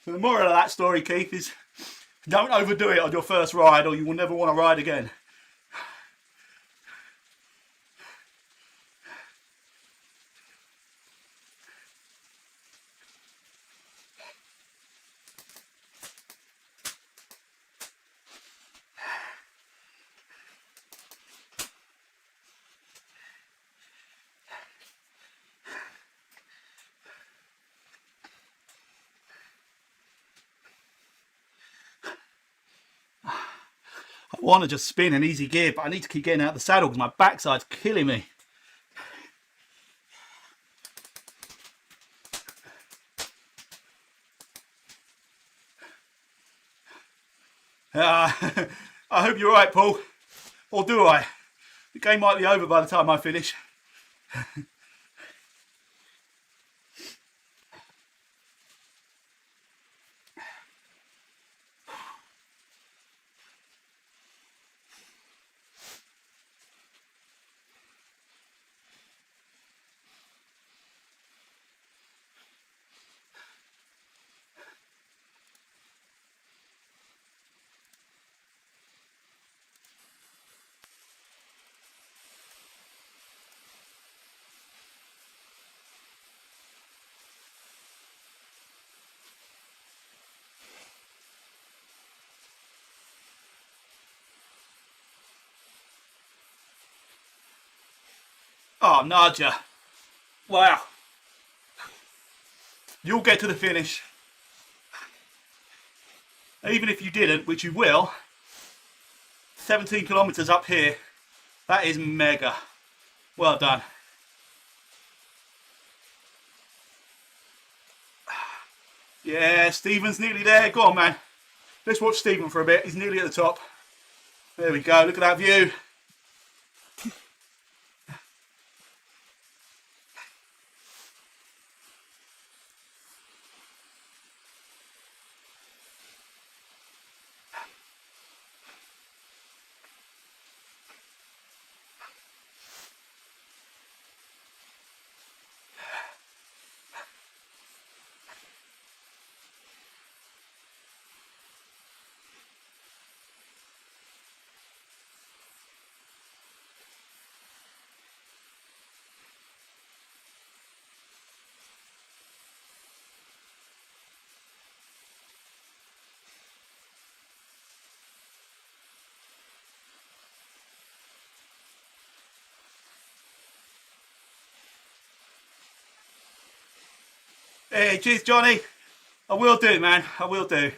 So the moral of that story, Keith, is don't overdo it on your first ride or you will never want to ride again. want to just spin an easy gear, but I need to keep getting out of the saddle because my backside's killing me. I hope you're right, Paul. Or do I? The game might be over by the time I finish. Oh, Nadja. Wow. You'll get to the finish. Even if you didn't, which you will, 17 kilometres up here, that is mega. Well done. Yeah, Stephen's nearly there. Go on, man. Let's watch Stephen for a bit. He's nearly at the top. There we go. Look at that view. Hey, cheers, Johnny. I will do, man. I will do.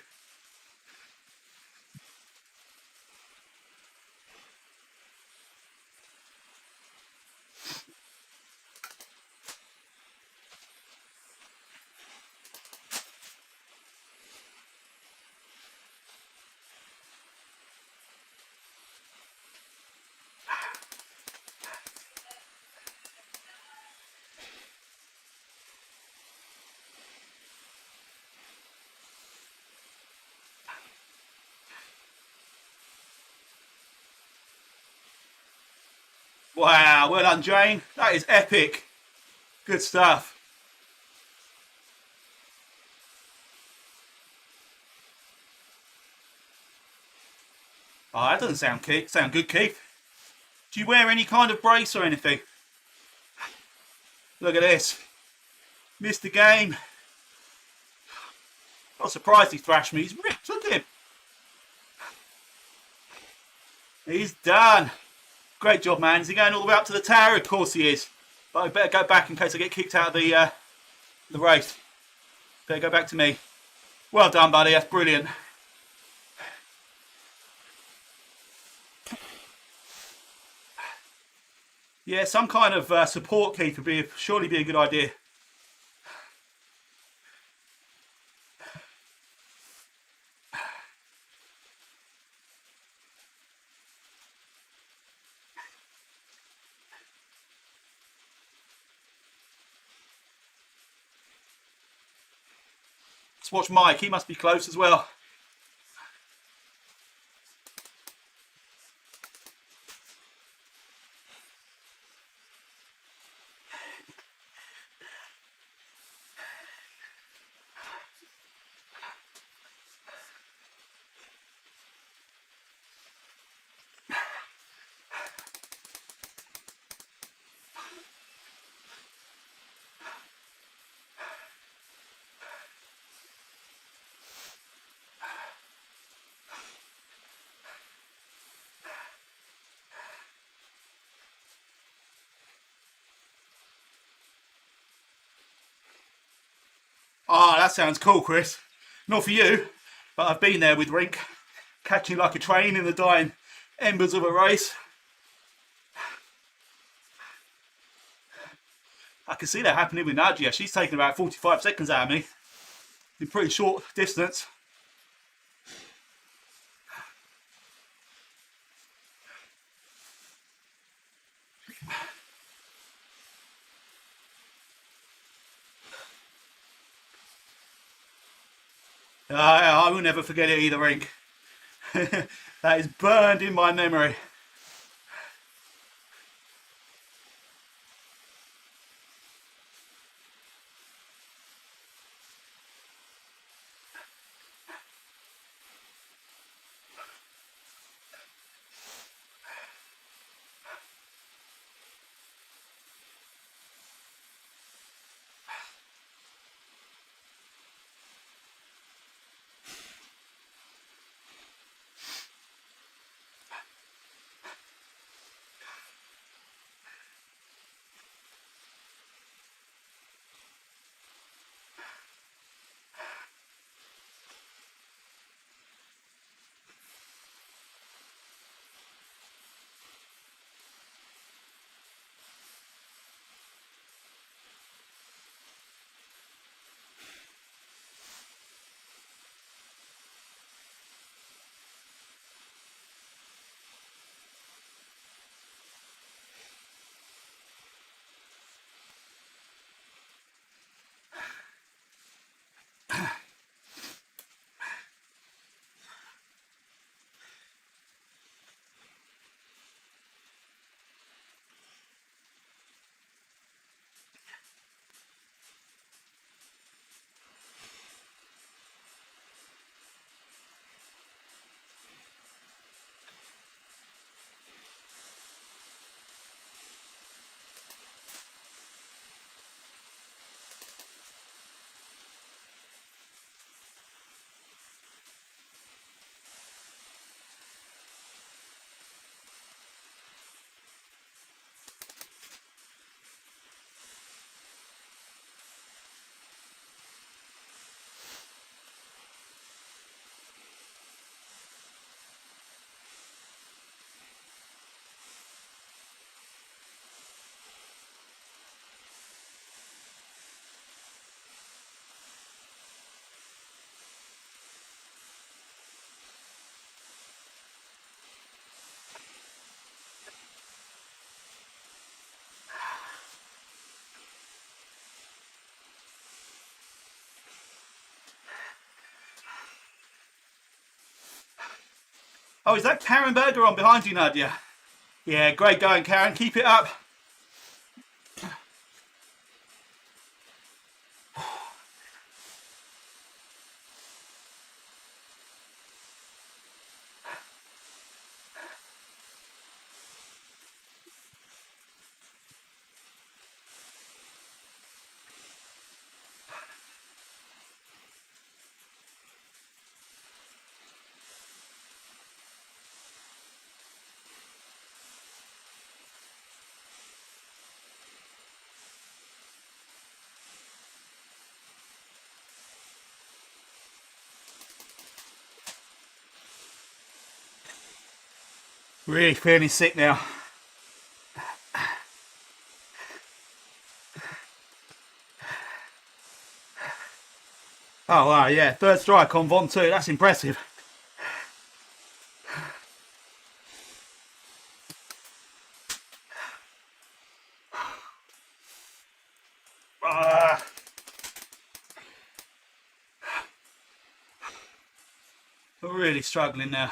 Wow, well done, Jane. That is epic. Good stuff. Oh, that doesn't sound good, Keith. Do you wear any kind of brace or anything? Look at this. Missed the game. Not surprised he thrashed me. He's ripped. Look at him. He's done. Great job, man. Is he going all the way up to the tower? Of course he is. But I better go back in case I get kicked out of the race. Better go back to me. Well done, buddy. That's brilliant. Yeah, some kind of support keep would surely be a good idea. Let's watch Mike. He must be close as well. Ah, that sounds cool, Chris. Not for you, but I've been there with Rink, catching like a train in the embers of a race. I can see that happening with Nadia. She's taken about 45 seconds out of me in pretty short distance. I will never forget it either, Ink. That is burned in my memory. Oh, is that Karen Berger on behind you, Nadia? Yeah, great going, Karen. Keep it up. Really feeling sick now. Oh, wow, yeah. Third strike on Von 2. That's impressive. We're really struggling now.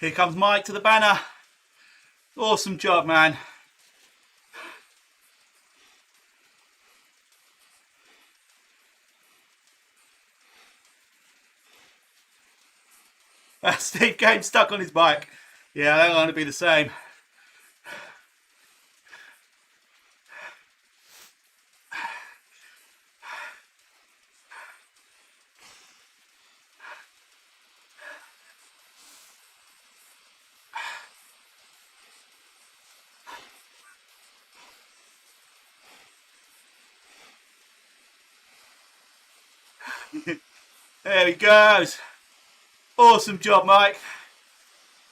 Here comes Mike to the banner. Awesome job, man. Steve came stuck on his bike. Yeah, I don't want to be the same. There he goes. Awesome job, Mike.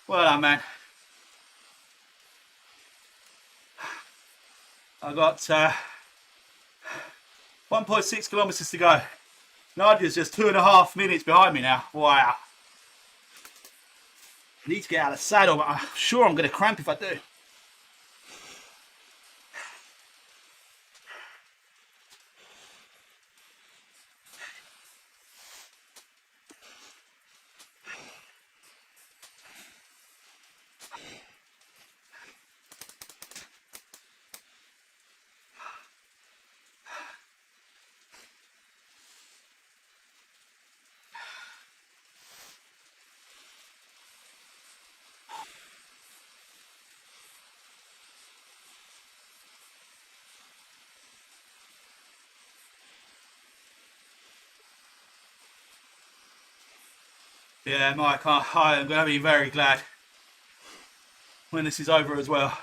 Well done, man. I got 1.6 kilometers to go. Nadia's just 2.5 minutes behind me now. Wow. I need to get out of the saddle, but I'm sure I'm going to cramp if I do. Yeah, Mike, I am going to be very glad when this is over as well.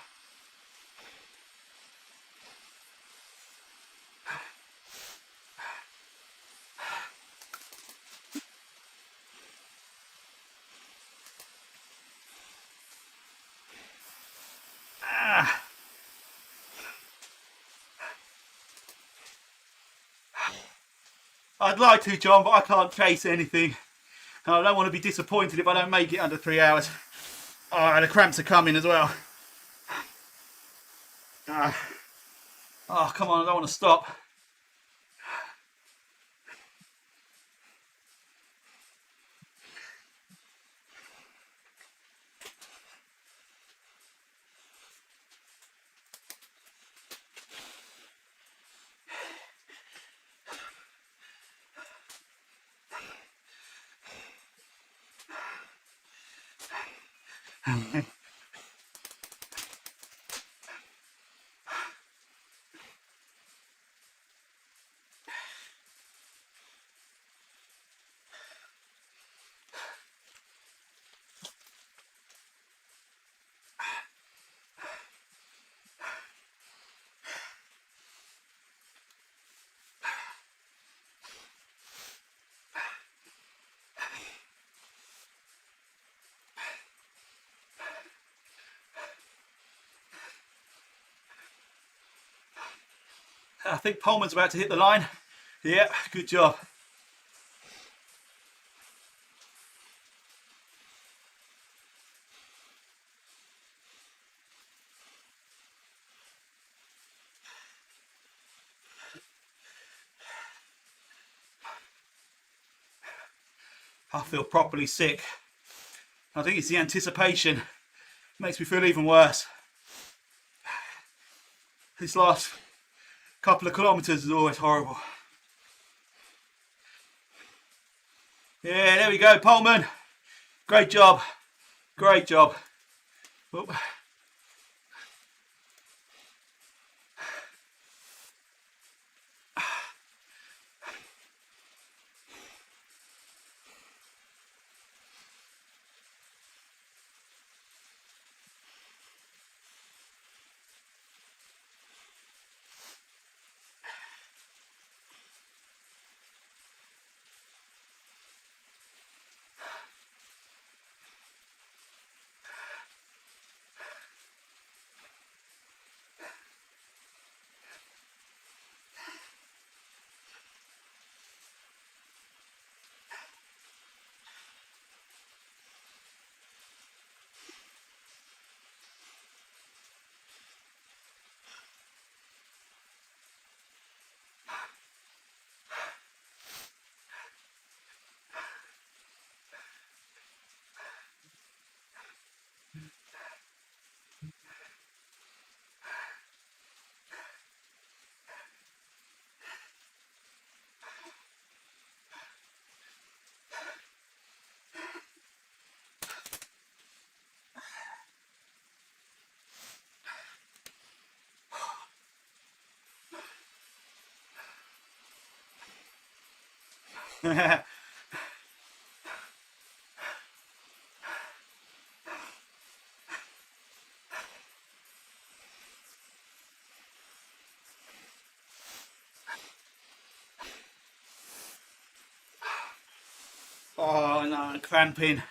I'd like to, John, but I can't chase anything. And I don't want to be disappointed if I don't make it under 3 hours. Oh, the cramps are coming as well. Oh, come on, I don't want to stop. I think Pullman's about to hit the line. Yeah, good job. I feel properly sick. I think it's the anticipation. It makes me feel even worse. This last couple of kilometers is always horrible. Yeah, there we go, Pullman. Great job. Great job. Oop. Oh no, cramping.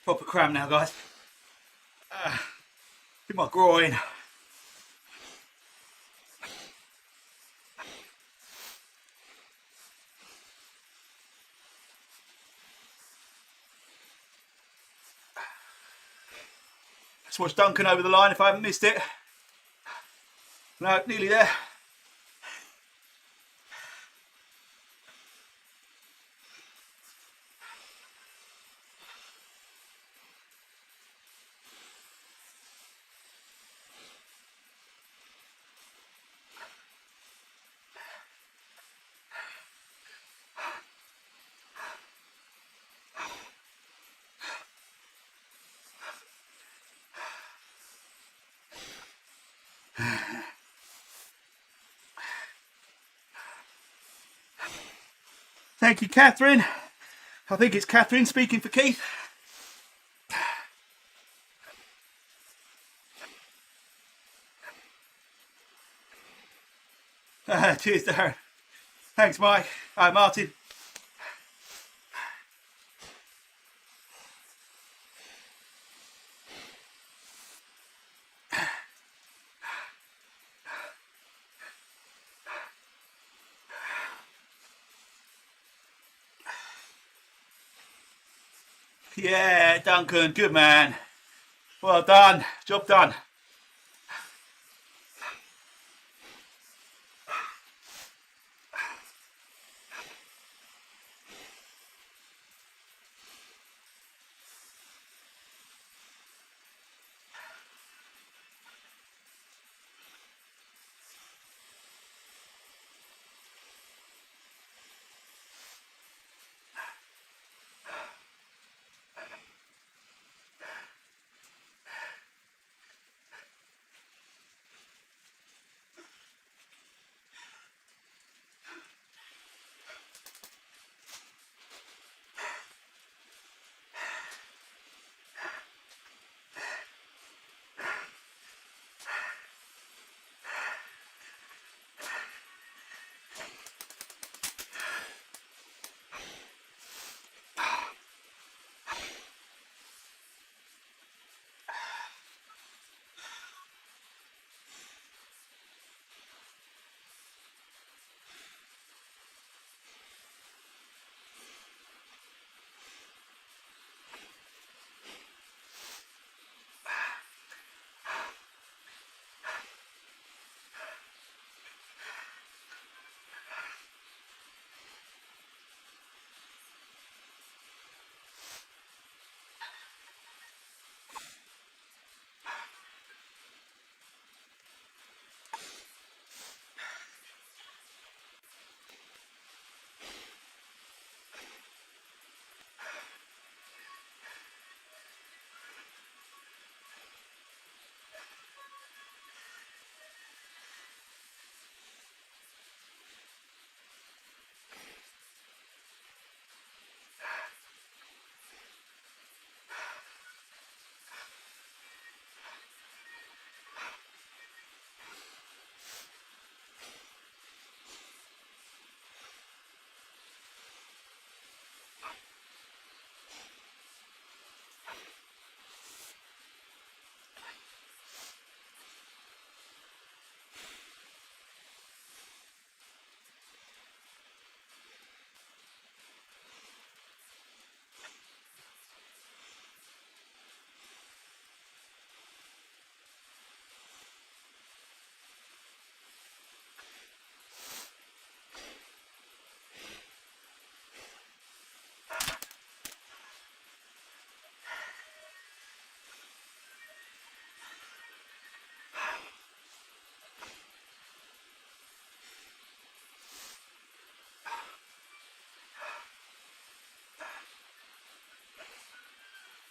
Proper cram now, guys. In my groin. Let's watch Duncan over the line if I haven't missed it. No, nearly there. Thank you, Catherine. I think it's Catherine speaking for Keith. Cheers, Darren. Thanks, Mike. Hi, Martin. Yeah, Duncan, good man. Well done, job done.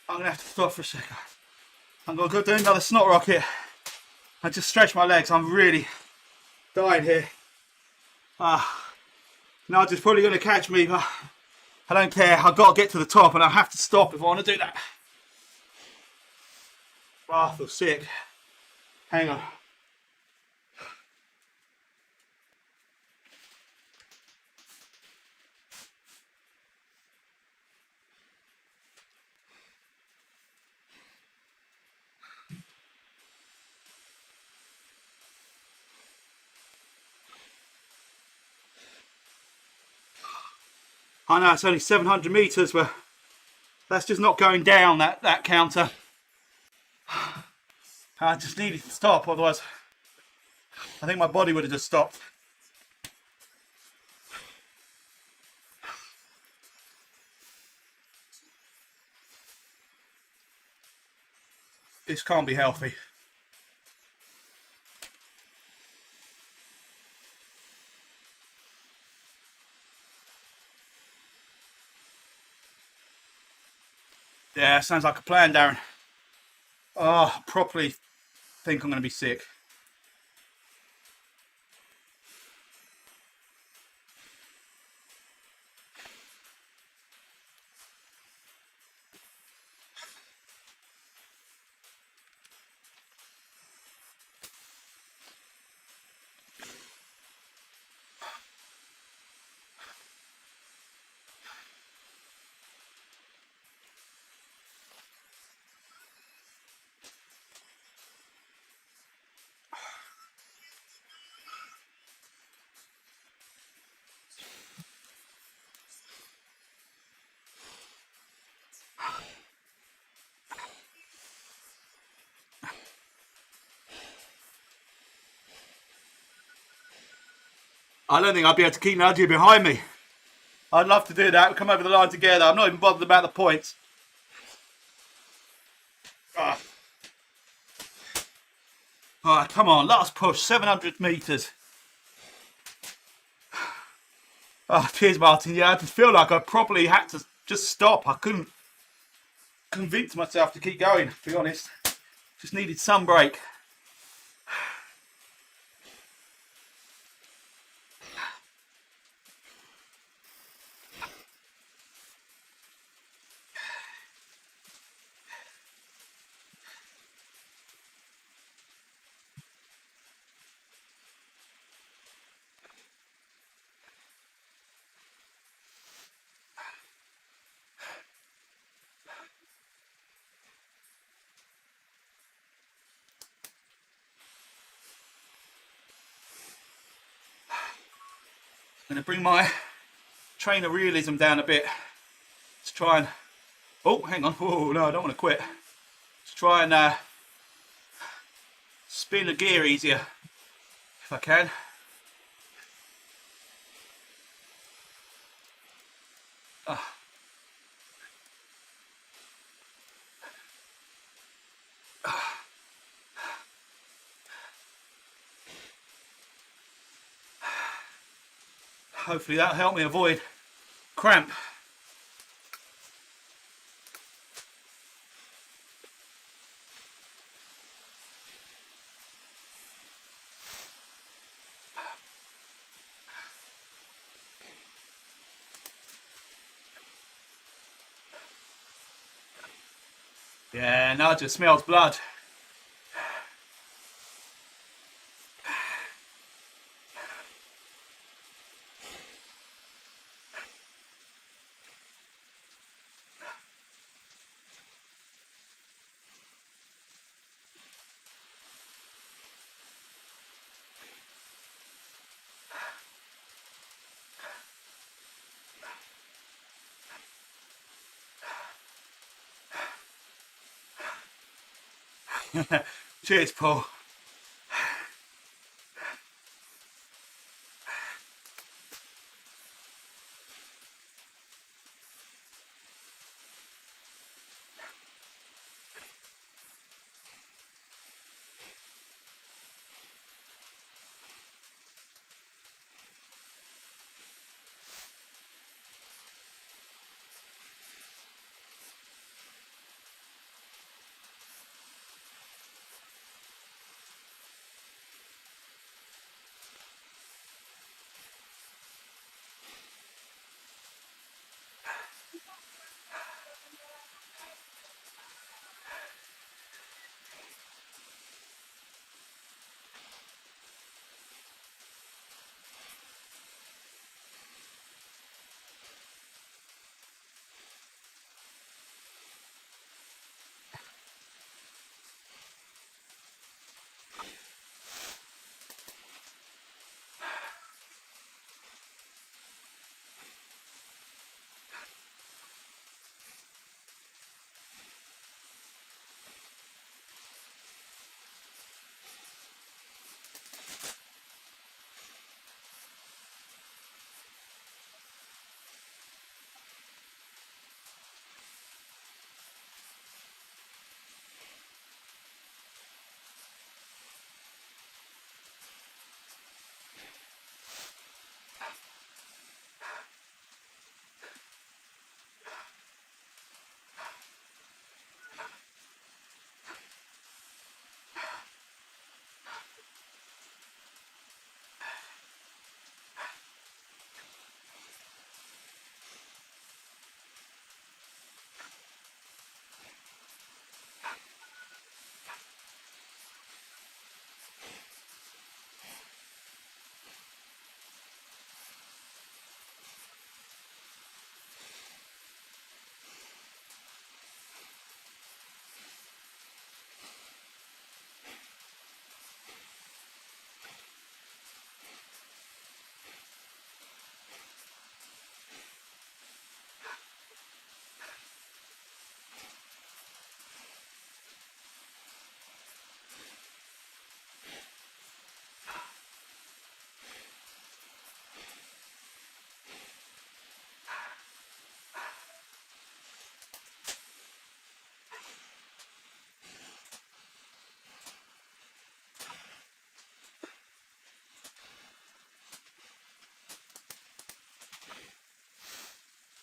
I'm going to have to stop for a second. I'm going to go do another snot rocket and just stretch my legs. I'm really dying here. Nigel probably going to catch me, but I don't care. I've got to get to the top and I have to stop if I want to do that. Oh, I feel sick. Hang on. I know it's only 700 meters, but that's just not going down that counter. I just needed to stop, otherwise I think my body would have just stopped. This can't be healthy. Yeah, sounds like a plan, Darren. Oh, I properly think I'm going to be sick. I don't think I'll be able to keep Nadia behind me. I'd love to do that. We'll come over the line together. I'm not even bothered about the points. Oh. Alright, come on, last push, 700 metres. Oh, cheers, Martin. Yeah, I just feel like I probably had to just stop. I couldn't convince myself to keep going, to be honest. Just needed some break. I'm going to bring my trainer realism down a bit to try and... Oh, hang on. Oh, no, I don't want to quit. To try and spin a gear easier, if I can. Hopefully that'll help me avoid cramp. Yeah, now it just smells blood. Cheers, Paul.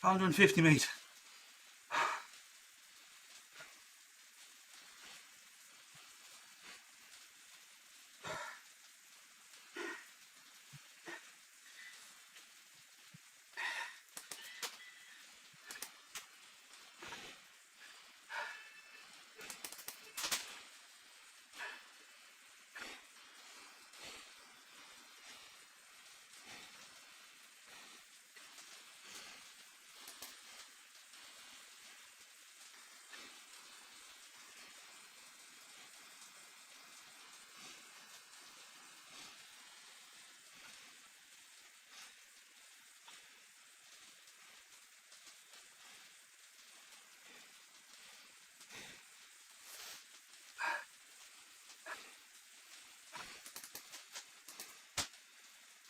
150 metres.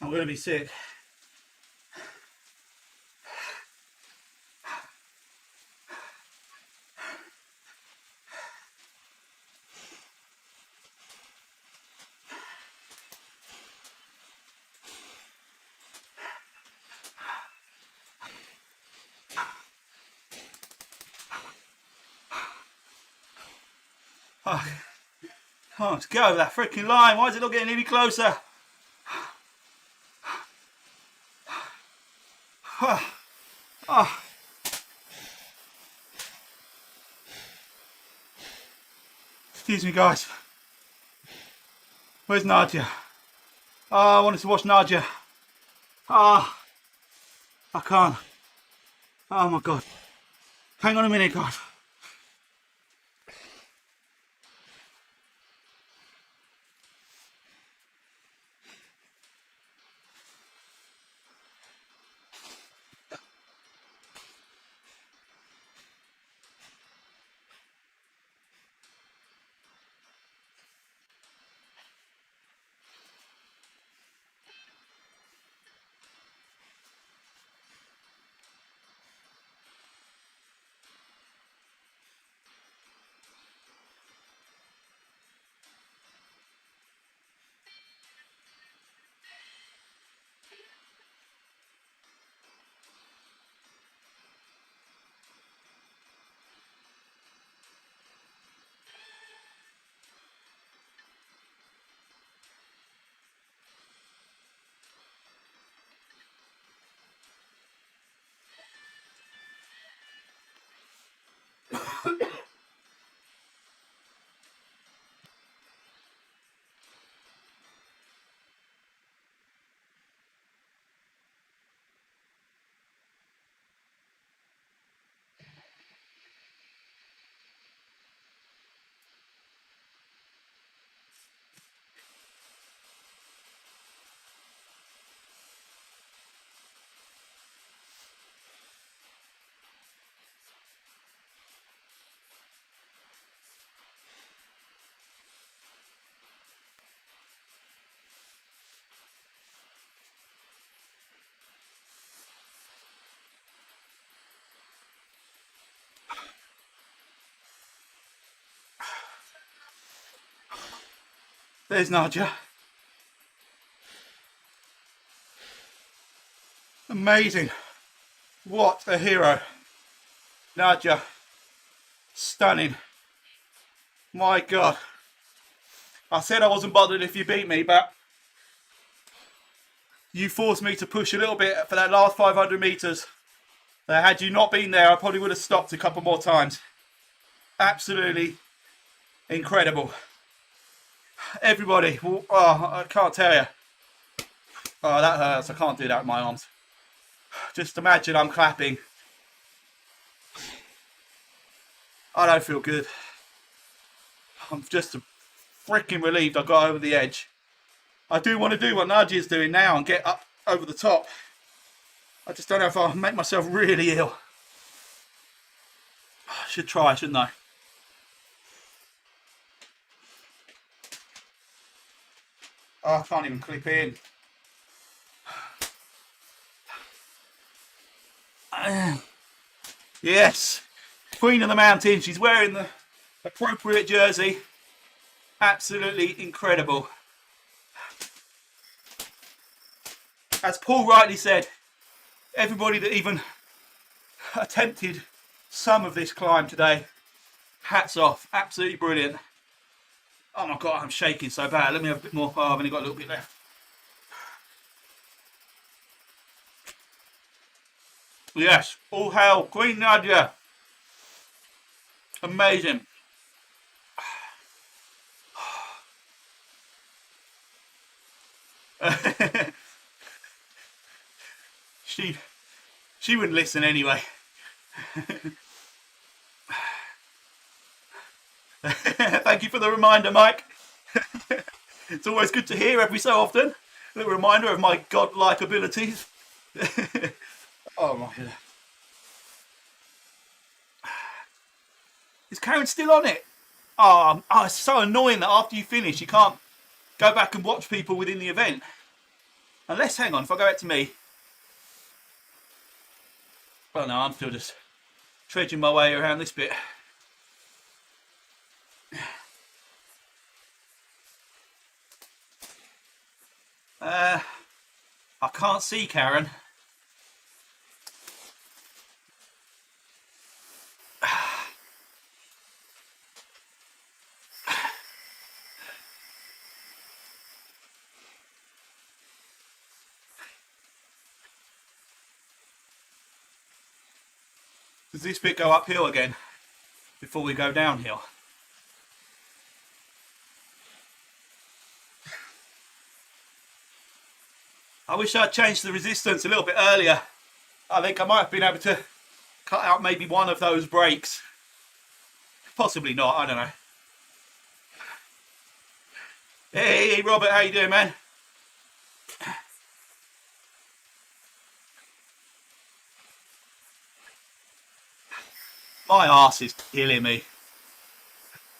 I'm going to be sick. Oh, let's go over that freaking line. Why is it not getting any closer? Oh. Excuse me, guys. Where's Nadia? Oh, I wanted to watch Nadia. Ah, I can't. Oh my God. Hang on a minute, guys. There's Nadia. Amazing. What a hero. Nadia. Stunning. My God. I said I wasn't bothered if you beat me, but you forced me to push a little bit for that last 500 metres. Had you not been there, I probably would have stopped a couple more times. Absolutely incredible. Everybody, oh, I can't tell you. Oh, that hurts. I can't do that with my arms. Just imagine I'm clapping. I don't feel good. I'm just freaking relieved I got over the edge. I do want to do what Nadia's doing now and get up over the top. I just don't know if I'll make myself really ill. I should try, shouldn't I? Oh, I can't even clip in. Yes, Queen of the Mountain. She's wearing the appropriate jersey. Absolutely incredible. As Paul rightly said, everybody that even attempted some of this climb today. Hats off, absolutely brilliant. Oh my God, I'm shaking so bad. Let me have a bit more. Oh, I've only got a little bit left. Yes, all hail Queen Nadia. Amazing. She wouldn't listen anyway. Thank you for the reminder, Mike. It's always good to hear every so often. A little reminder of my godlike abilities. Oh my God. Is Karen still on it? Oh, it's so annoying that after you finish, you can't go back and watch people within the event. Unless, hang on, if I go back to me. Well, no, I'm still just trudging my way around this bit. I can't see Karen. Does this bit go uphill again before we go downhill? I wish I'd changed the resistance a little bit earlier. I think I might have been able to cut out maybe one of those brakes. Possibly not, I don't know. Hey Robert, how you doing, man? My arse is killing me.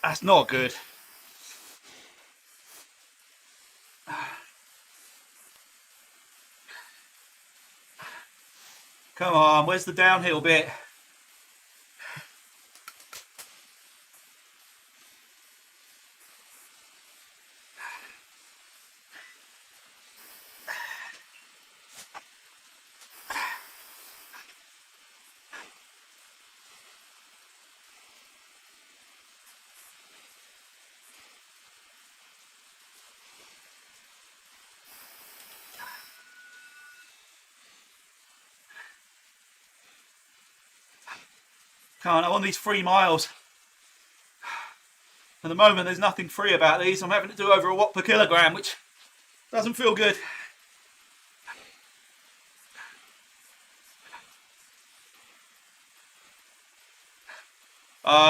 That's not good. Come on, where's the downhill bit? Can't, I'm on these 3 miles. At the moment, there's nothing free about these. I'm having to do over a watt per kilogram, which doesn't feel good.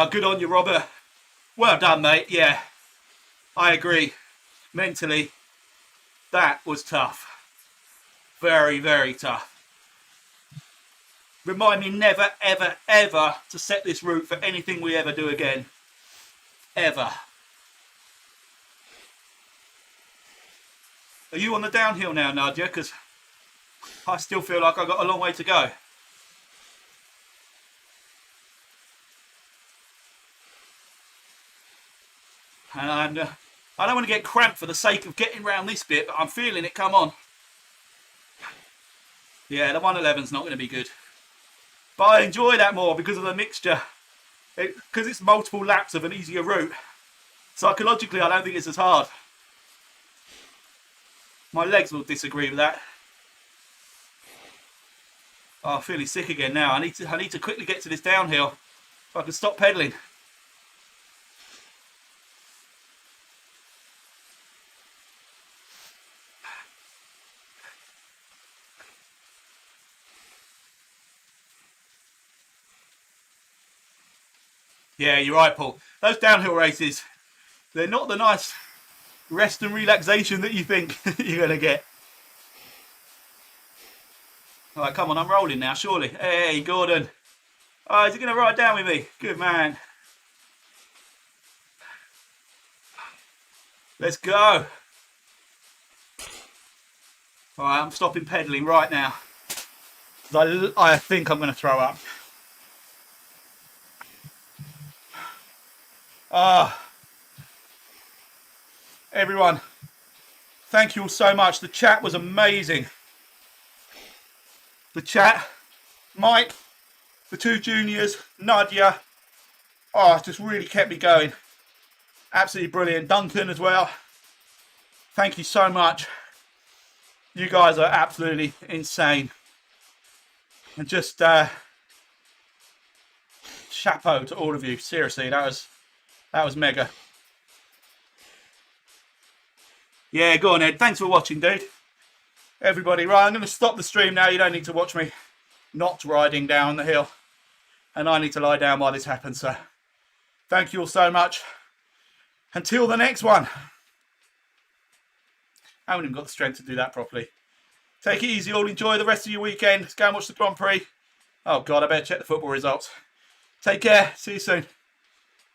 Good on you, Robert. Well done, mate. Yeah, I agree. Mentally, that was tough. Very, very tough. Remind me never, ever, ever to set this route for anything we ever do again. Ever. Are you on the downhill now, Nadia? Because I still feel like I've got a long way to go. And I don't want to get cramped for the sake of getting around this bit, but I'm feeling it come on. Yeah, the 111's not going to be good. But I enjoy that more because of the mixture. Because it's multiple laps of an easier route. Psychologically, I don't think it's as hard. My legs will disagree with that. Oh, I'm feeling sick again now. I need to quickly get to this downhill so I can stop pedalling. Yeah, you're right, Paul. Those downhill races, they're not the nice rest and relaxation that you think you're going to get. All right, come on, I'm rolling now, surely. Hey, Gordon. Oh, is he going to ride down with me? Good man. Let's go. All right, I'm stopping pedalling right now. I think I'm going to throw up. Everyone, thank you all so much. The chat was amazing. The chat, Mike, the two juniors, Nadia. Oh, just really kept me going. Absolutely brilliant. Duncan as well. Thank you so much. You guys are absolutely insane. And just chapeau to all of you. Seriously, that was mega. Yeah, go on, Ed. Thanks for watching, dude. Everybody, right, I'm going to stop the stream now. You don't need to watch me not riding down the hill. And I need to lie down while this happens. So thank you all so much. Until the next one. I haven't even got the strength to do that properly. Take it easy, all. Enjoy the rest of your weekend. Let's go and watch the Grand Prix. Oh, God, I better check the football results. Take care. See you soon.